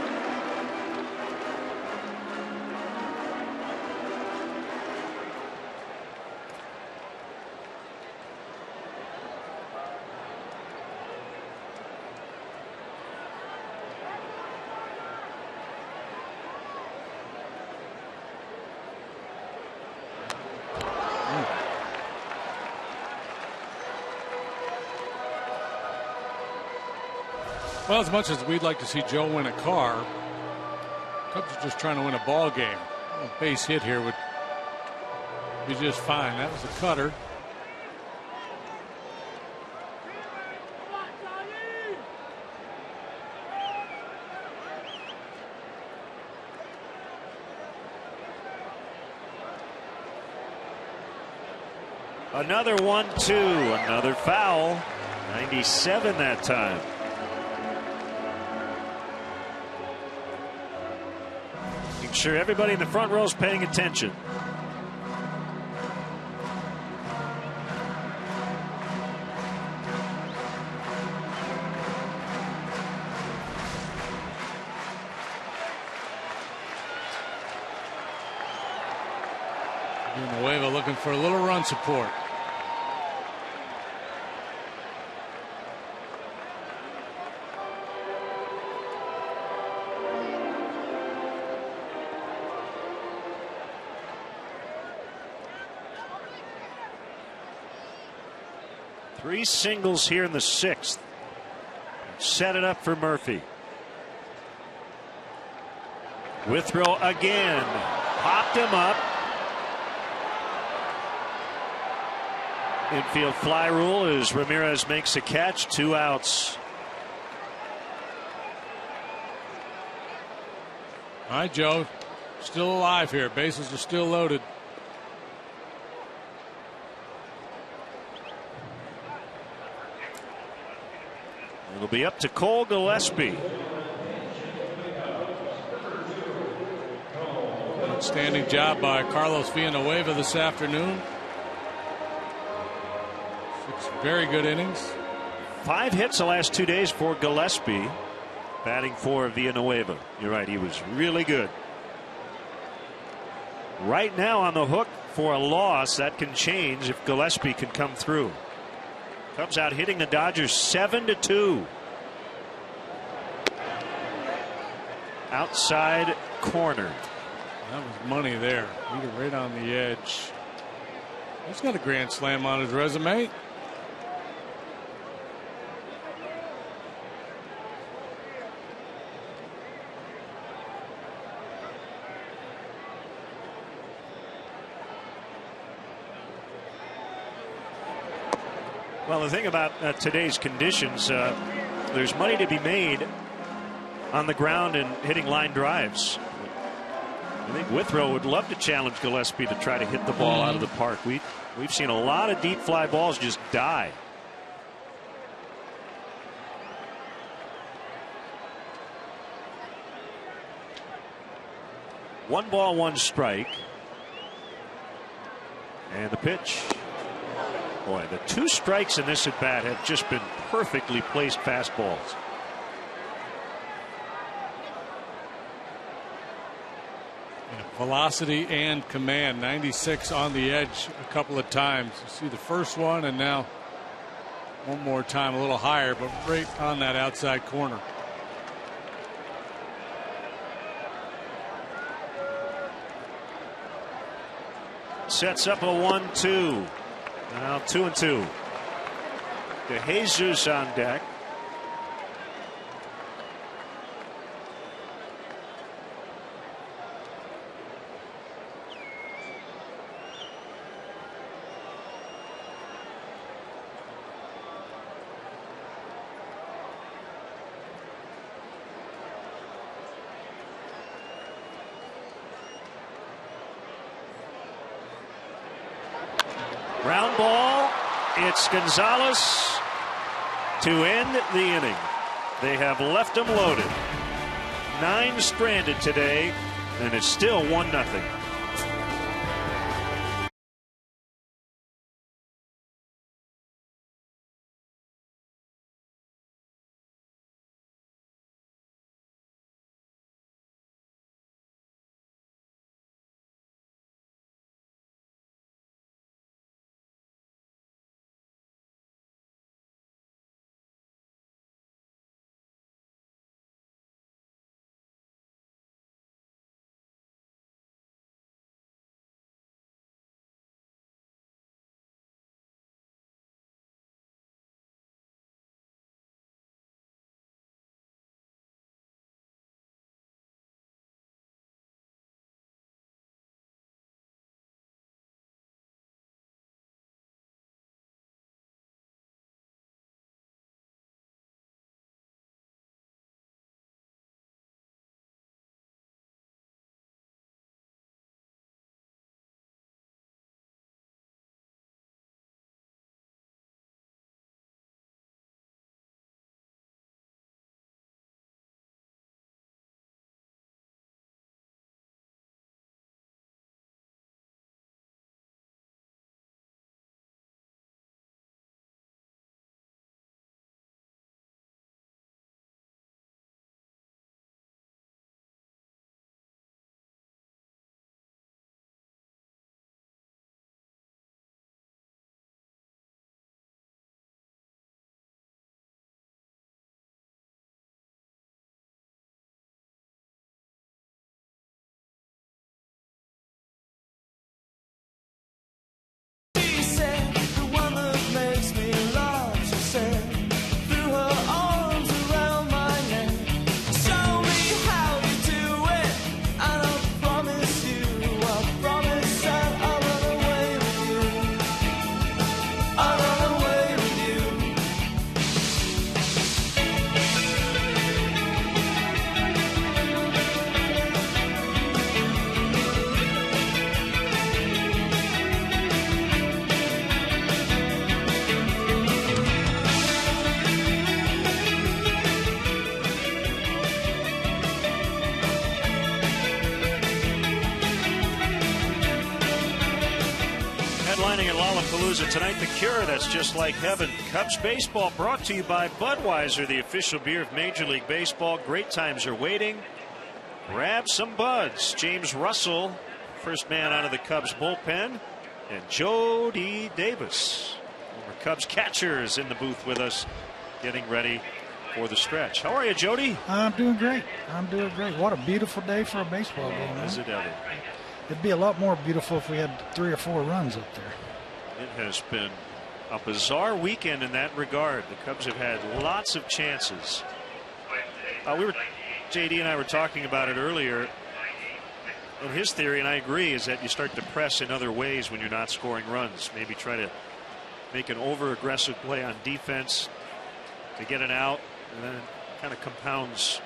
S2: Well, as much as we'd like to see Joe win a car, Cubs are just trying to win a ball game. A base hit here would be just fine. That was a cutter.
S1: Another 1-2. Another foul. 97 that time. Make sure everybody in the front row is paying attention.
S2: Villanueva looking for a little run support.
S1: Three singles here in the sixth. Set it up for Murphy. Withrow again. Popped him up. Infield fly rule as Ramirez makes a catch. 2 outs.
S2: All right, Joe. Still alive here. Bases are still loaded.
S1: It'll be up to Cole Gillespie.
S2: Outstanding job by Carlos Villanueva this afternoon. 6 very good innings.
S1: 5 hits the last 2 days for Gillespie. Batting for Villanueva. You're right, he was really good. Right now on the hook for a loss. That can change if Gillespie can come through. Cubs out hitting the Dodgers 7-2. Outside corner.
S2: That was money there. Hit it right on the edge. He's got a grand slam on his resume.
S1: Well, the thing about today's conditions, there's money to be made on the ground and hitting line drives. I think Withrow would love to challenge Gillespie to try to hit the ball out of the park. We've seen a lot of deep fly balls just die. One ball, one strike. And the pitch. Boy, the 2 strikes in this at bat have just been perfectly placed fastballs.
S2: Velocity and command. 96 on the edge a couple of times. You see the first one, and now one more time a little higher, but right on that outside corner.
S1: Sets up a 1-2. Now 2-2. DeJesus on deck. Ground ball. It's Gonzalez to end the inning. They have left him loaded. 9 stranded today, and it's still 1-0. Headlining at Lollapalooza tonight, The Cure, That's Just Like Heaven. Cubs baseball brought to you by Budweiser, the official beer of Major League Baseball. Great times are waiting. Grab some buds. James Russell, first man out of the Cubs bullpen, and Jody Davis, former Cubs catchers, in the booth with us, getting ready for the stretch. How are you, Jody?
S6: I'm doing great. I'm doing great. What a beautiful day for a baseball game.
S1: Is it ever?
S6: It'd be a lot more beautiful if we had 3 or 4 runs up there.
S1: It has been a bizarre weekend in that regard. The Cubs have had lots of chances. JD and I were talking about it earlier. And his theory, and I agree, is that you start to press in other ways when you're not scoring runs. Maybe try to make an over-aggressive play on defense to get it out, and then it kind of compounds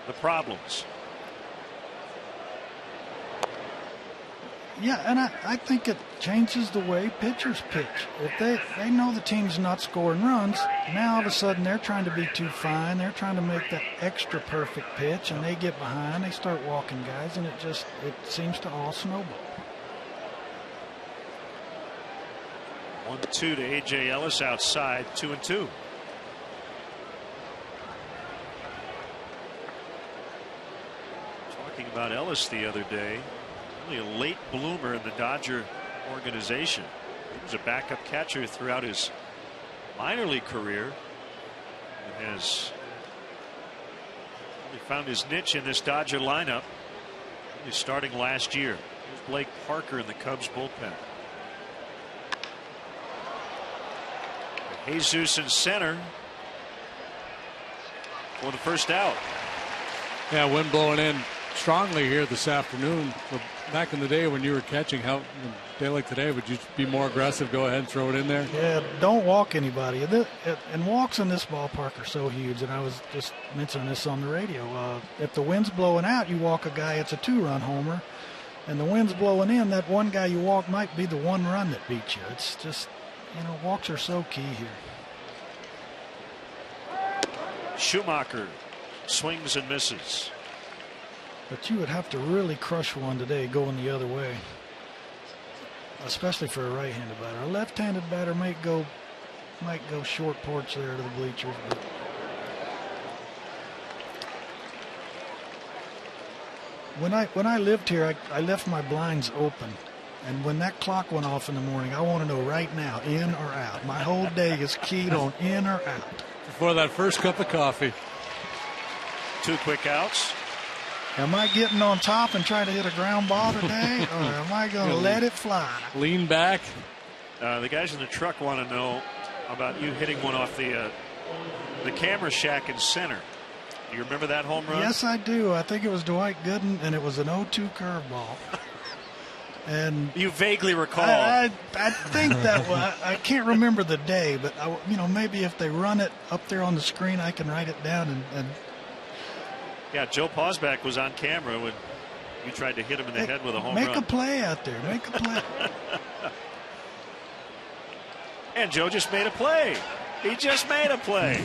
S1: the problems.
S6: Yeah, and I think it changes the way pitchers pitch. If they know the team's not scoring runs, now all of a sudden they're trying to be too fine. They're trying to make that extra perfect pitch, and they get behind. They start walking guys, and it seems to all snowball.
S1: 1-2 to A.J. Ellis outside, 2-2. Talking about Ellis the other day. Really a late bloomer in the Dodger organization. He was a backup catcher throughout his minor league career and has really found his niche in this Dodger lineup. He's starting last year. Here's Blake Parker in the Cubs bullpen. Jesus in center for the first out.
S2: Yeah, wind blowing in strongly here this afternoon. Back in the day when you were catching, a day like today, would you be more aggressive, go ahead and throw it in there?
S6: Yeah, don't walk anybody. And walks in this ballpark are so huge, and I was just mentioning this on the radio. If the wind's blowing out, you walk a guy, it's a 2-run homer. And the wind's blowing in, that one guy you walk might be the 1 run that beats you. It's just, walks are so key here.
S1: Schumacher swings and misses.
S6: But you would have to really crush one today going the other way, especially for a right-handed batter. A left-handed batter might go short porch there to the bleachers. But when I lived here, I left my blinds open, and when that clock went off in the morning, I want to know right now, in or out. My whole day is keyed on in or out.
S2: Before that first cup of coffee.
S1: 2 quick outs.
S6: Am I getting on top and trying to hit a ground ball today, or am I going to let it fly?
S2: Lean back.
S1: The guys in the truck want to know about you hitting one off the camera shack in center. Do you remember that home run?
S6: Yes, I do. I think it was Dwight Gooden, and it was an 0-2 curveball. And
S1: you vaguely recall.
S6: I think that was. I can't remember the day, but maybe if they run it up there on the screen, I can write it down and.
S1: Yeah, Joe Posback was on camera when you tried to hit him in the head with a home run.
S6: Make a play out there. Make a play.
S1: And Joe just made a play. He just made a play.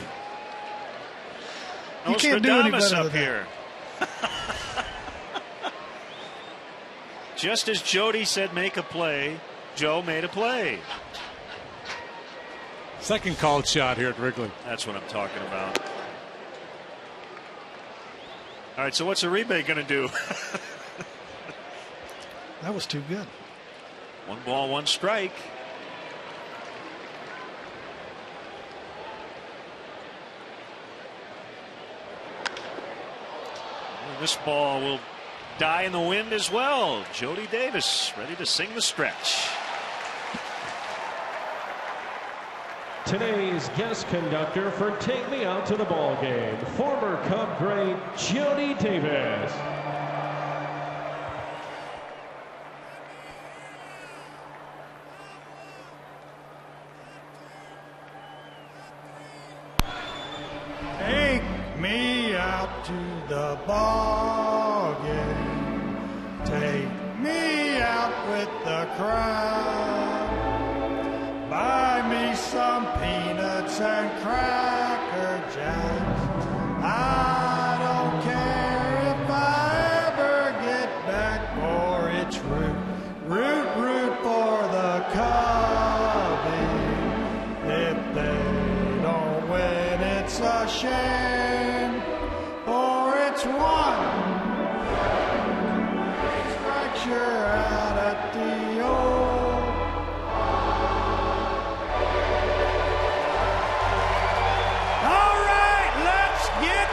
S6: You can't do any better
S1: up here. Just as Jody said make a play, Joe made a play.
S2: Second called shot here at Wrigley.
S1: That's what I'm talking about. All right, so what's Uribe going to do?
S6: That was too good.
S1: 1 ball, 1 strike. And this ball will die in the wind as well. Jody Davis ready to sing the stretch.
S3: Today's guest conductor for Take Me Out to the Ball Game, former Cub great Jody Davis.
S6: Take me out to the ball game. Take me out with the crowd. Buy me some peanuts and Cracker Jacks. I don't care if I ever get back, for it's root for the Cubbies. If they don't win, it's a shame, for it's 1 strike sure out at the old.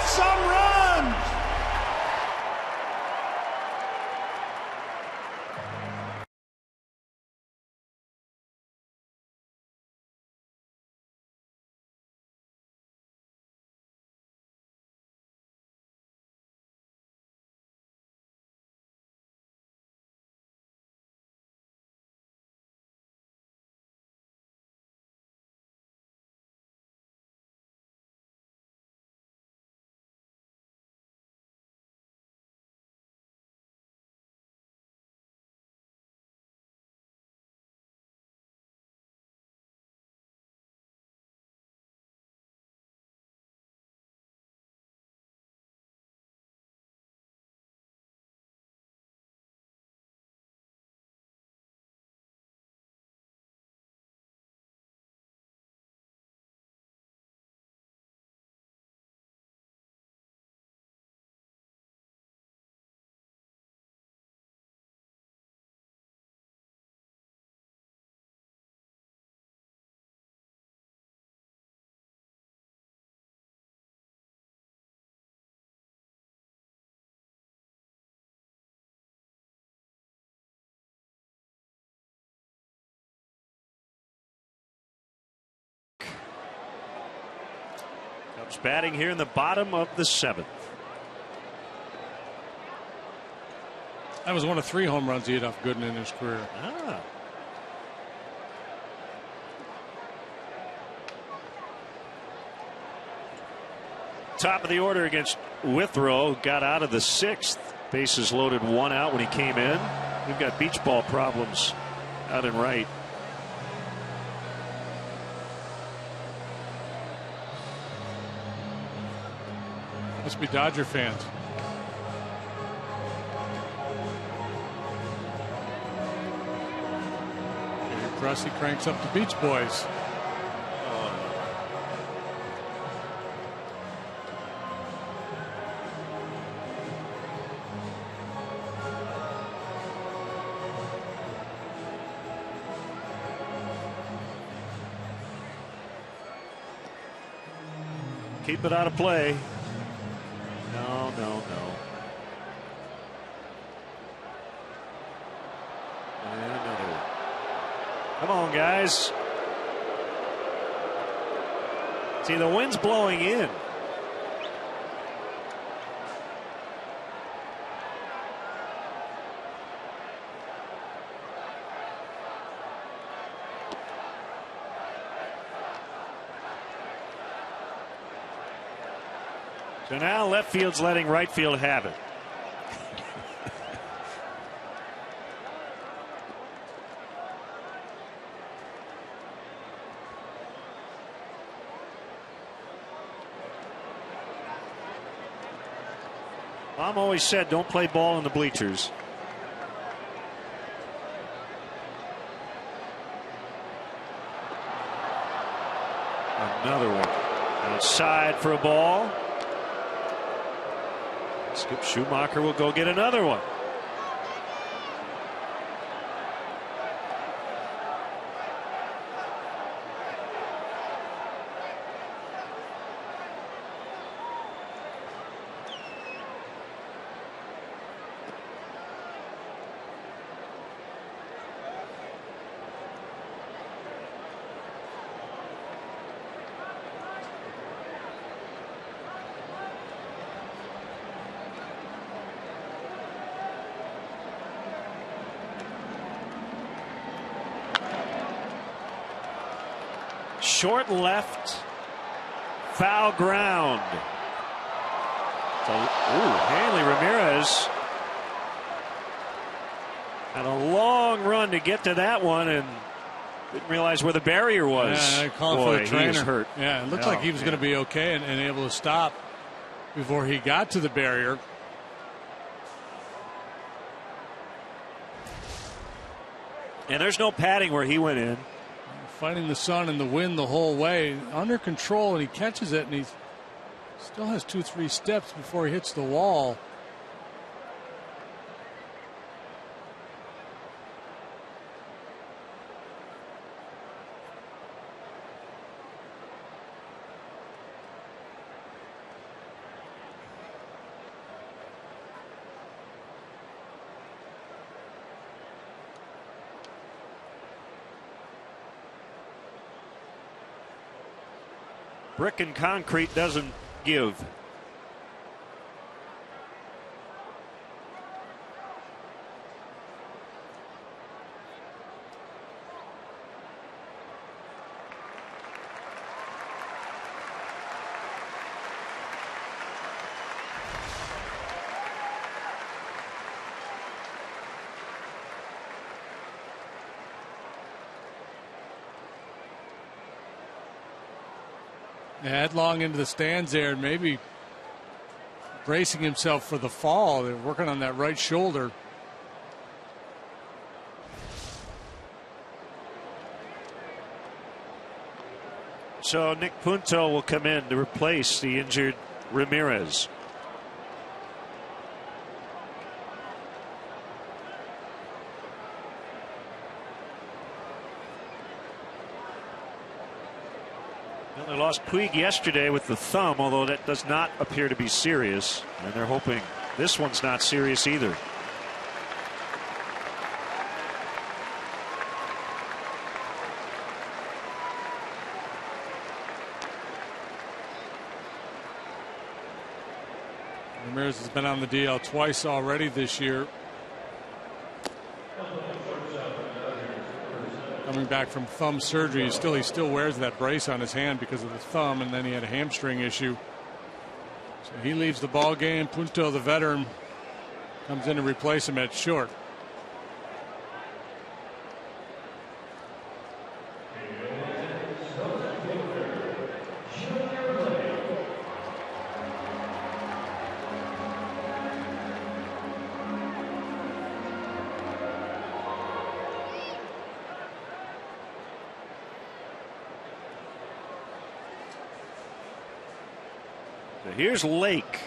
S6: Some
S1: Cubs batting here in the bottom of the 7th.
S2: That was one of 3 home runs he hit off Gooden in his career.
S1: Ah. Top of the order against Withrow. Got out of the 6th. Bases loaded, 1 out when he came in. We've got beach ball problems out and right.
S2: Must be Dodger fans. Pressey cranks up the Beach Boys.
S1: Keep it out of play. No, no, no. And another. Come on, guys. See, the wind's blowing in. So now left field's letting right field have it. Mom always said don't play ball in the bleachers. Another one outside for a ball. Skip Schumacher will go get another one. Short left, foul ground. So, Hanley Ramirez had a long run to get to that one and didn't realize where the barrier was.
S2: Yeah, I called for the trainer.
S1: He's hurt.
S2: Yeah, it looked like he was going to be okay and able to stop before he got to the barrier.
S1: And there's no padding where he went in.
S2: Fighting the sun and the wind the whole way, under control, and he catches it, and he still has 2-3 steps before he hits the wall.
S1: Brick and concrete doesn't give.
S2: Headlong into the stands there, and maybe bracing himself for the fall. They're working on that right shoulder.
S1: So Nick Punto will come in to replace the injured Ramirez. They lost Puig yesterday with the thumb, although that does not appear to be serious. And they're hoping this one's not serious either.
S2: Ramirez has been on the DL twice already this year. Coming back from thumb surgery, he still wears that brace on his hand because of the thumb, and then he had a hamstring issue. So he leaves the ball game. Punto, the veteran, comes in to replace him at short.
S1: Here's Lake.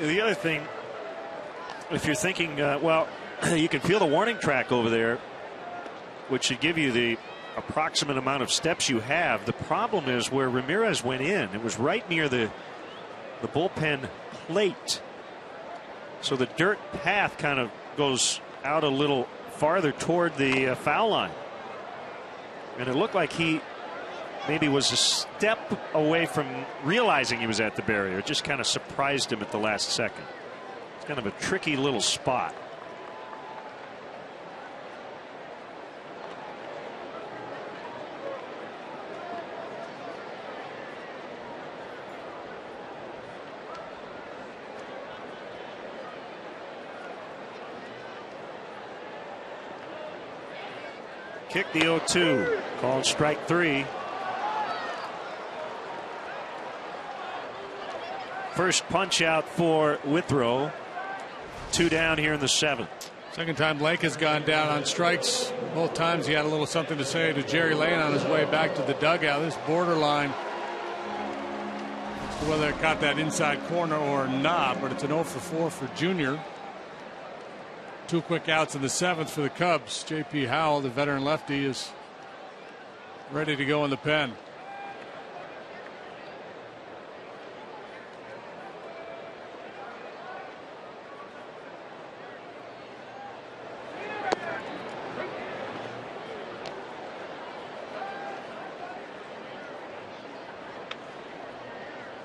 S1: The other thing, if you're thinking, well, you can feel the warning track over there, which should give you the approximate amount of steps you have. The problem is where Ramirez went in. It was right near the bullpen plate. So the dirt path kind of goes out a little farther toward the foul line. And it looked like he maybe was a step away from realizing he was at the barrier. It just kind of surprised him at the last second. It's kind of a tricky little spot. Kick the 0-2, called strike 3. First punch out for Withrow. 2 down here in the 7th.
S2: Second time Lake has gone down on strikes. Both times he had a little something to say to Jerry Lane on his way back to the dugout. This borderline as to whether it caught that inside corner or not, but it's an 0 for 4 for Junior. 2 quick outs in the 7th for the Cubs. J.P. Howell, the veteran lefty, is ready to go in the pen.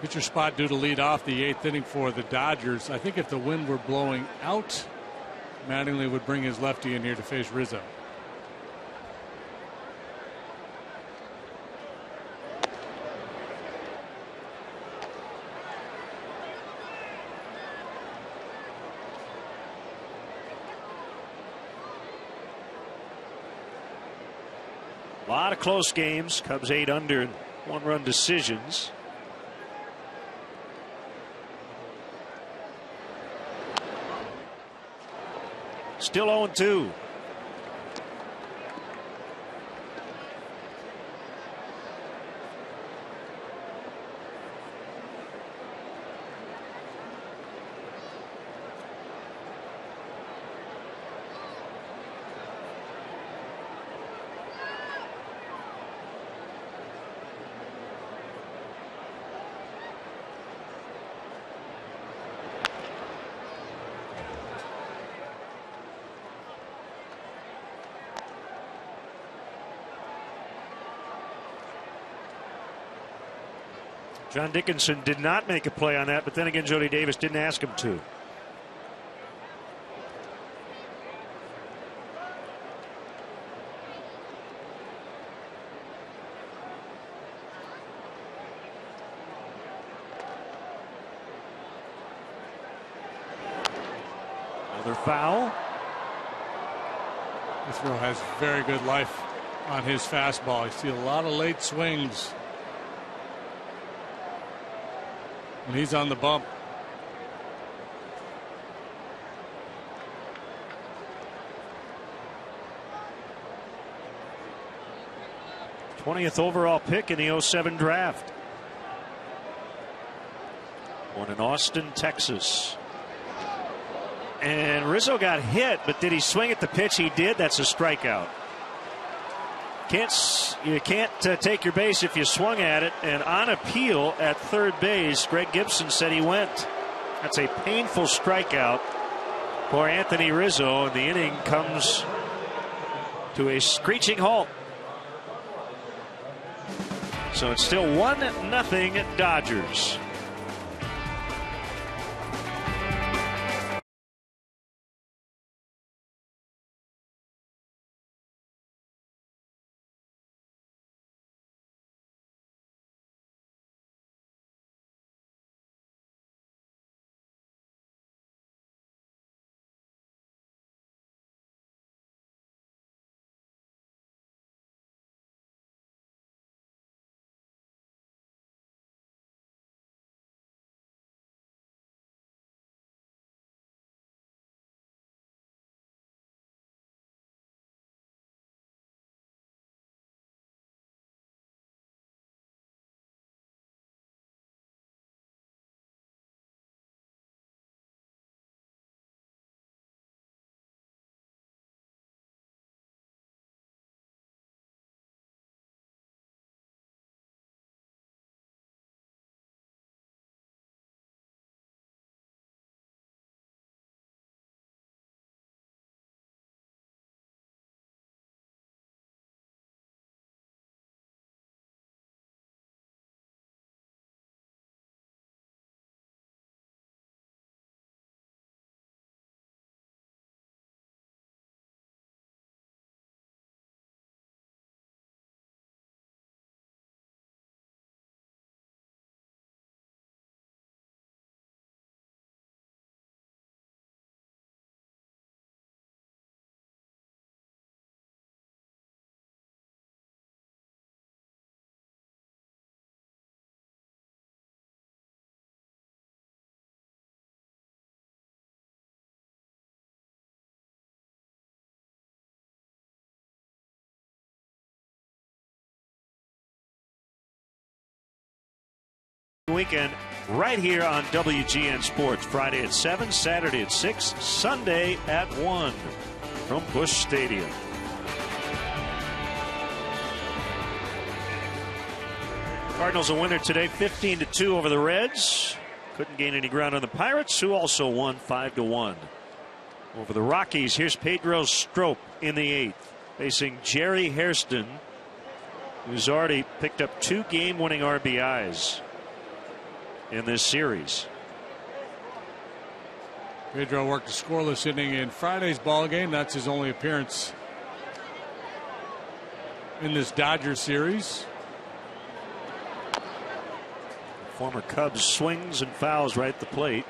S2: Pitcher spot due to lead off the 8th inning for the Dodgers. I think if the wind were blowing out, Mattingly would bring his lefty in here to face Rizzo.
S1: A lot of close games. Cubs 8 under and 1-run decisions. Still 0-2. John Dickinson did not make a play on that, but then again, Jody Davis didn't ask him to. Another foul.
S2: This throw has very good life on his fastball. You see a lot of late swings when he's on the bump.
S1: '20th overall pick in the '07 draft. Born in Austin, Texas. And Rizzo got hit, but did he swing at the pitch? He did. That's a strikeout. You can't take your base if you swung at it. And on appeal at third base, Greg Gibson said he went. That's a painful strikeout for Anthony Rizzo, and the inning comes to a screeching halt. So it's still 1-0 Dodgers. Weekend right here on WGN Sports. Friday at 7, Saturday at 6, Sunday at 1 from Busch Stadium. Cardinals a winner today, 15-2 over the Reds. Couldn't gain any ground on the Pirates, who also won 5-1 over the Rockies. Here's Pedro Strop in the 8th, facing Jerry Hairston, who's already picked up 2 game-winning RBIs in this series.
S2: Pedro worked a scoreless inning in Friday's ball game. That's his only appearance in this Dodgers series.
S1: Former Cubs swings and fouls right at the plate.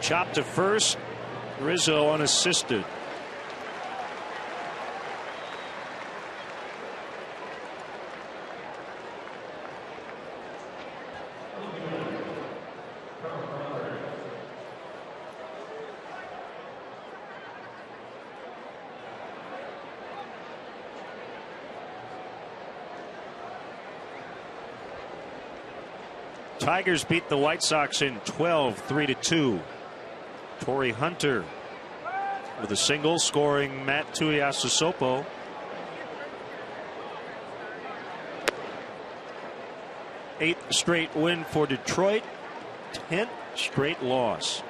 S1: Chop to first. Rizzo unassisted. Tigers beat the White Sox in 12, 3-2. Torrey Hunter with a single, scoring Matt Tuiasosopo. Eighth straight win for Detroit. 10th straight loss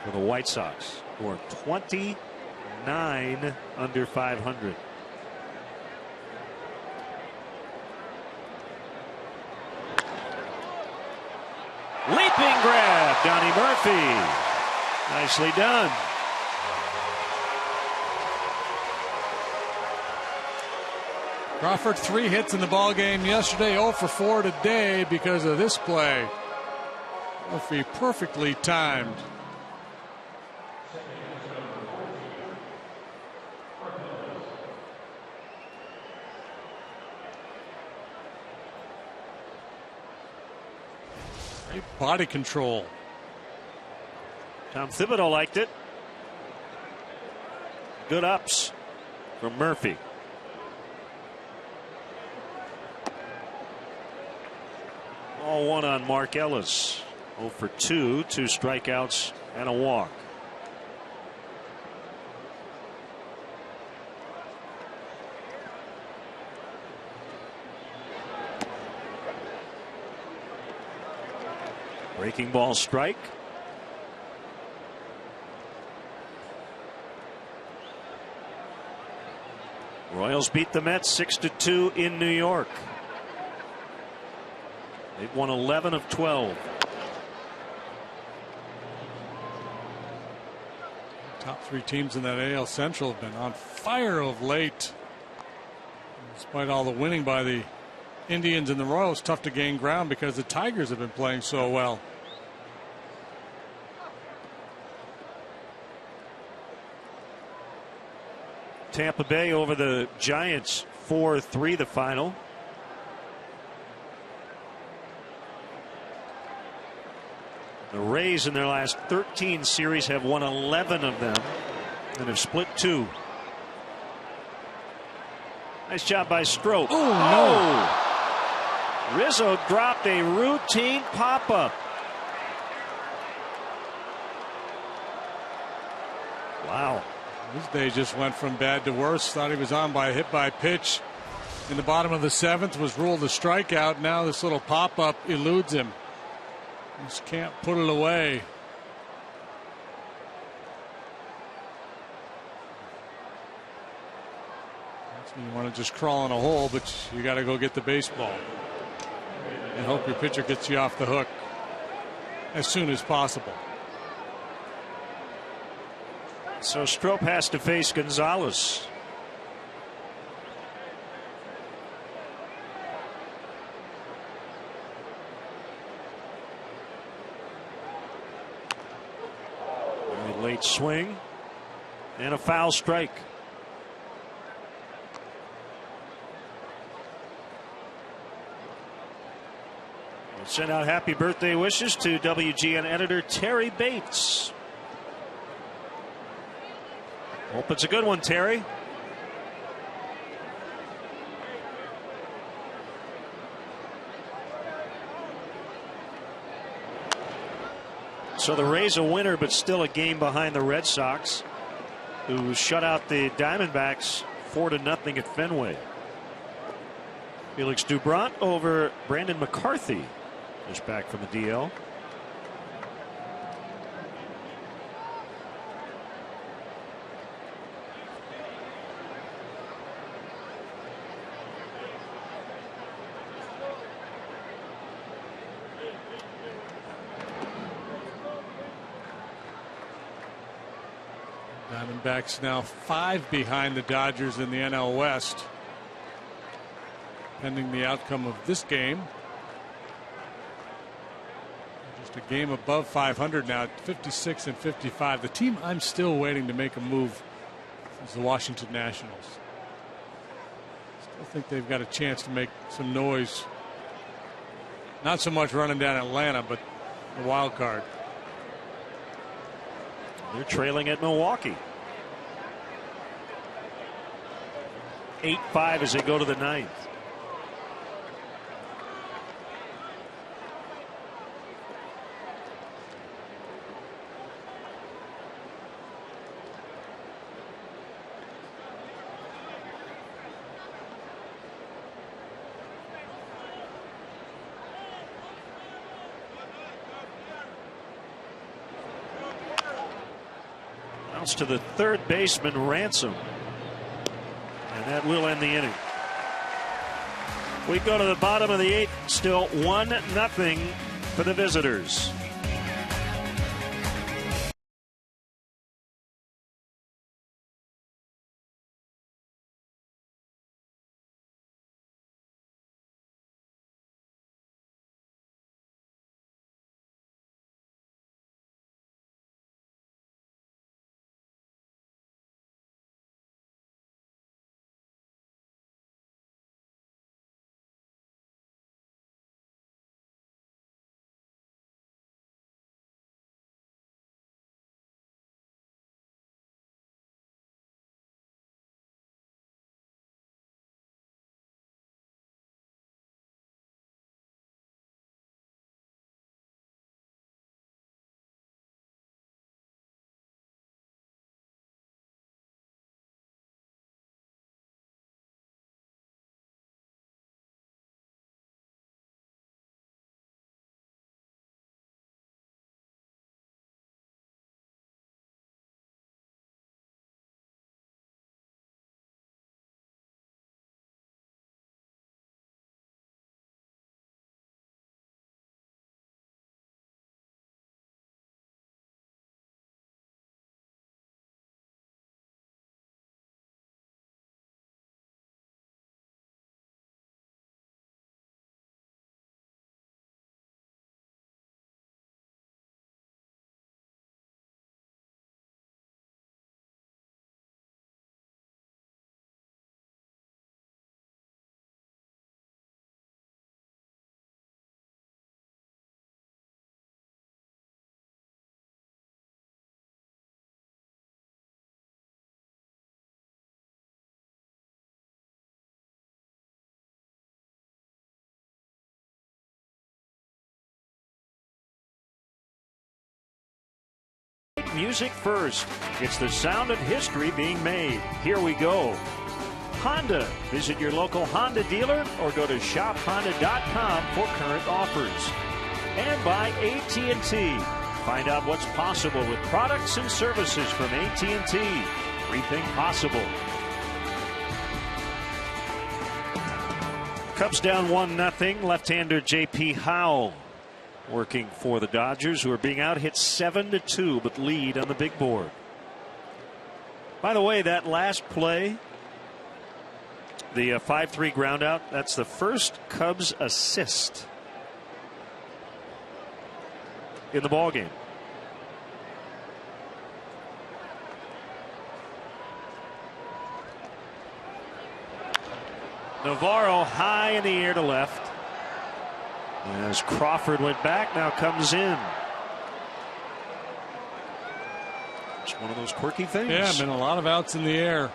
S1: for the White Sox, who are 29 under 500. Leaping grab, Donnie Murphy. Nicely done.
S2: Crawford 3 hits in the ball game yesterday, 0 for 4 today because of this play. Murphy perfectly timed. Great body control. Tom
S1: Thibodeau liked it. Good ups from Murphy. All one on Mark Ellis. 0 for 2, 2 strikeouts and a walk. Breaking ball strike. Royals beat the Mets 6-2 in New York. They've won 11 of 12.
S2: Top 3 teams in that AL Central have been on fire of late. Despite all the winning by the Indians and the Royals, tough to gain ground because the Tigers have been playing so well.
S1: Tampa Bay over the Giants 4-3 the final. The Rays in their last 13 series have won 11 of them and have split 2. Nice job by Strop.
S2: Oh,
S1: no. Rizzo dropped a routine pop-up. Wow.
S2: His day just went from bad to worse. Thought he was on by a hit by pitch in the bottom of the 7th, was ruled a strikeout. Now this little pop-up eludes him. Just can't put it away. You want to just crawl in a hole, but you got to go get the baseball and hope your pitcher gets you off the hook as soon as possible.
S1: So Strop has to face Gonzalez. A late swing and a foul strike. Send out happy birthday wishes to WGN editor Terry Bates. Hope it's a good one, Terry. So the Rays a winner, but still a game behind the Red Sox, who shut out the Diamondbacks 4-0 at Fenway. Felix Doubront over Brandon McCarthy. Just back from the DL.
S2: Diamondbacks now 5 behind the Dodgers in the NL West. Pending the outcome of this game. Just a game above 500 now, 56 and 55. The team I'm still waiting to make a move is the Washington Nationals. Still think they've got a chance to make some noise. Not so much running down Atlanta, but the wild card.
S1: They're trailing at Milwaukee. 8-5 as they go to the 9th. To the third baseman Ransom, and that will end the inning. We go to the bottom of the 8th, still 1-0 for the visitors. music first. It's the sound of history being made. Here we go. Honda. Visit your local Honda dealer or go to shophonda.com for current offers. And by AT&T. Find out what's possible with products and services from AT&T. Rethink possible. Cubs down 1-0. Left-hander J.P. Howell working for the Dodgers, who are being out hit 7-2, but lead on the big board. By the way, that last play, the 5-3 ground out, that's the first Cubs assist in the ballgame. Navarro high in the air to left. As Crawford went back, now comes in. It's one of those quirky things.
S2: Yeah, been a lot of outs in the air.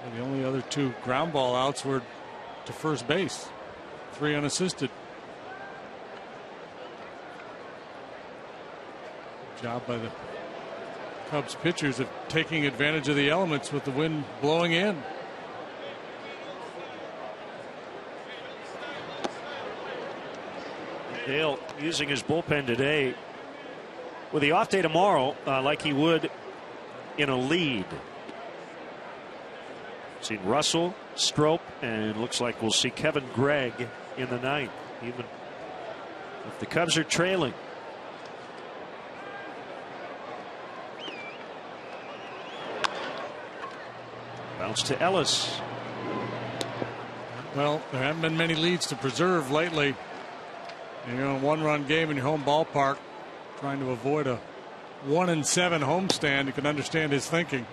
S2: And the only other 2 ground ball outs were to first base. 3 unassisted. Good job by the Cubs pitchers of taking advantage of the elements with the wind blowing in.
S1: Dale using his bullpen today with the off day tomorrow, like he would in a lead. Seen Russell, Strop, and looks like we'll see Kevin Gregg in the ninth, even if the Cubs are trailing. Bounce to Ellis.
S2: Well, there haven't been many leads to preserve lately. You're in a 1-run game in your home ballpark, trying to avoid a 1-7 homestand. You can understand his thinking.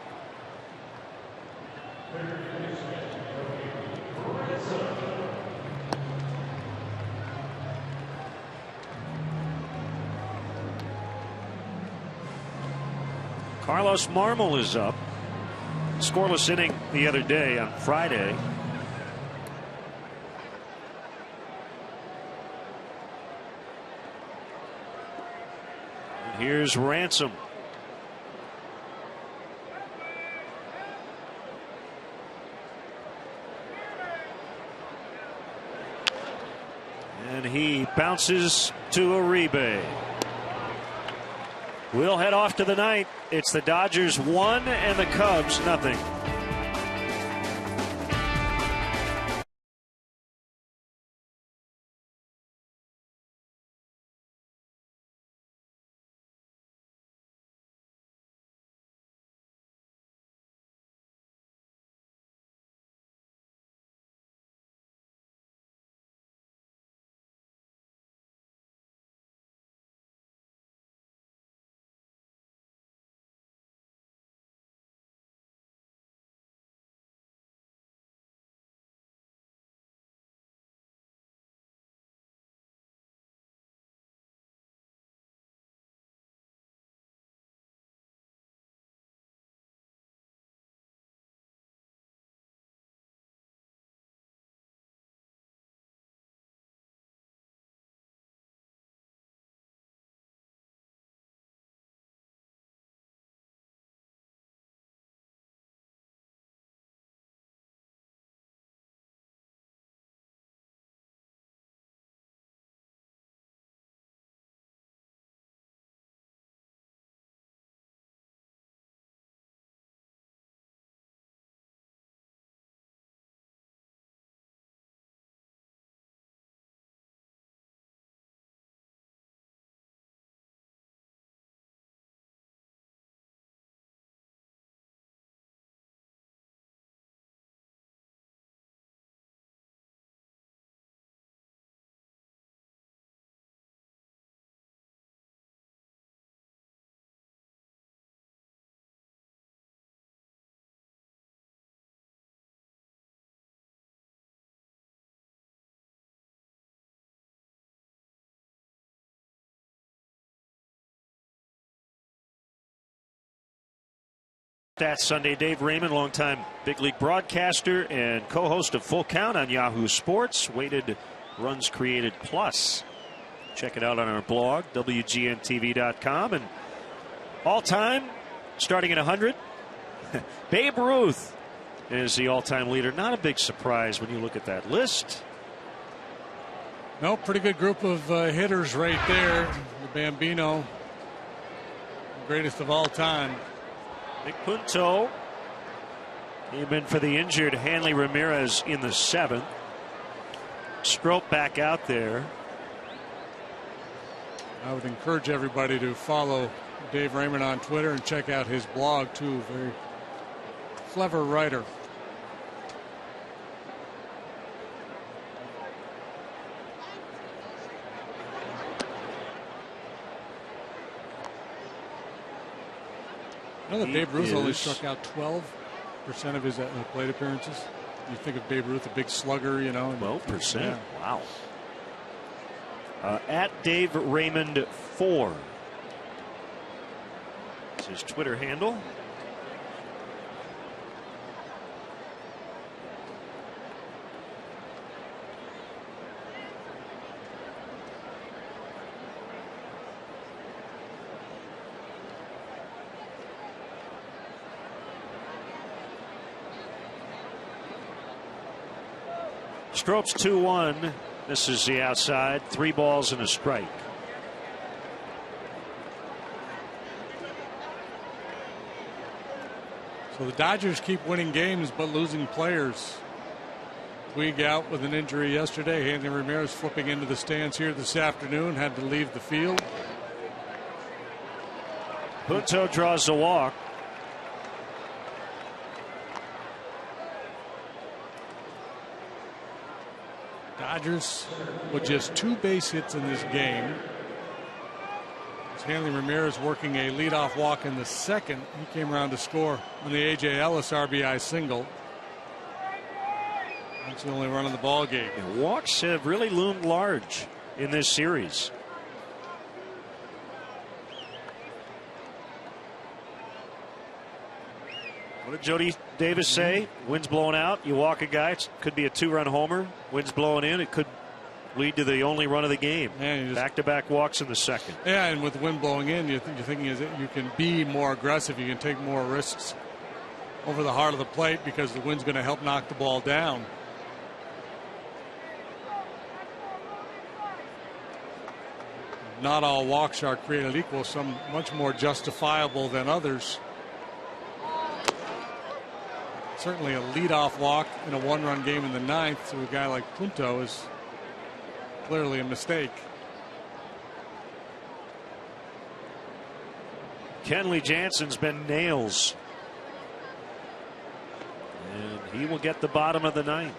S1: Carlos Marmol is up. Scoreless inning the other day on Friday. And here's Ransom. And he bounces to Uribe. We'll head off to the ninth. It's the Dodgers 1 and the Cubs 0. That's Sunday. Dave Raymond, longtime big league broadcaster and co-host of Full Count on Yahoo Sports. Weighted Runs Created Plus. Check it out on our blog, WGNTV.com. And all-time, starting at 100, Babe Ruth is the all-time leader. Not a big surprise when you look at that list.
S2: No, pretty good group of hitters right there. The Bambino, greatest of all time.
S1: Nick Punto came in for the injured Hanley Ramirez in the 7th. Strop back out there.
S2: I would encourage everybody to follow Dave Raymond on Twitter and check out his blog too. Very clever writer. You know that Babe Ruth only struck out 12% of his plate appearances. You think of Babe Ruth, a big slugger, you know.
S1: 12%.
S2: Yeah.
S1: Wow. At Dave Raymond 4. That's his Twitter handle. Stropes 2-1. This is the outside. 3 balls and a strike.
S2: So the Dodgers keep winning games but losing players. Puig out with an injury yesterday. Hanley Ramirez flipping into the stands here this afternoon. Had to leave the field.
S1: Punto draws the walk.
S2: Dodgers with just 2 base hits in this game. As Hanley Ramirez working a leadoff walk in the 2nd. He came around to score on the A.J. Ellis RBI single. That's the only run in the ball game.
S1: And walks have really loomed large in this series. What did Jody Davis say? Wind's blowing out, you walk a guy, it could be a 2-run homer. Wind's blowing in, it could lead to the only run of the game. Back-to-back walks in the 2nd.
S2: Yeah, and with the wind blowing in, you're thinking is that you can be more aggressive, you can take more risks over the heart of the plate because the wind's going to help knock the ball down. Not all walks are created equal, some much more justifiable than others. Certainly a leadoff walk in a 1-run game in the 9th to a guy like Punto is clearly a mistake.
S1: Kenley Jansen's been nails. And he will get the bottom of the 9th.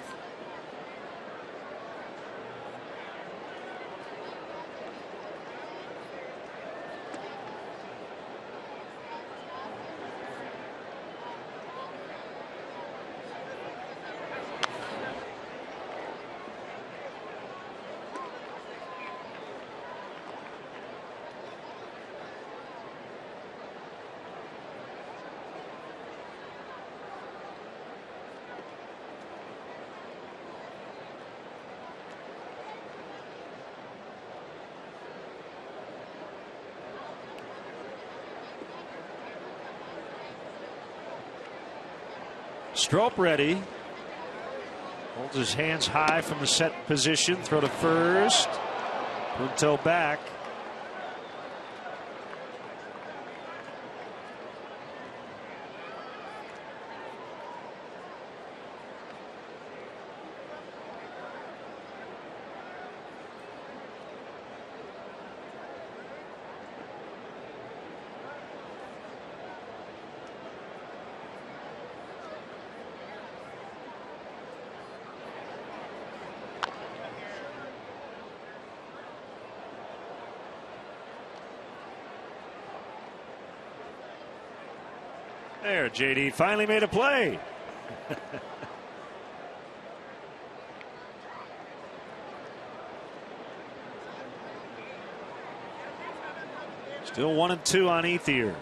S1: Strop ready. Holds his hands high from the set position. Throw to first. Punto back. There, JD finally made a play. Still 1-2 on Ethier.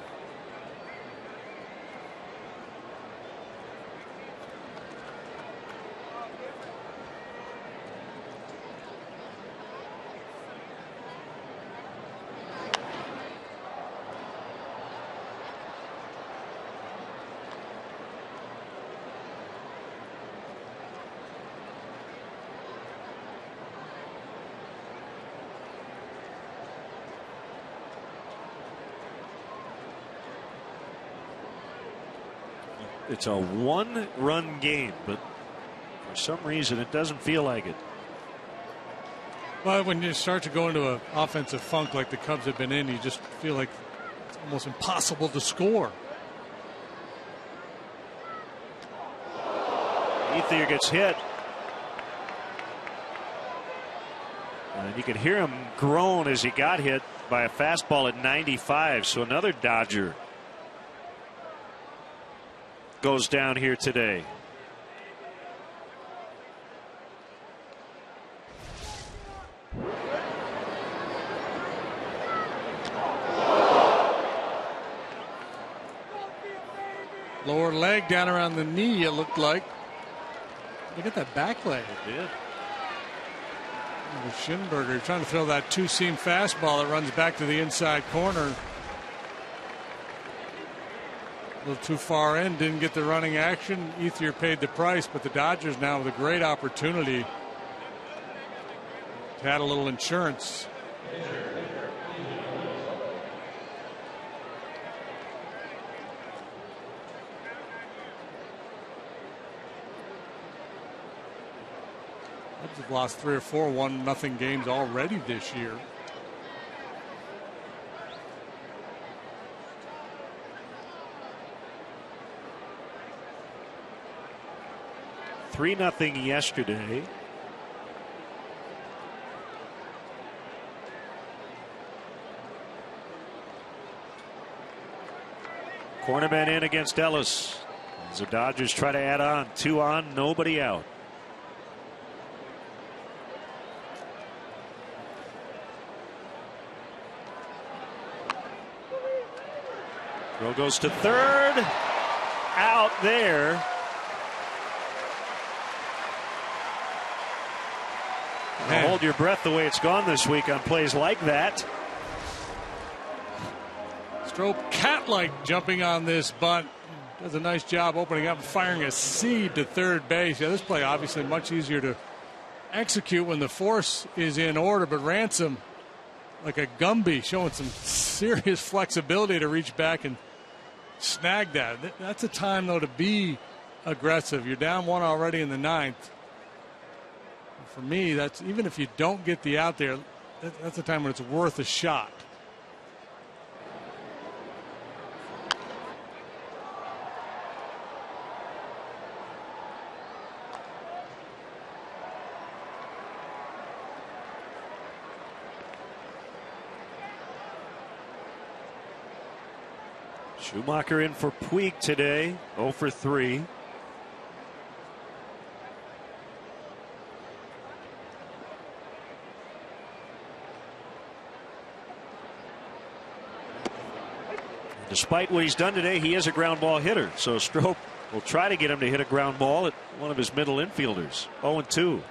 S1: It's a one-run game, but for some reason it doesn't feel like it.
S2: Well, when you start to go into an offensive funk like the Cubs have been in, you just feel like it's almost impossible to score.
S1: Ethier gets hit. And you could hear him groan as he got hit by a fastball at 95. So another Dodger goes down here today.
S2: Lower leg down around the knee, it looked like. Look at that back leg.
S1: It did.
S2: Schinberger trying to throw that two-seam fastball that runs back to the inside corner. A little too far in, didn't get the running action. Ethier paid the price, but the Dodgers now with a great opportunity to add a little insurance. Cubs have lost 3 or 4 1-0 games already this year.
S1: $3-0 yesterday. Cornerman in against Ellis. As the Dodgers try to add on. 2 on, nobody out. Throw goes to third. Out there. Hold your breath the way it's gone this week on plays like that.
S2: Strop cat-like jumping on this bunt. Does a nice job opening up and firing a seed to third base. Yeah, this play obviously much easier to execute when the force is in order, but Ransom, like a Gumby, showing some serious flexibility to reach back and snag that. That's a time, though, to be aggressive. You're down 1 already in the 9th. For me, that's even if you don't get the out there, that's a time when it's worth a shot.
S1: Schumacher in for Puig today, 0 for 3. Despite what he's done today, he is a ground ball hitter. So Strop will try to get him to hit a ground ball at one of his middle infielders. 0-2.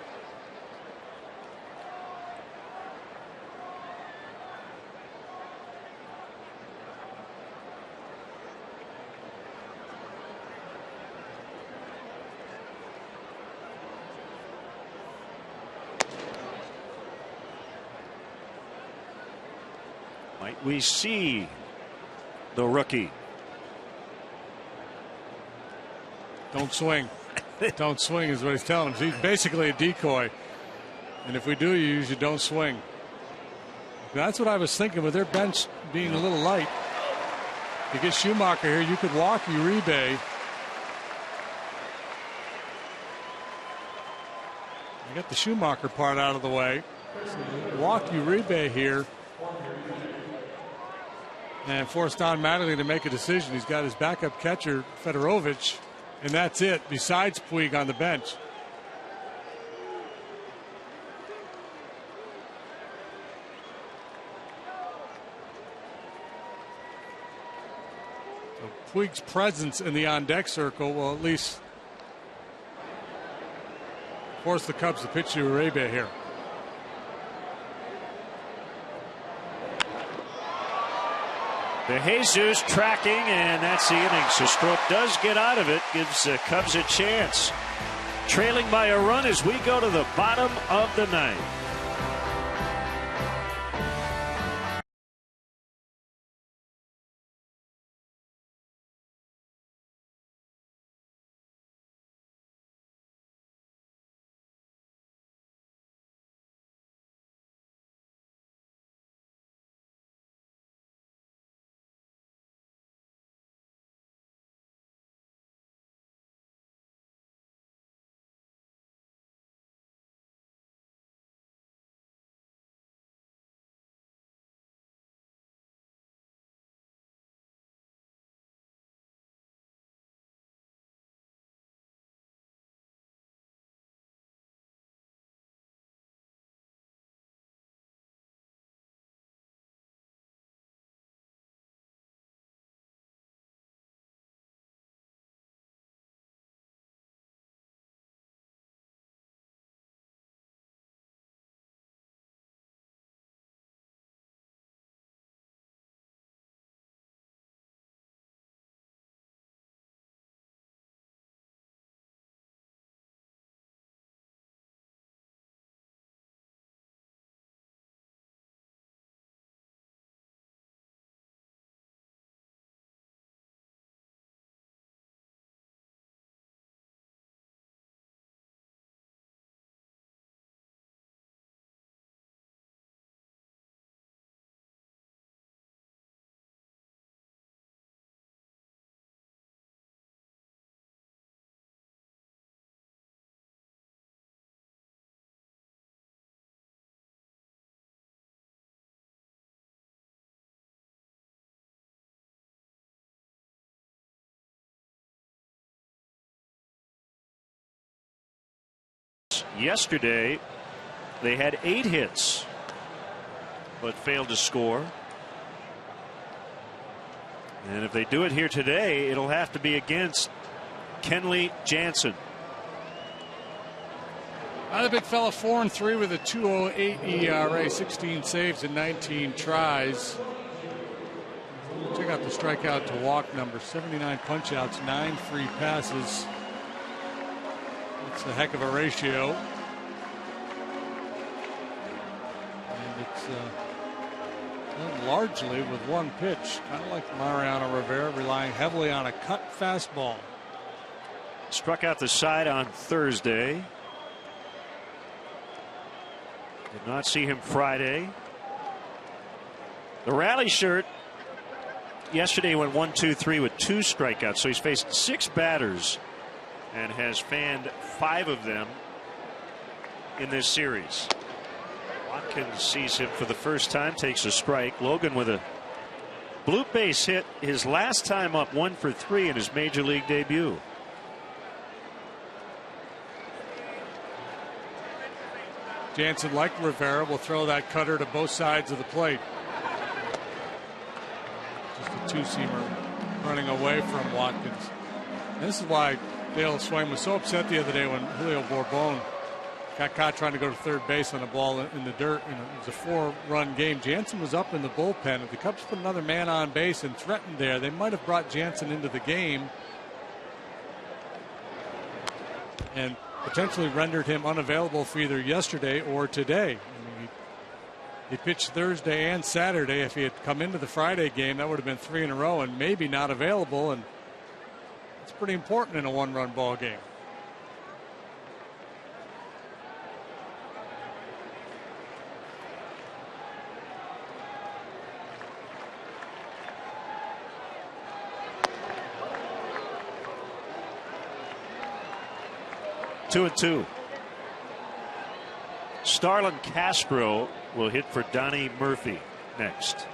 S1: Might we see the rookie?
S2: Don't swing. Don't swing is what he's telling us. He's basically a decoy. And if we do, you usually don't swing. That's what I was thinking with their bench being a little light. You get Schumacher here, you could walk Uribe. I got the Schumacher part out of the way. So walk Uribe here. And force Don Mattingly to make a decision. He's got his backup catcher, Fedorovich, and that's it, besides Puig on the bench. So Puig's presence in the on-deck circle will at least force the Cubs to pitch to Uribe here.
S1: De Jesus tracking, and that's the inning. So Strop does get out of it, gives the Cubs a chance. Trailing by a run as we go to the bottom of the 9th. Yesterday, they had 8 hits, but failed to score. And if they do it here today, it'll have to be against Kenley Jansen.
S2: The big fella, 4-3 with a 2.08 ERA, 16 saves and 19 tries. Check out the strikeout to walk number, 79 punch-outs, 9 free passes. It's a heck of a ratio. And it's done largely with one pitch, kind of like Mariano Rivera, relying heavily on a cut fastball.
S1: Struck out the side on Thursday. Did not see him Friday. The rally shirt yesterday went 1-2-3 with 2 strikeouts, so he's faced 6 batters and has fanned 5 of them in this series. Watkins sees him for the first time, takes a strike. Logan with a blue base hit his last time up, 1 for 3 in his major league debut.
S2: Jansen, like Rivera, will throw that cutter to both sides of the plate. Just a two-seamer running away from Watkins. And this is why Dale Swain was so upset the other day when Julio Bourbon got caught trying to go to third base on a ball in the dirt. You know, it was a 4-run game. Jansen was up in the bullpen. If the Cubs put another man on base and threatened there, they might have brought Jansen into the game and potentially rendered him unavailable for either yesterday or today. I mean, he pitched Thursday and Saturday. If he had come into the Friday game, that would have been 3 in a row and maybe not available, and it's pretty important in a 1-run ball game.
S1: Two and 2. Starlin Castro will hit for Donnie Murphy next.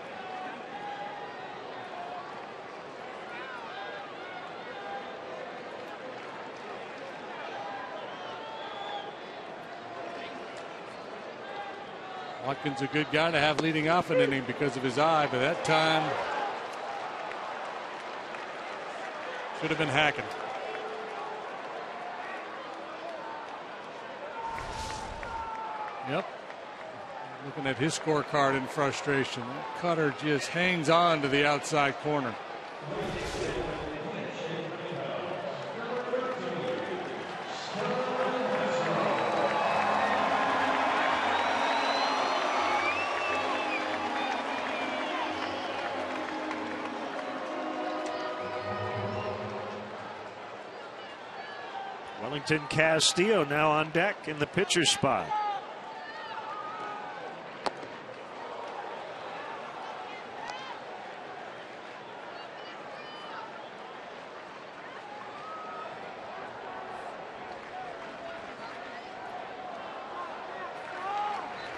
S2: Watkins a good guy to have leading off an inning because of his eye, but that time should have been hacking. Yep. Looking at his scorecard in frustration. That cutter just hangs on to the outside corner.
S1: Wellington Castillo now on deck in the pitcher's spot.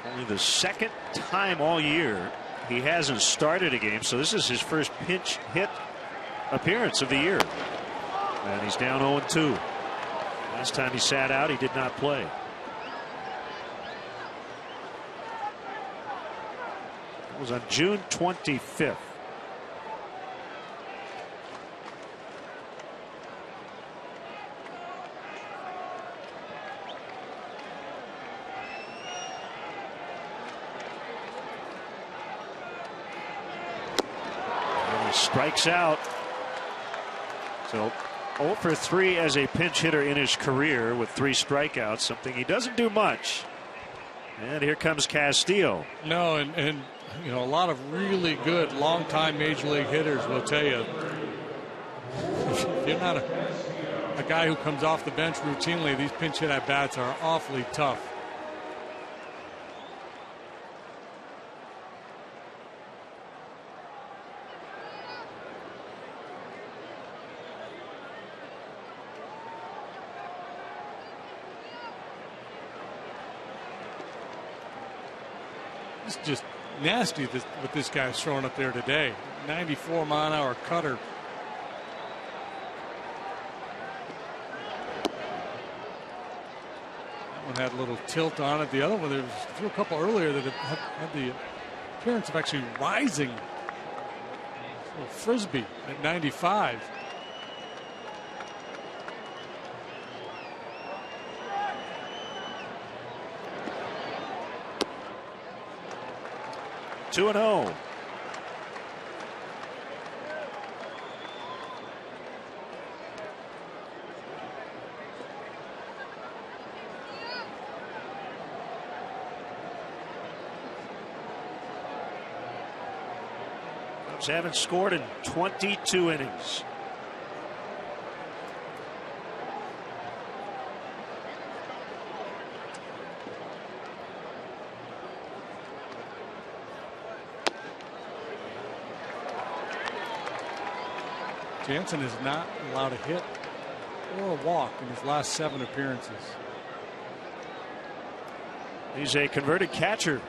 S1: Only the second time all year he hasn't started a game, so this is his first pinch hit appearance of the year. And he's down 0-2. Last time he sat out, he did not play. It was on June 25th. Strikes out. So 0 for 3 as a pinch hitter in his career with 3 strikeouts, something he doesn't do much. And here comes Castillo.
S2: No, and you know, a lot of really good longtime major league hitters will tell you, if you're not a guy who comes off the bench routinely, these pinch hit at bats are awfully tough. It's just nasty what this guy's throwing up there today. 94-mile-an-hour cutter. That One had a little tilt on it. The other one, there was threw a couple earlier that had the appearance of actually rising. A little frisbee at 95.
S1: Two and 0. Cubs haven't scored in 22 innings.
S2: Jansen is not allowed a hit or a walk in his last 7 appearances.
S1: He's a converted catcher.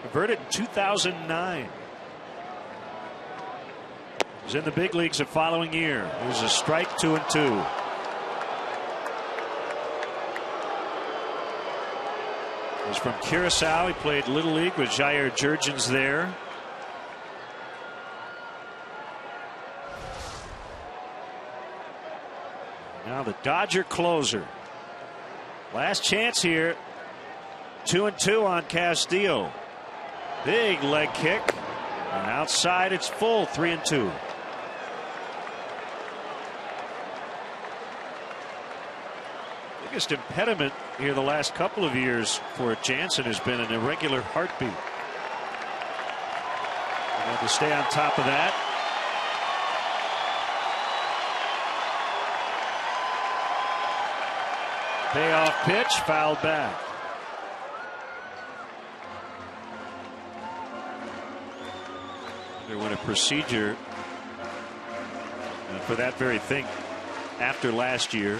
S1: Converted in 2009. He's in the big leagues the following year. It was a strike, 2-2. He's from Curacao. He played Little League with Jair Jurgens there. Now the Dodger closer. Last chance here. 2-2 on Castillo. Big leg kick. And outside it's full. 3-2. Biggest impediment here the last couple of years for Jansen has been an irregular heartbeat. And to stay on top of that. Payoff pitch, fouled back. There went a procedure for that very thing after last year.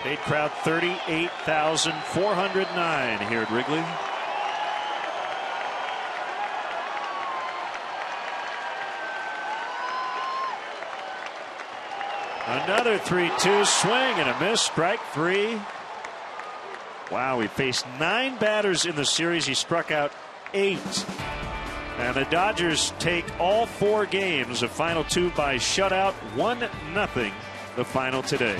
S1: Paid crowd 38,409 here at Wrigley. Another 3-2 swing and a miss. Strike 3. Wow, he faced 9 batters in the series. He struck out 8. And the Dodgers take all 4 games. A final 2 by shutout. 1-0 the final today.